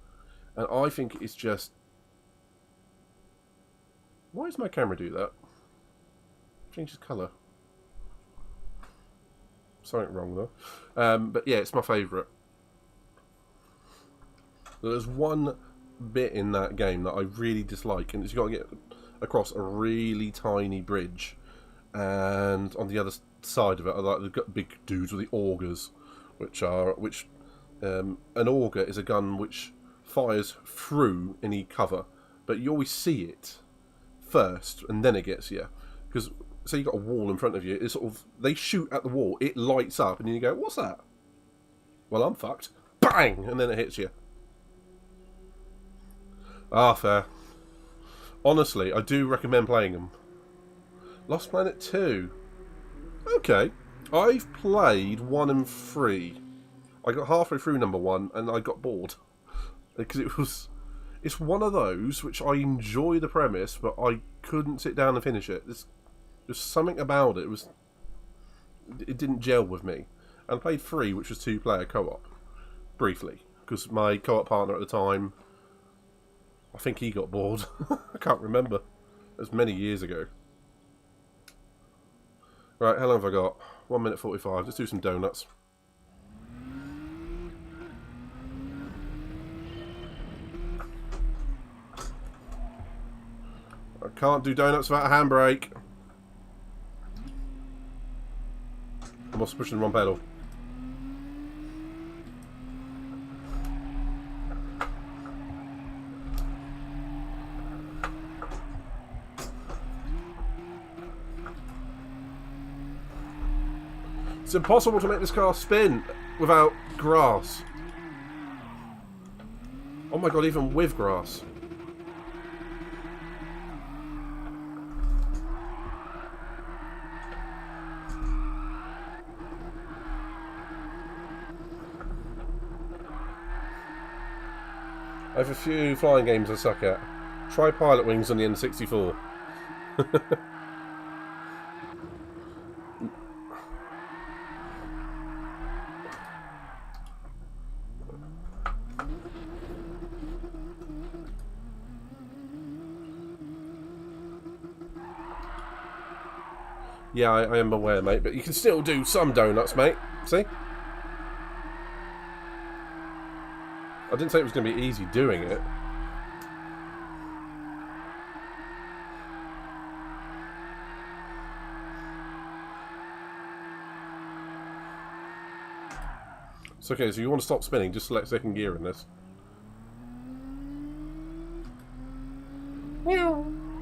and I think it's just. Why does my camera do that? Changes colour. Something wrong though. But yeah, it's my favourite. There's one bit in that game that I really dislike, and it's got to get across a really tiny bridge, and on the other side of it are like the big dudes with the augers, which an auger is a gun which fires through any cover, but you always see it first and then it gets you, because say you got a wall in front of you, it's sort of, they shoot at the wall, it lights up, and you go, what's that? Well, I'm fucked. Bang! And then it hits you. Fair. Honestly, I do recommend playing them. Lost Planet 2. Okay. I've played 1 and 3. I got halfway through number 1 and I got bored. Because it's one of those which I enjoy the premise, but I couldn't sit down and finish it. There's something about it. It didn't gel with me. And I played 3, which was 2-player co-op. Briefly. Because my co-op partner at the time, I think he got bored. I can't remember. It was many years ago. Right, how long have I got? 1 minute 45. Let's do some donuts. I can't do donuts without a handbrake. I'm also pushing the wrong pedal. It's impossible to make this car spin without grass. Oh my god, even with grass. I have a few flying games I suck at. Try Pilot Wings on the N64. Yeah, I am aware, mate, but you can still do some donuts, mate. See? I didn't say it was going to be easy doing it. It's okay, so you want to stop spinning, just select second gear in this.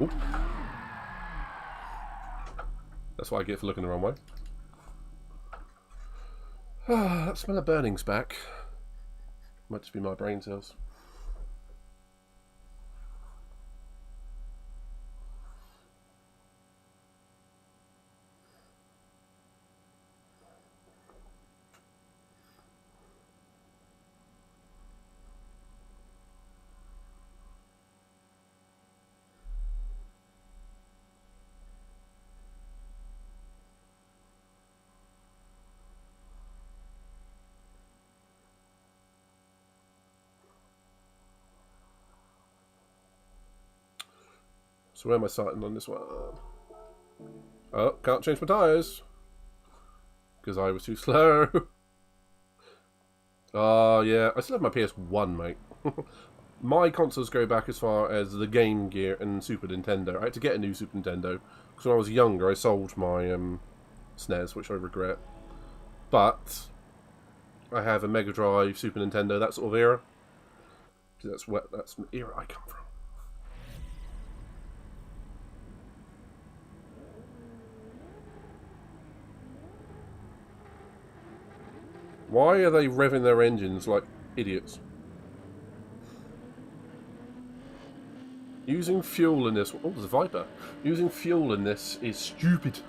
Oop. That's what I get for looking the wrong way. Ah, that smell of burning's back. Might just be my brain cells. So where am I starting on this one? Oh, can't change my tyres. Because I was too slow. Oh, yeah. I still have my PS1, mate. My consoles go back as far as the Game Gear and Super Nintendo. I had to get a new Super Nintendo. Because when I was younger, I sold my SNES, which I regret. But I have a Mega Drive, Super Nintendo, that sort of era. That's the era I come from. Why are they revving their engines like idiots? Using fuel in this... Oh, there's a Viper. Using fuel in this is stupid.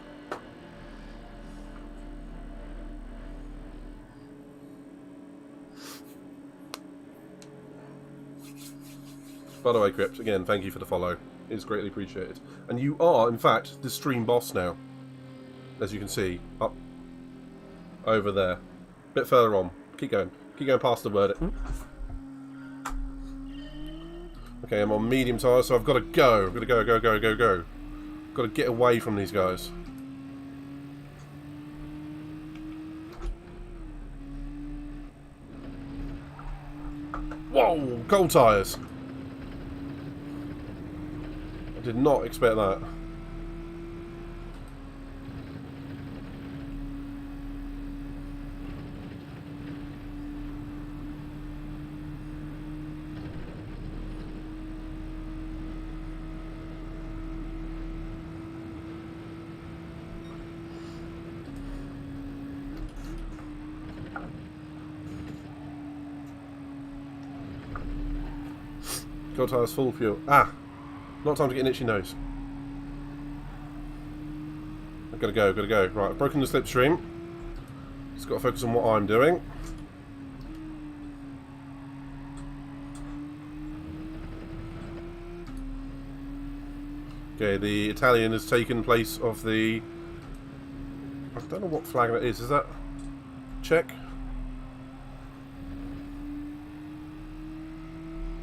By the way, Crypt, again, thank you for the follow. It's greatly appreciated. And you are, in fact, the stream boss now. As you can see, up over there. Bit further on. Keep going. Keep going past the word. Okay, I'm on medium tyres, so I've got to go. I've got to go. Got to get away from these guys. Whoa! Cold tyres. I did not expect that. Cold tyres, full fuel. Ah! Not time to get an itchy nose. I've got to go. Right, I've broken the slipstream. Just got to focus on what I'm doing. Okay, the Italian has taken place of the... I don't know what flag that is. Is that Czech?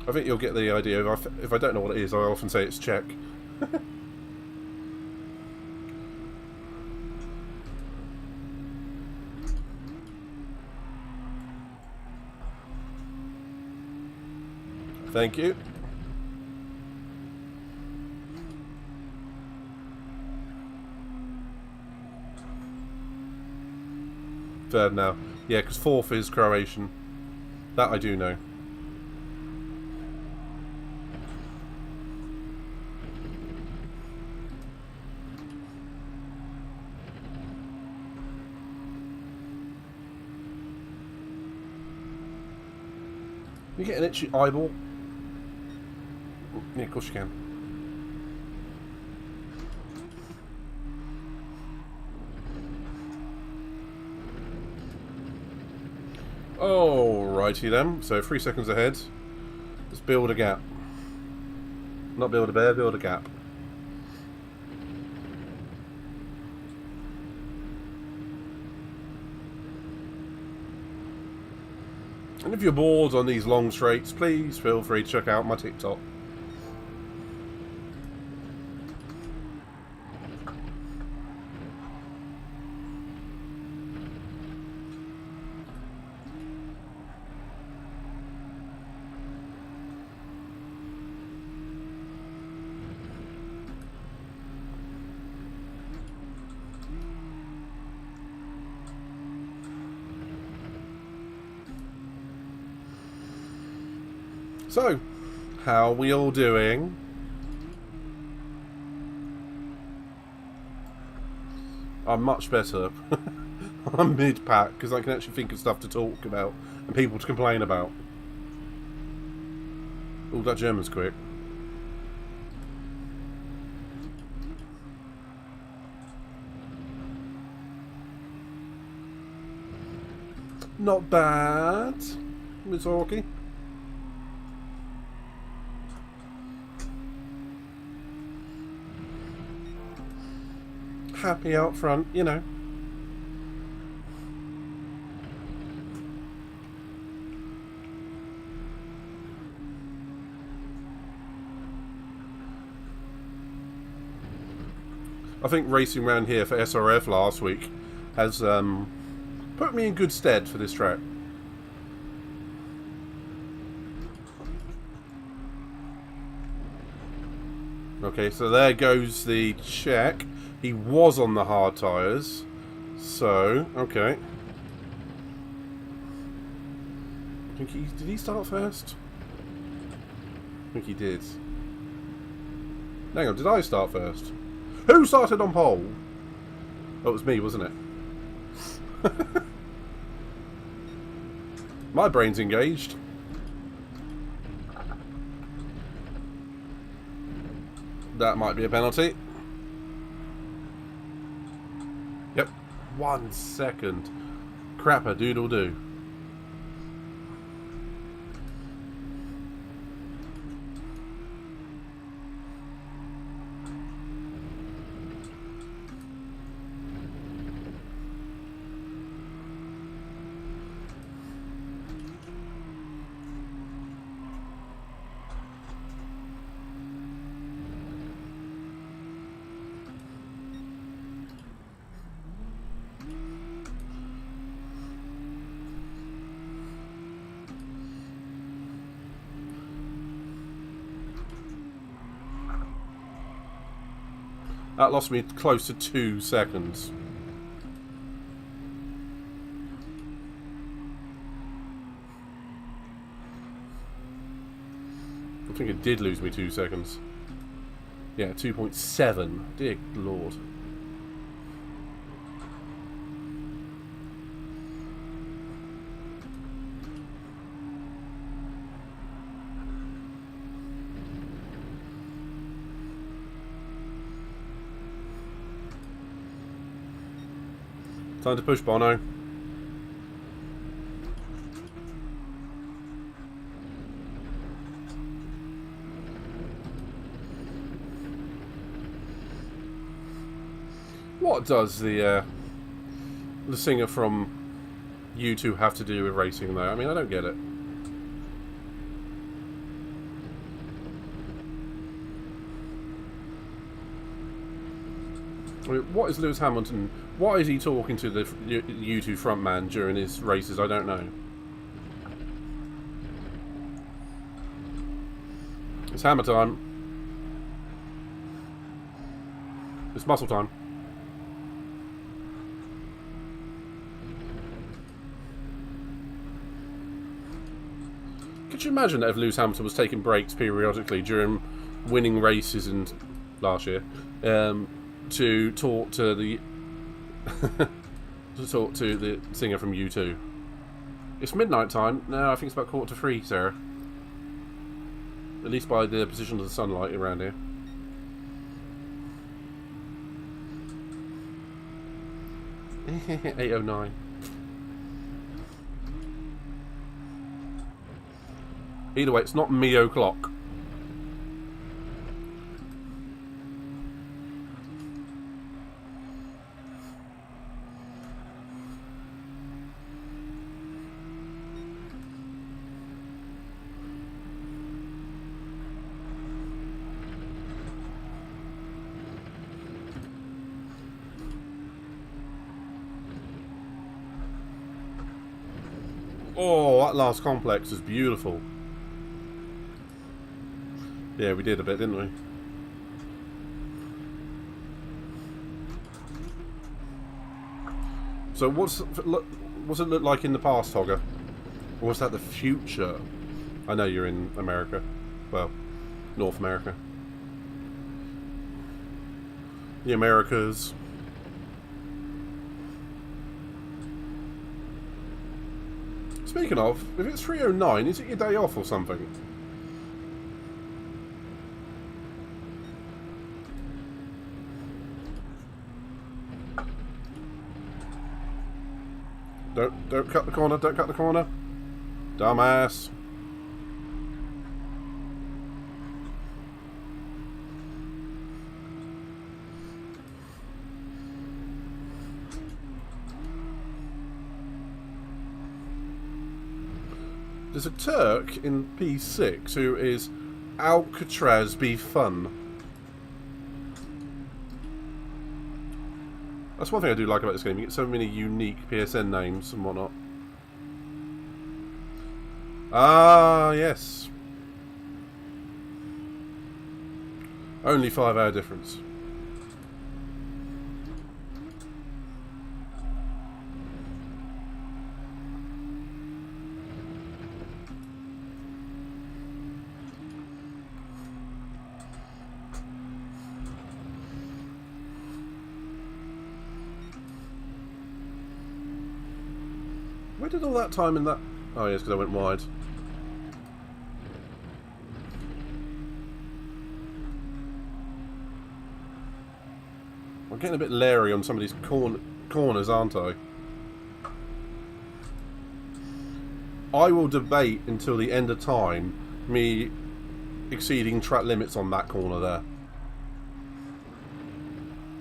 I think you'll get the idea. If I don't know what it is, I often say it's Czech. Thank you. Third now. Yeah, because fourth is Croatian. That I do know. You get an itchy eyeball? Yeah, of course you can. Alrighty then, so 3 seconds ahead. Let's build a gap. Not build a bear, build a gap. And if you're bored on these long straights, please feel free to check out my TikTok. So, how are we all doing? I'm much better. I'm mid-pack because I can actually think of stuff to talk about and people to complain about. Oh, that German's quick. Not bad, Miss Hawkey. Happy out front, you know. I think racing around here for SRF last week has put me in good stead for this track. Okay, so there goes the check. He was on the hard tyres, so okay. Did he start first? I think he did. Hang on, did I start first? Who started on pole? Oh, it was me, wasn't it? My brain's engaged. That might be a penalty. Yep. 1 second. Crapper doodle doo. That lost me close to 2 seconds. I think it did lose me 2 seconds. Yeah, 2.7. Dear Lord. Time to push, Bono. What does the singer from U2 have to do with racing, though? I mean, I don't get it. I mean, what is Lewis Hamilton? Why is he talking to the U2 frontman during his races? I don't know. It's hammer time. It's muscle time. Could you imagine that if Lewis Hamilton was taking breaks periodically during winning races and last year, to talk to the to talk to the singer from U2? It's midnight time. No, I think it's about 2:45, Sarah. At least by the position of the sunlight around here. $8:09. Either way, it's not me o'clock. Oh, that last complex is beautiful. Yeah, we did a bit, didn't we? So what's it look like in the past, Hogger? Or was that the future? I know you're in America. Well, North America. The Americas. Speaking of, if it's 3:09, is it your day off or something? Don't cut the corner, don't cut the corner. Dumbass. There's a Turk in P6 who is Alcatraz be fun. That's one thing I do like about this game. You get so many unique PSN names and whatnot. Ah, yes. Only 5-hour difference. Where did all that time in that... Oh yes, because I went wide. I'm getting a bit leery on some of these corners, aren't I? I will debate until the end of time me exceeding track limits on that corner there.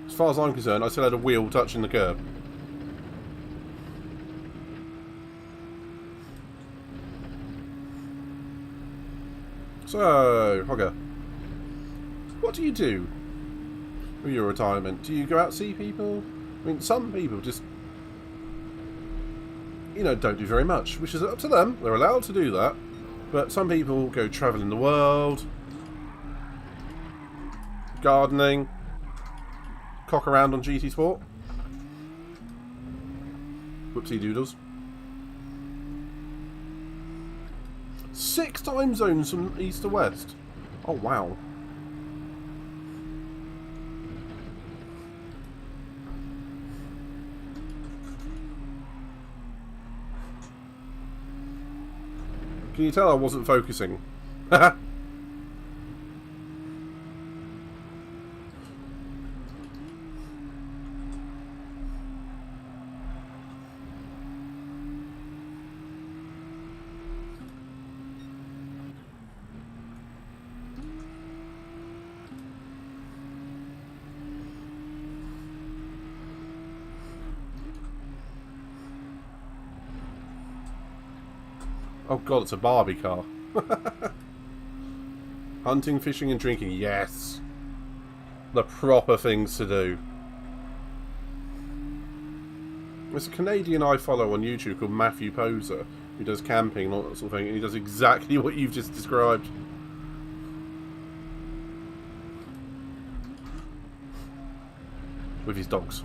As far as I'm concerned, I still had a wheel touching the curb. So, Hogger, what do you do with your retirement? Do you go out and see people? I mean, some people just, you know, don't do very much, which is up to them. They're allowed to do that. But some people go travelling the world, gardening, cock around on GT Sport. Whoopsie doodles. 6 time zones from east to west. Oh, wow. Can you tell I wasn't focusing? Oh god, it's a Barbie car. Hunting, fishing and drinking, yes. The proper things to do. There's a Canadian I follow on YouTube called Matthew Poser, who does camping and all that sort of thing, and he does exactly what you've just described. With his dogs.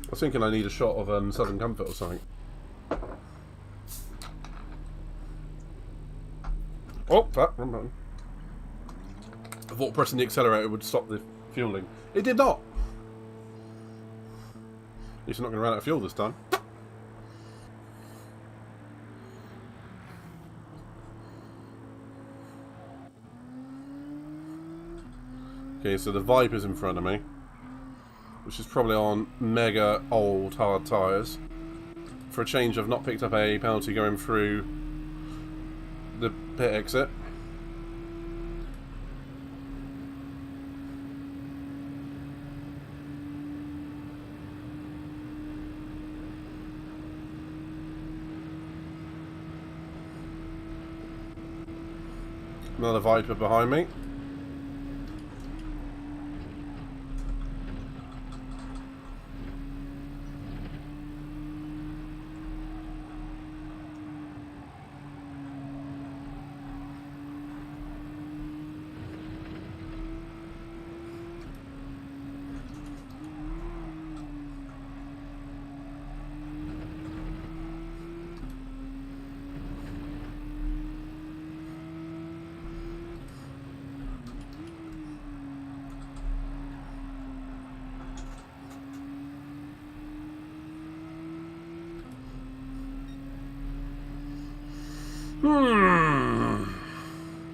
I was thinking I need a shot of Southern Comfort or something. Oh, fuck, wrong button. I thought pressing the accelerator would stop the fueling. It did not. At least I'm not going to run out of fuel this time. Okay, so the Viper's in front of me, which is probably on mega old hard tyres. For a change, I've not picked up a penalty going through the pit exit. Another Viper behind me.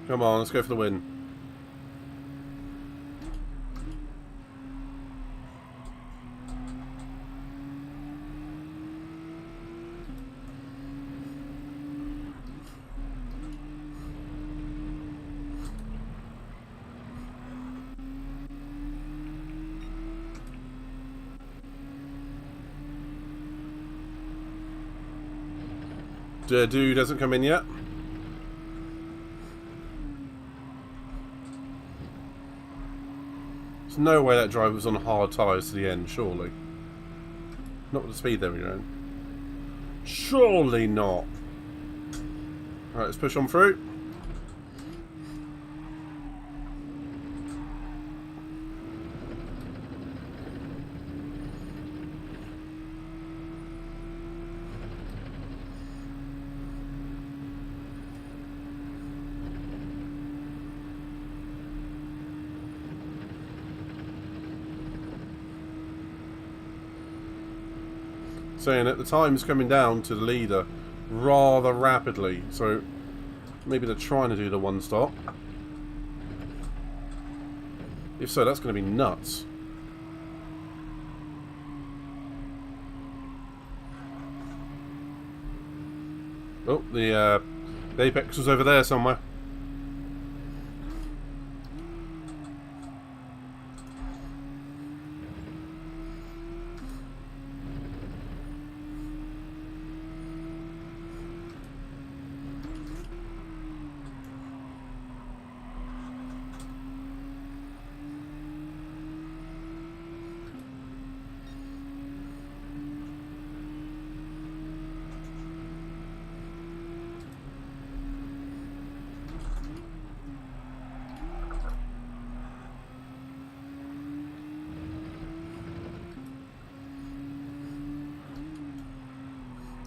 Come on, let's go for the win. The dude hasn't come in yet. There's no way that driver was on hard tyres to the end, surely. Not with the speed they were going. Surely not. Alright, let's push on through. Saying that the time's coming down to the leader rather rapidly, so maybe they're trying to do the one stop. If so, that's going to be nuts. Oh, the apex was over there somewhere.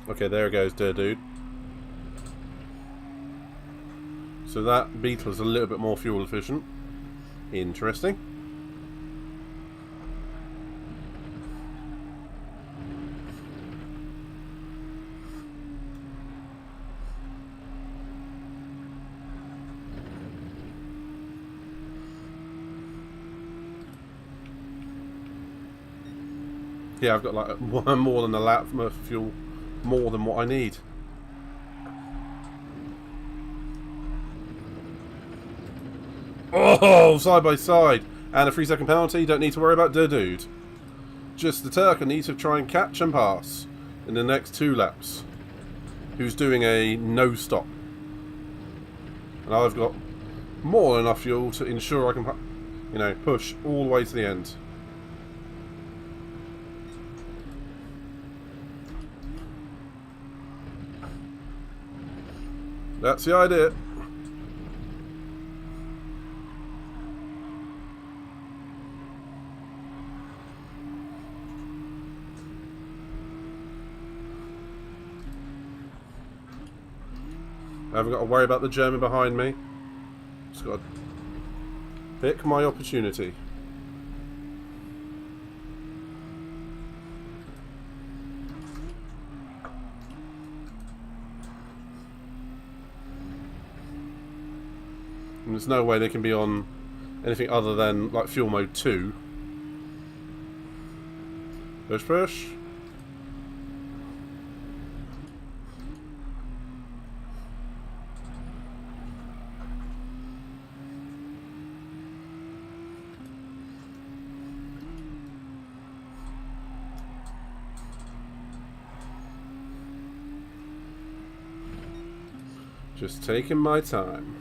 Okay, there it goes, dear dude. So that Beetle is a little bit more fuel efficient. Interesting. Yeah, I've got like more than a lap of fuel. More than what I need. Oh, side by side. And a 3-second penalty. Don't need to worry about dude. Just the Turker needs to try and catch and pass in the next 2 laps. Who's doing a no stop. And I've got more than enough fuel to ensure I can, you know, push all the way to the end. That's the idea. I haven't got to worry about the German behind me. Just got to pick my opportunity. And there's no way they can be on anything other than like fuel mode 2. Push, push. Just taking my time.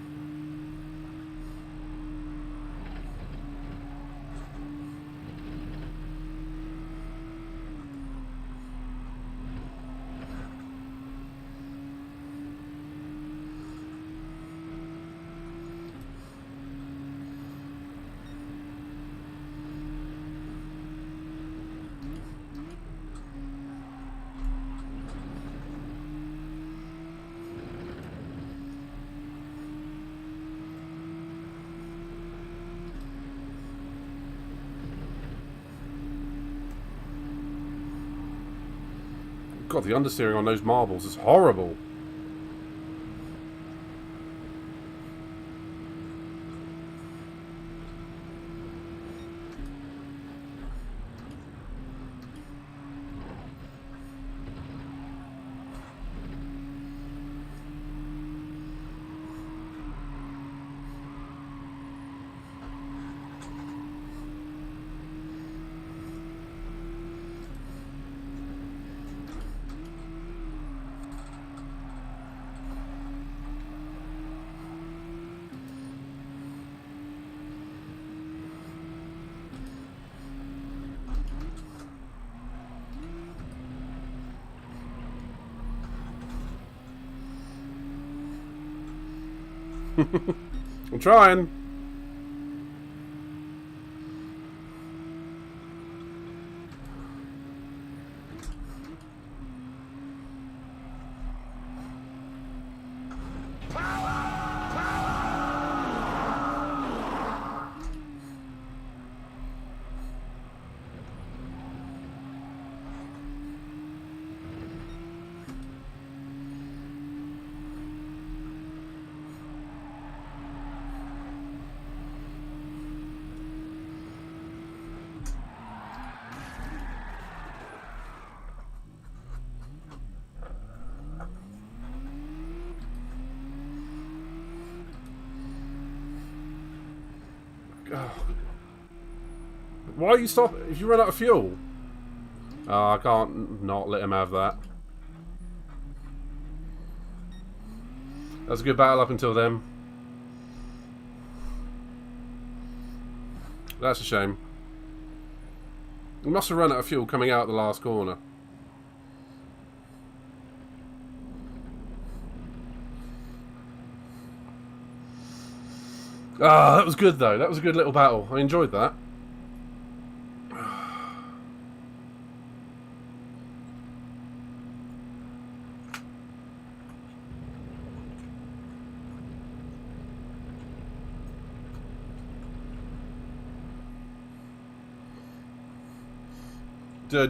God, the understeering on those marbles is horrible. I'm trying. Why are you stopping? If you run out of fuel? Oh, I can't not let him have that. That was a good battle up until then. That's a shame. We must have run out of fuel coming out the last corner. Ah, that was good though. That was a good little battle. I enjoyed that.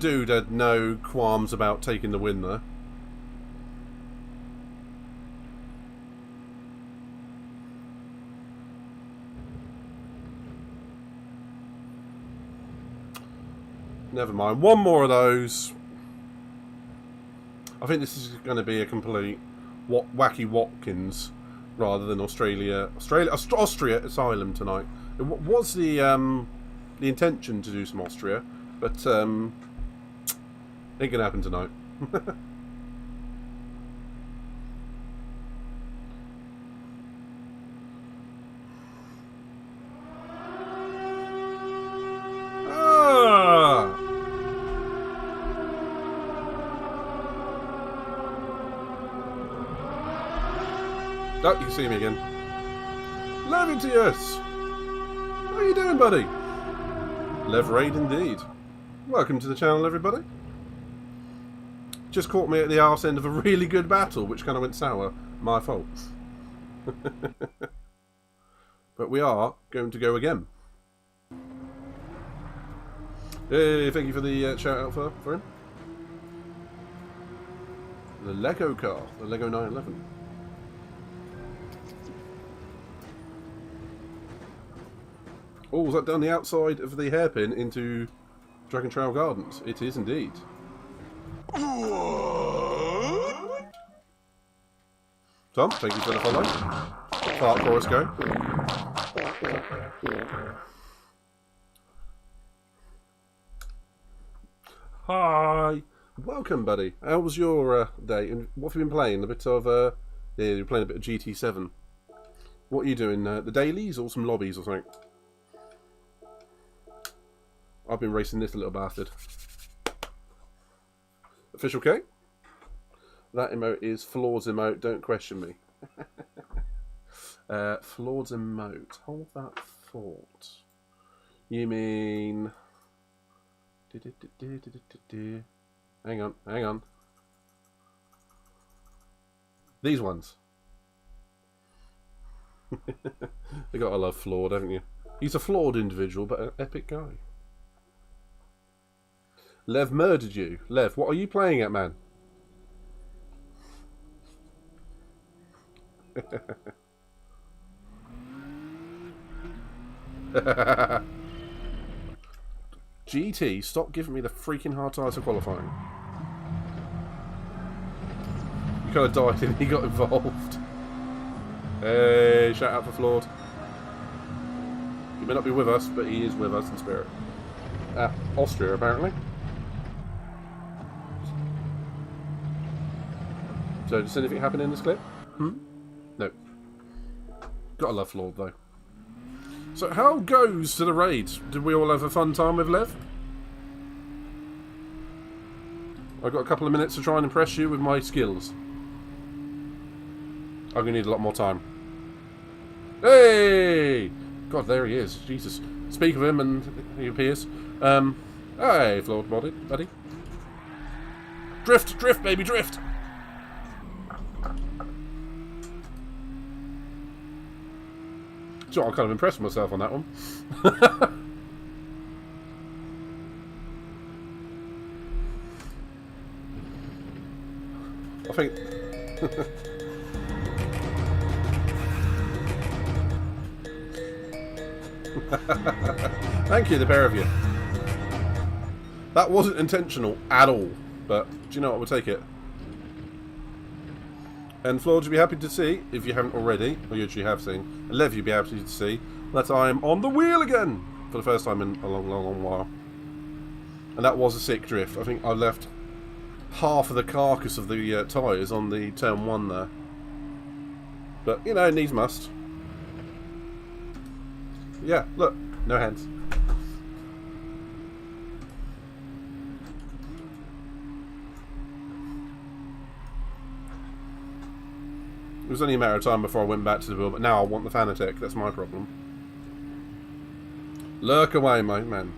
Dude had no qualms about taking the win there. Never mind. One more of those. I think this is going to be a complete Wacky Watkins rather than Austria Asylum tonight. It was the intention to do some Austria, but ain't gonna happen tonight. Oh, you can see me again. Levitius! How are you doing, buddy? Leverade indeed. Welcome to the channel, everybody. Just caught me at the arse end of a really good battle, which kind of went sour. My fault. But we are going to go again. Hey, thank you for the shout out for him. The Lego car, the Lego 911. Oh, is that down the outside of the hairpin into Dragon Trail Gardens? It is indeed. Tom, thank you for the follow. Fart chorus go. Hi. Welcome, buddy. How was your day? And what have you been playing? A bit of, yeah, you're playing a bit of GT7. What are you doing? The dailies or some lobbies or something? I've been racing this little bastard. Official K? That emote is Flaws emote, don't question me. Flaws emote. Hold that thought. You mean... Hang on, hang on. These ones. You gotta love Flawed, haven't you? He's a flawed individual, but an epic guy. Lev murdered you. Lev, what are you playing at, man? GT, stop giving me the freaking hard time for qualifying. You kind of died and he got involved. Hey, shout out for Flawed. He may not be with us, but he is with us in spirit. Austria, apparently. So, does anything happen in this clip? No. Gotta love Flawed, though. So, how goes to the raid? Did we all have a fun time with Lev? I've got a couple of minutes to try and impress you with my skills. I'm going to need a lot more time. Hey! God, there he is. Jesus. Speak of him and he appears. Hey, Flawed buddy. Drift, drift, baby, drift! I'm kind of impressed with myself on that one. I think... Thank you, the pair of you. That wasn't intentional at all, but do you know what? We'll take it. And Flawed, you'll be happy to see, if you haven't already, or you actually have seen, and Lev, you'll be happy to see that I am on the wheel again for the first time in a long while. And that was a sick drift. I think I left half of the carcass of the tyres on the turn 1 there. But, you know, needs must. Yeah, look, no hands. It was only a matter of time before I went back to the wheel, but now I want the Fanatec. That's my problem. Lurk away, my man.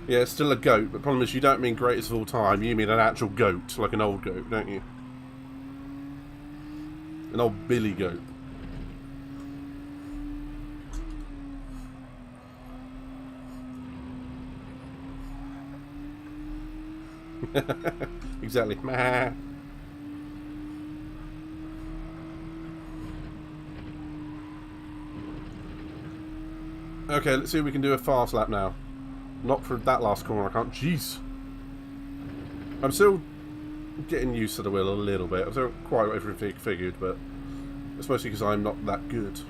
Yeah, it's still a goat, but the problem is you don't mean greatest of all time. You mean an actual goat, like an old goat, don't you? An old Billy goat. Exactly. Okay, let's see if we can do a fast lap now. Not for that last corner, I can't. Jeez. I'm still getting used to the wheel a little bit. I've still quite got everything figured, but it's mostly because I'm not that good.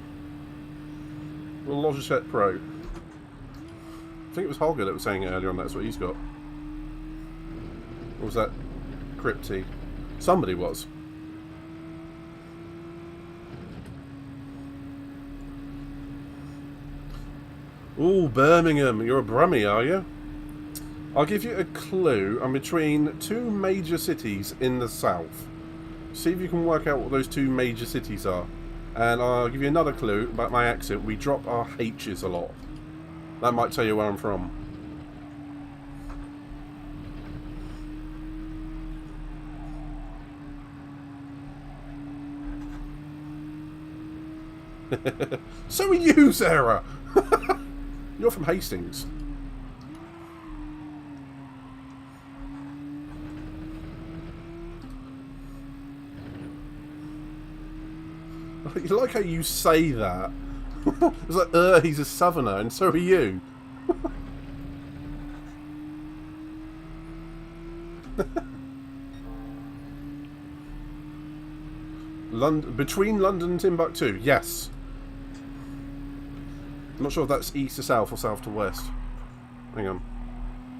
Well, Logitech Pro. I think it was Holger that was saying it earlier on, that's what he's got. Or was that Crypty? Somebody was. Ooh, Birmingham. You're a Brummie, are you? I'll give you a clue. I'm between two major cities in the south. See if you can work out what those two major cities are. And I'll give you another clue about my accent. We drop our H's a lot. That might tell you where I'm from. So are you, Sarah! You're from Hastings. You like how you say that. It's like, he's a southerner, and so are you. Between London and Timbuktu, yes. I'm not sure if that's east to south or south to west. Hang on.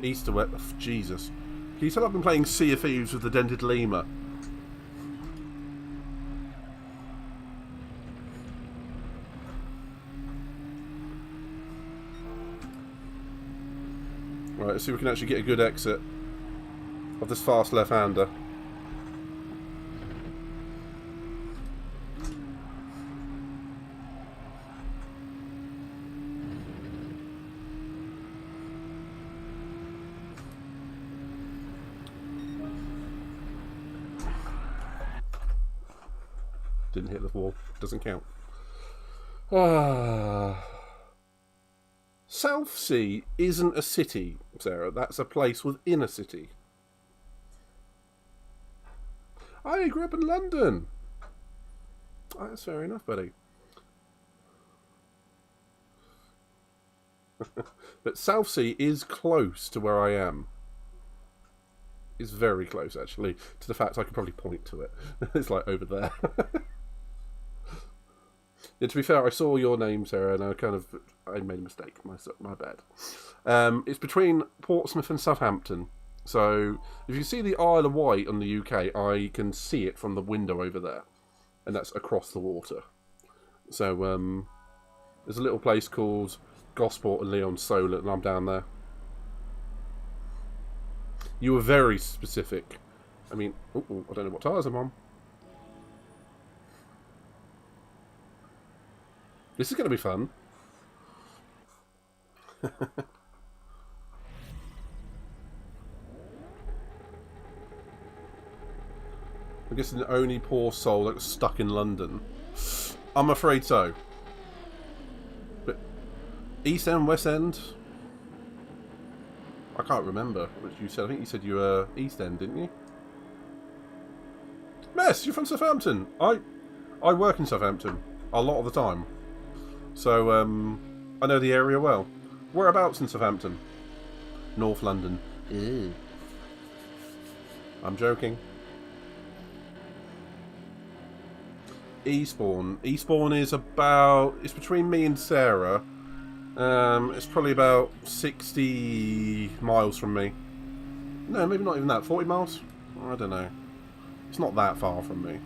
East to west. Oh, Jesus. Can you tell I've been playing Sea of Thieves with the dented lemur? Right, let's see if we can actually get a good exit of this fast left-hander. Didn't hit the wall. Doesn't count. Southsea isn't a city, Sarah. That's a place within a city. I grew up in London. Oh, that's fair enough, buddy. But Southsea is close to where I am. It's very close, actually, to the fact I could probably point to it. It's like over there. Yeah, to be fair, I saw your name, Sarah, and I made a mistake. My bad. It's between Portsmouth and Southampton. So, if you see the Isle of Wight on the UK, I can see it from the window over there. And that's across the water. So, there's a little place called Gosport and Leon Solar, and I'm down there. You were very specific. I mean, I don't know what tyres I'm on. This is going to be fun. I'm guessing the only poor soul that was stuck in London. I'm afraid so. But East End, West End? I can't remember what you said. I think you said you were East End, didn't you? Mess, you're from Southampton. I work in Southampton a lot of the time. So, I know the area well. Whereabouts in Southampton? North London. Ew. I'm joking. Eastbourne. Eastbourne is about... It's between me and Sarah. It's probably about 60 miles from me. No, maybe not even that. 40 miles? I don't know. It's not that far from me.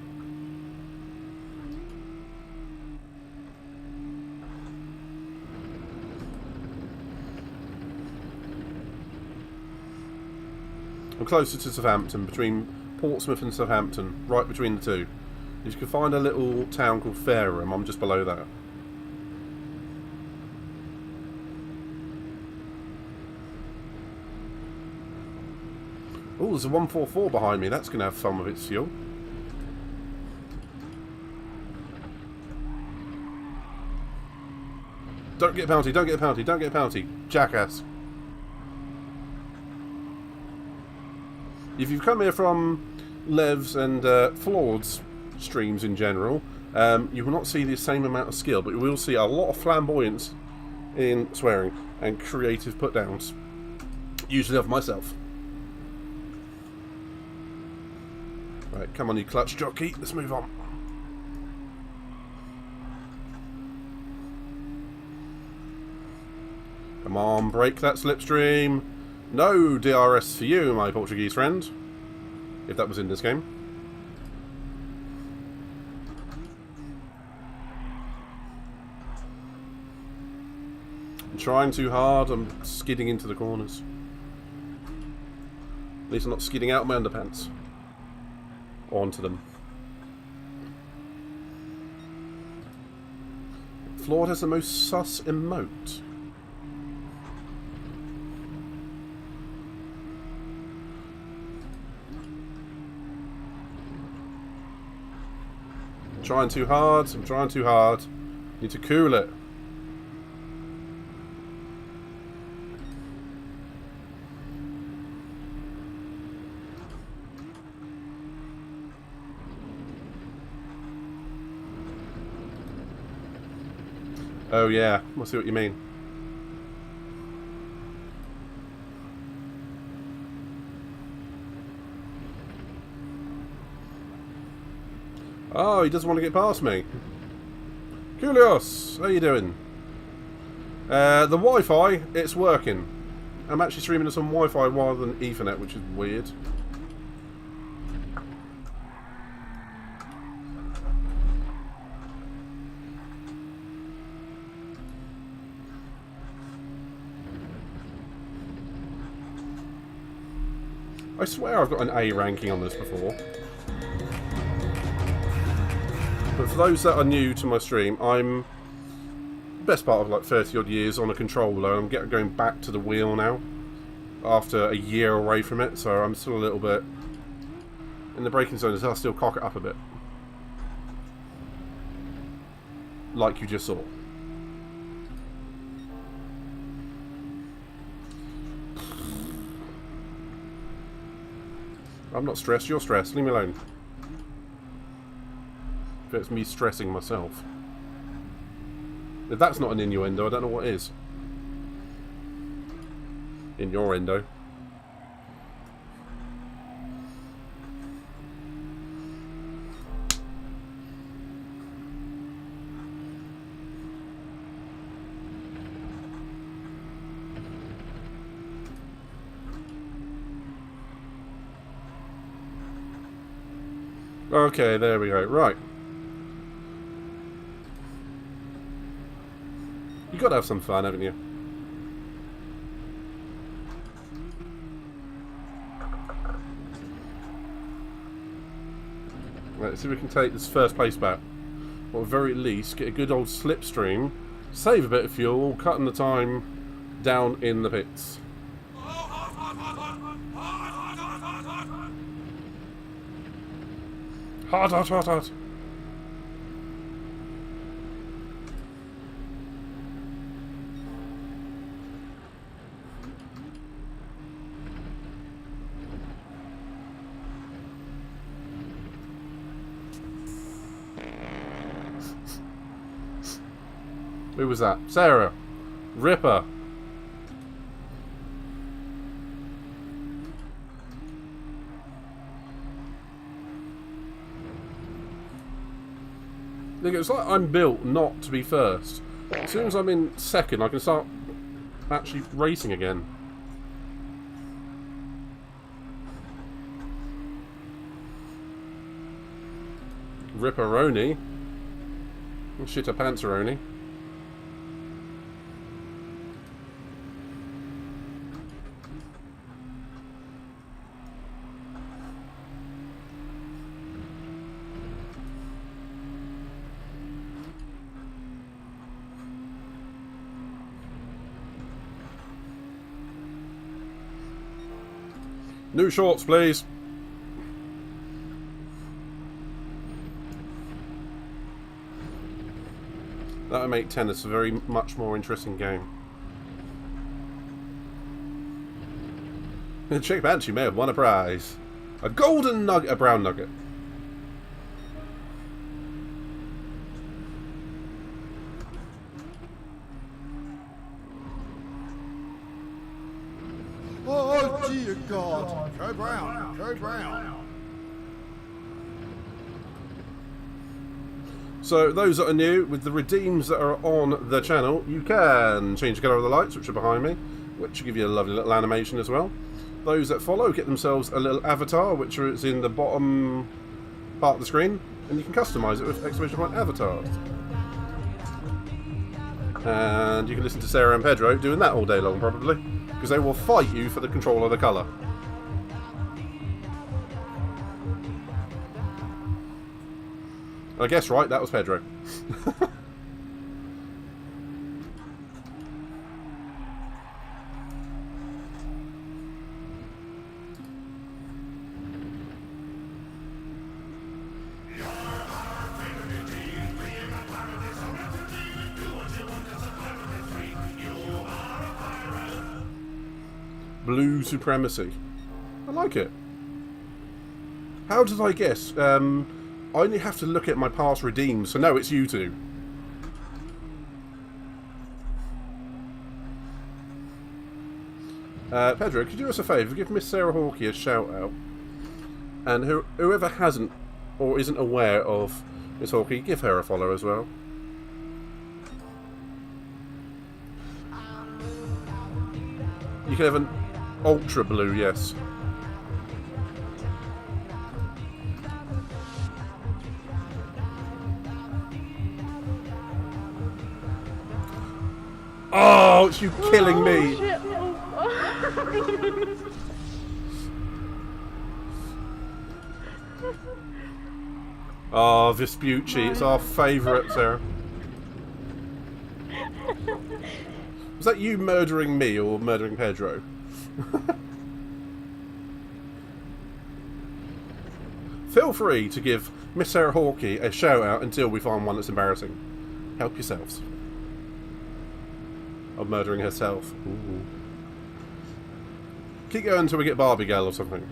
I'm closer to Southampton, between Portsmouth and Southampton, right between the two. If you can find a little town called Fareham, I'm just below that. Oh, there's a 144 behind me. That's going to have fun with its fuel. Don't get a penalty, don't get a penalty, don't get a penalty. Jackass. If you've come here from Levs and Ford's streams in general, you will not see the same amount of skill, but you will see a lot of flamboyance in swearing and creative put-downs. Usually of myself. Right, come on you clutch jockey, let's move on. Come on, break that slipstream. No DRS for you, my Portuguese friend. If that was in this game. I'm trying too hard, I'm skidding into the corners. At least I'm not skidding out of my underpants. Or onto them. Flawed has the most sus emote. I'm trying too hard, I'm trying too hard. Need to cool it. Oh yeah, I see what you mean. Oh, he doesn't want to get past me. Kulios, how you doing? The Wi-Fi, it's working. I'm actually streaming this on Wi-Fi rather than Ethernet, which is weird. I swear I've got an A ranking on this before. But for those that are new to my stream, I'm best part of like 30 odd years on a controller. I'm going back to the wheel now after a year away from it, so I'm still a little bit in the braking zone. I'll still cock it up a bit, like you just saw. I'm not stressed, you're stressed, leave me alone. If it's me stressing myself. If that's not an innuendo, I don't know what is. In your endo. Okay, there we go. Right. You gotta have some fun, haven't you? Right, let's see if we can take this first place back. Or at the very least, get a good old slipstream, save a bit of fuel, cutting the time down in the pits. Hot, hot, hot, hot. Who was that? Sarah. Ripper. It's like I'm built not to be first. As soon as I'm in second, I can start actually racing again. Ripperoni. Shit a panzeroni. New shorts, please. That would make tennis a very much more interesting game. Check Banshee may have won a prize. A golden nugget, a brown nugget. Oh, dear God. Go brown. Go brown. So, those that are new, with the redeems that are on the channel, you can change the colour of the lights, which are behind me, which will give you a lovely little animation as well. Those that follow get themselves a little avatar, which is in the bottom part of the screen, and you can customise it with exclamation point avatars. And you can listen to Sarah and Pedro doing that all day long, probably, because they will fight you for the control of the colour. I guess right, that was Pedro. Blue supremacy. I like it. How did I guess? I only have to look at my past redeems, so no, it's you two. Pedro, could you do us a favour? Give Miss Sarah Hawkey a shout out. And whoever hasn't or isn't aware of Miss Hawkey, give her a follow as well. You can have an ultra blue, yes. Oh, it's you killing me. Shit. Oh, Vespucci, it's our favourite, Sarah. Was that you murdering me or murdering Pedro? Feel free to give Miss Sarah Hawkey a shout out until we find one that's embarrassing. Help yourselves. Of murdering herself. Ooh. Keep going until we get Barbie Girl or something.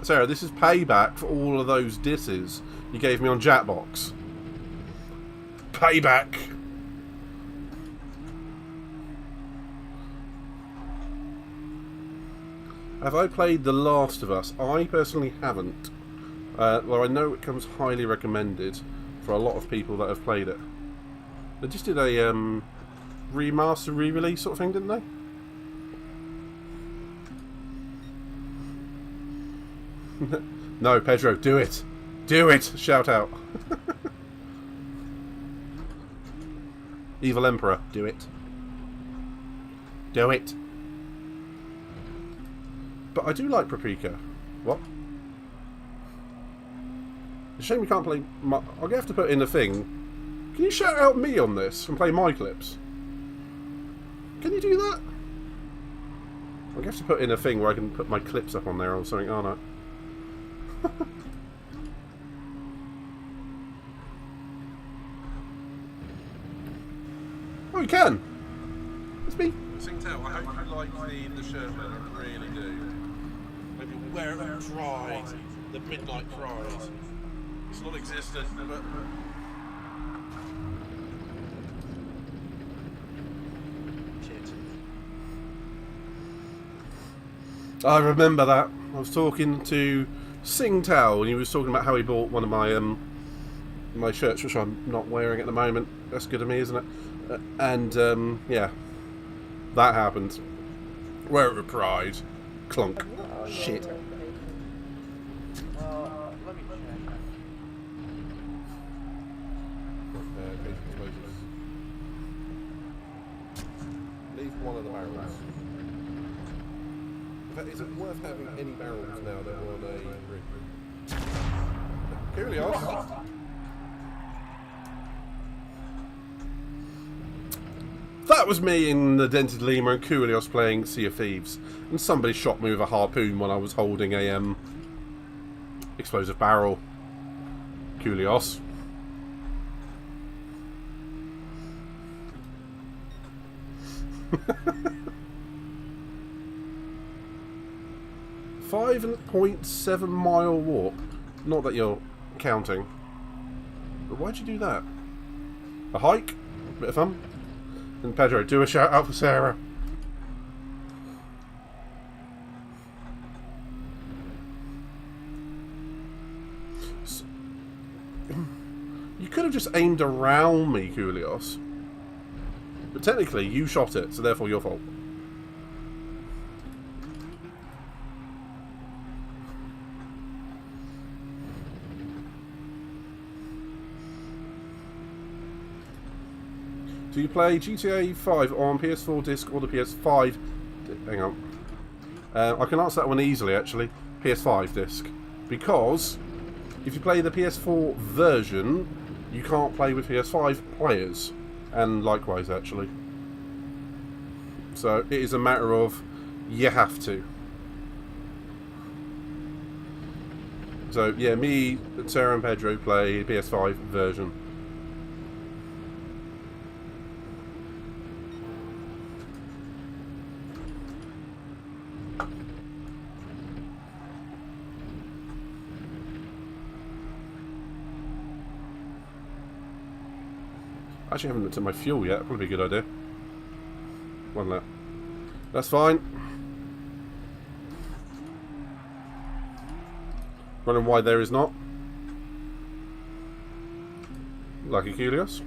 Sarah, this is payback for all of those disses you gave me on Jackbox. Payback! Have I played The Last of Us? I personally haven't. Well, I know it comes highly recommended for a lot of people that have played it. They just did a remaster, re-release sort of thing, didn't they? No, Pedro, do it! Do it! Shout out. Evil Emperor, do it. Do it. But I do like Paprika. What? It's a shame you can't play my... I'm going to have to put in a thing. Can you shout out me on this and play my clips? Can you do that? I'm going to have to put in a thing where I can put my clips up on there or something, aren't I? Oh, you can! It's me. Singtel, I hope you like the shirt, man. I really do. Maybe wear it and cry. The midnight cries. It's not existent, but... Shit. I remember that. I was talking to Singtel and he was talking about how he bought one of my my shirts, which I'm not wearing at the moment. That's good of me, isn't it? Yeah, that happened. Wear it with pride. Clunk. Shit. Let me check. Leave one of the barrels. In fact, is it worth having any barrels now that we're on a rig? Here we are. That was me in the Dented Lemur and Coolios playing Sea of Thieves. And somebody shot me with a harpoon when I was holding a explosive barrel. Coolios. .7 mile walk. Not that you're counting. But why'd you do that? A hike? Bit of fun. And Pedro, do a shout out for Sarah. You could have just aimed around me, Coolios. But technically, you shot it, so therefore your fault. Do you play GTA 5 on PS4 disc or the PS5? Hang on. I can answer that one easily, actually. PS5 disc. Because if you play the PS4 version, you can't play with PS5 players. And likewise, actually. So it is a matter of you have to. So yeah, me, Sarah, and Pedro play PS5 version. Actually, haven't looked at my fuel yet. Probably a good idea. One lap. That's fine. Running wide there is not. Lucky Curios.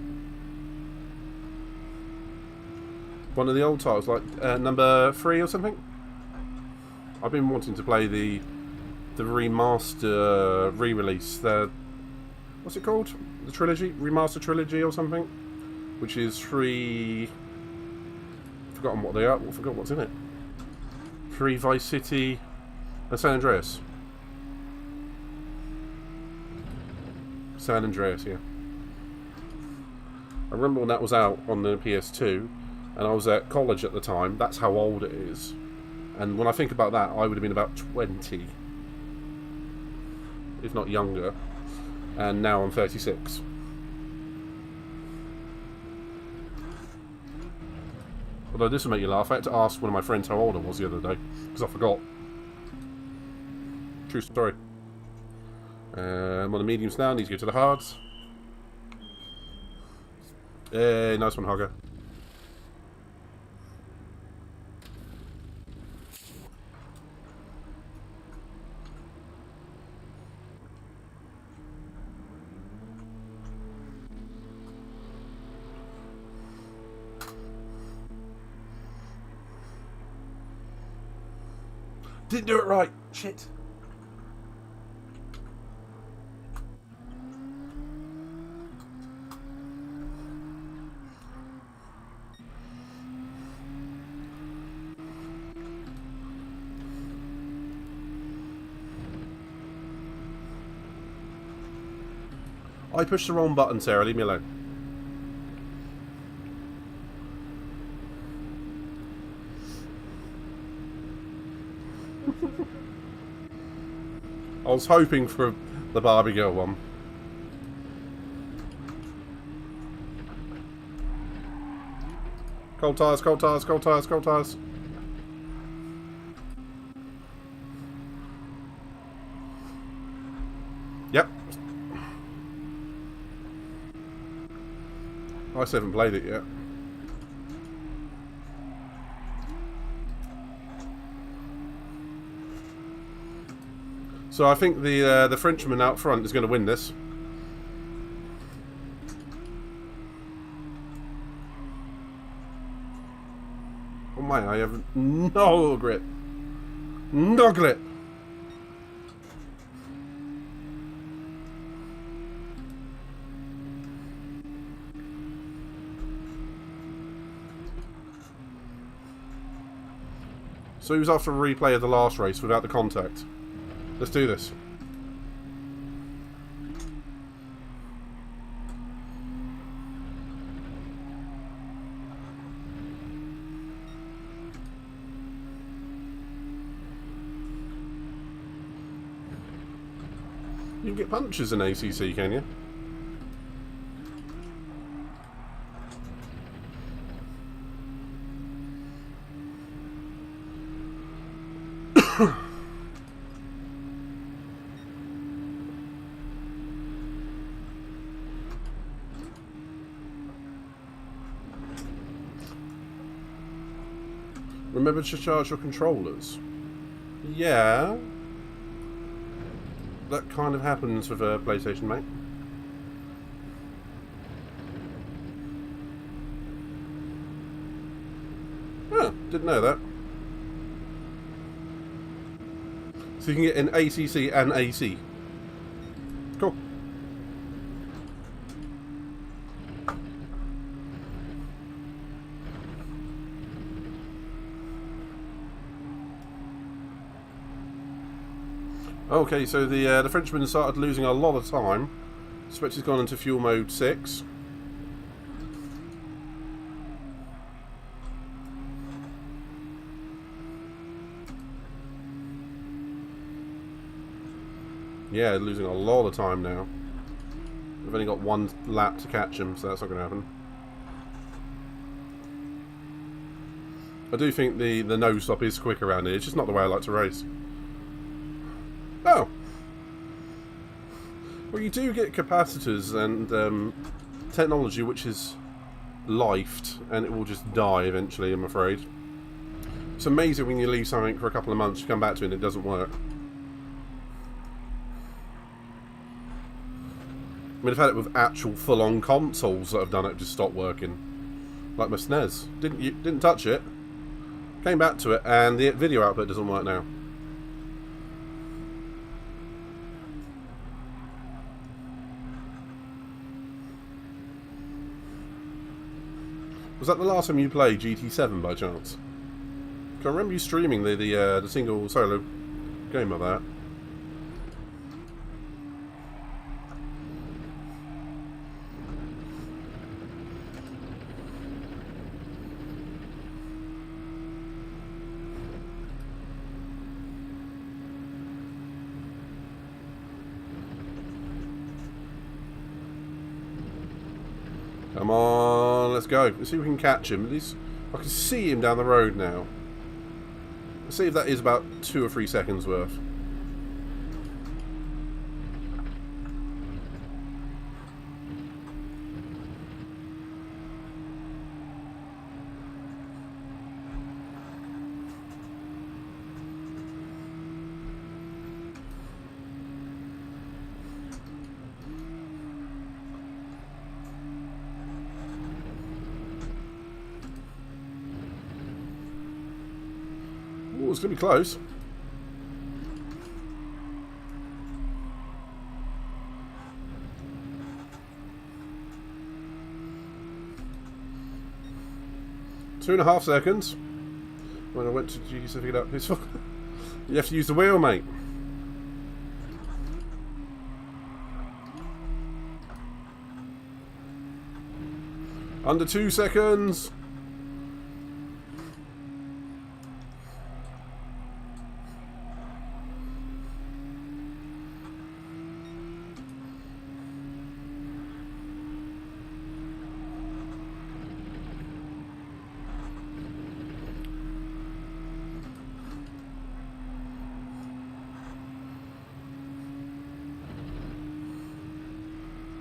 One of the old titles, like number 3 or something. I've been wanting to play the remaster re-release. What's it called? The trilogy, remaster trilogy or something, which is 3. Forgotten what they are. I forgot what's in it. 3 Vice City and San Andreas. San Andreas, yeah. I remember when that was out on the PS2, and I was at college at the time. That's how old it is. And when I think about that, I would have been about 20, if not younger. And now I'm 36. Although this will make you laugh. I had to ask one of my friends how old I was the other day, because I forgot. True story. I'm on the mediums now, need to go to the hards. Hey, nice one, Hogger. Didn't do it right. Shit. I pushed the wrong button, Sarah. Leave me alone. I was hoping for the Barbie girl one. Cold tires, cold tires, cold tires, cold tires. Yep. I still haven't played it yet. So I think the Frenchman out front is going to win this. Oh my, I have no grip. No grip. So he was after a replay of the last race without the contact. Let's do this. You can get punches in ACC, can you? Remember to charge your controllers. Yeah. That kind of happens with a PlayStation, mate. Oh, didn't know that. So you can get an ACC and AC. Cool. Okay, so the Frenchman started losing a lot of time. Suspect he's gone into fuel mode 6. Yeah, losing a lot of time now. We've only got one lap to catch him, so that's not going to happen. I do think the no-stop is quick around here. It's just not the way I like to race. Oh! Well, you do get capacitors and technology which is lifed, and it will just die eventually, I'm afraid. It's amazing when you leave something for a couple of months, you come back to it and it doesn't work. I mean, I've had it with actual full-on consoles that have done it, just stopped working. Like my SNES. Didn't touch it. Came back to it, and the video output doesn't work now. Was that the last time you played GT7 by chance? I remember you streaming the single solo game of that. Come on, let's go. Let's see if we can catch him. At least I can see him down the road now. Let's see if that is about 2 or 3 seconds worth. Ooh, it's going to be close. Two and a half seconds. When I went to GT to pick it up, you have to use the wheel, mate. Under 2 seconds.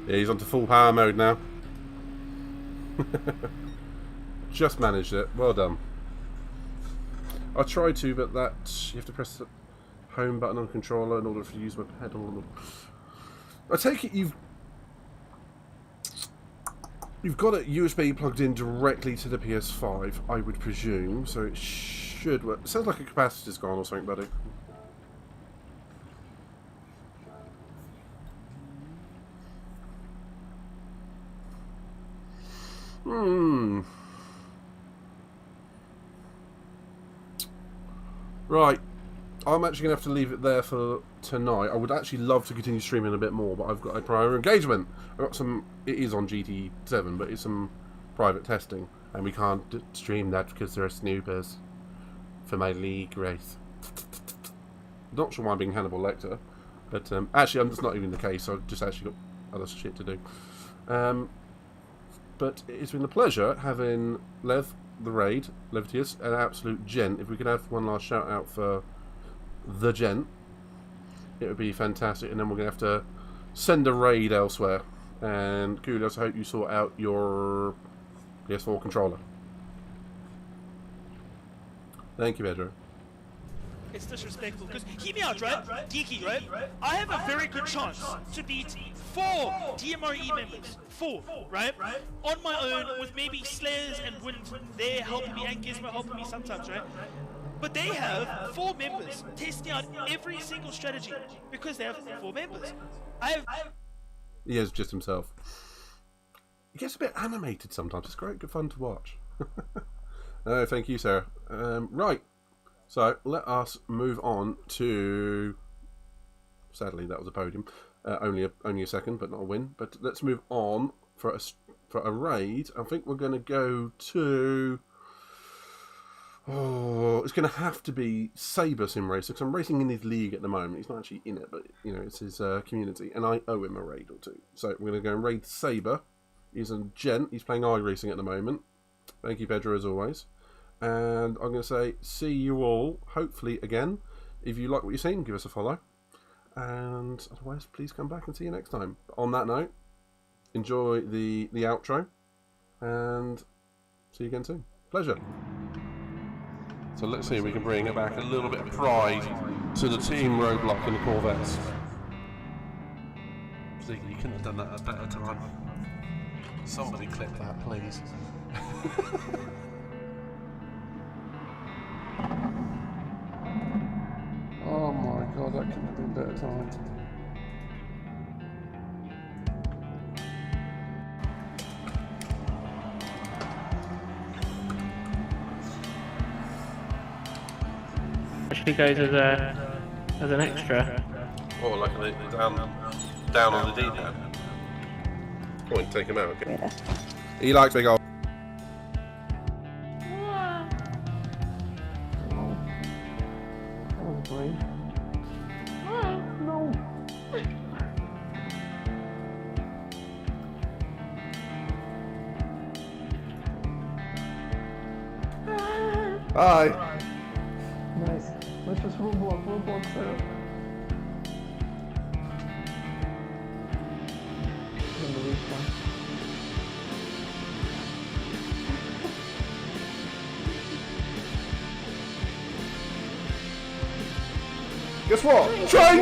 Yeah, he's onto full power mode now. Just managed it. Well done. I tried to, but that you have to press the home button on the controller in order to use my pedal. I take it you've got it USB plugged in directly to the PS5, I would presume, so it should work. It sounds like a capacitor's gone or something, buddy. Right, I'm actually going to have to leave it there for tonight. I would actually love to continue streaming a bit more, but I've got a prior engagement. I've got some, it is on GT7, but it's some private testing, and we can't stream that because there are snoopers for my league race. Not sure why I'm being Hannibal Lecter, but actually that's not even the case. I've just actually got other shit to do. But it's been a pleasure having Lev, the raid, Levitius, an absolute gent. If we could have one last shout out for the gent, it would be fantastic. And then we're going to have to send a raid elsewhere. And kudos, I hope you sort out your PS4 controller. Thank you, Pedro. It's disrespectful, because hear me out, right? Geeky, right? I have a very good chance to beat 4 DMRE members. 4, right? On my own, with maybe Slayers and Wind there helping me, and Gizmo helping me sometimes, right? But they have 4 members testing out every single strategy because they have 4 members. He is just himself. He gets a bit animated sometimes. It's great, good fun to watch. No, thank you, Sarah. Right. So let us move on to. Sadly, that was a podium. Only a second, but not a win. But let's move on for a raid. I think we're going to go to. Oh, it's going to have to be Sabre Sim Racer, because I'm racing in his league at the moment. He's not actually in it, but, you know, it's his community, and I owe him a raid or two. So we're going to go and raid Sabre. He's a gent. He's playing iRacing at the moment. Thank you, Pedro, as always. And I'm going to say, see you all, hopefully, again. If you like what you've seen, give us a follow. And otherwise, please come back and see you next time. On that note, enjoy the outro, and see you again soon. Pleasure. So let's see if we can bring back a little bit of pride to the team Roadblock and the Corvettes. Ziggy, you couldn't have done that at a better time. Somebody clip that, please. Oh my god, that couldn't have been a better time. Actually goes as an extra. Oh, like down on the D-pad. Point, take him out, okay? Yeah. He likes big old. That was brave. No. Bye. Nice. Let's just roadblock setup. Then the respawn. Guess what? Train!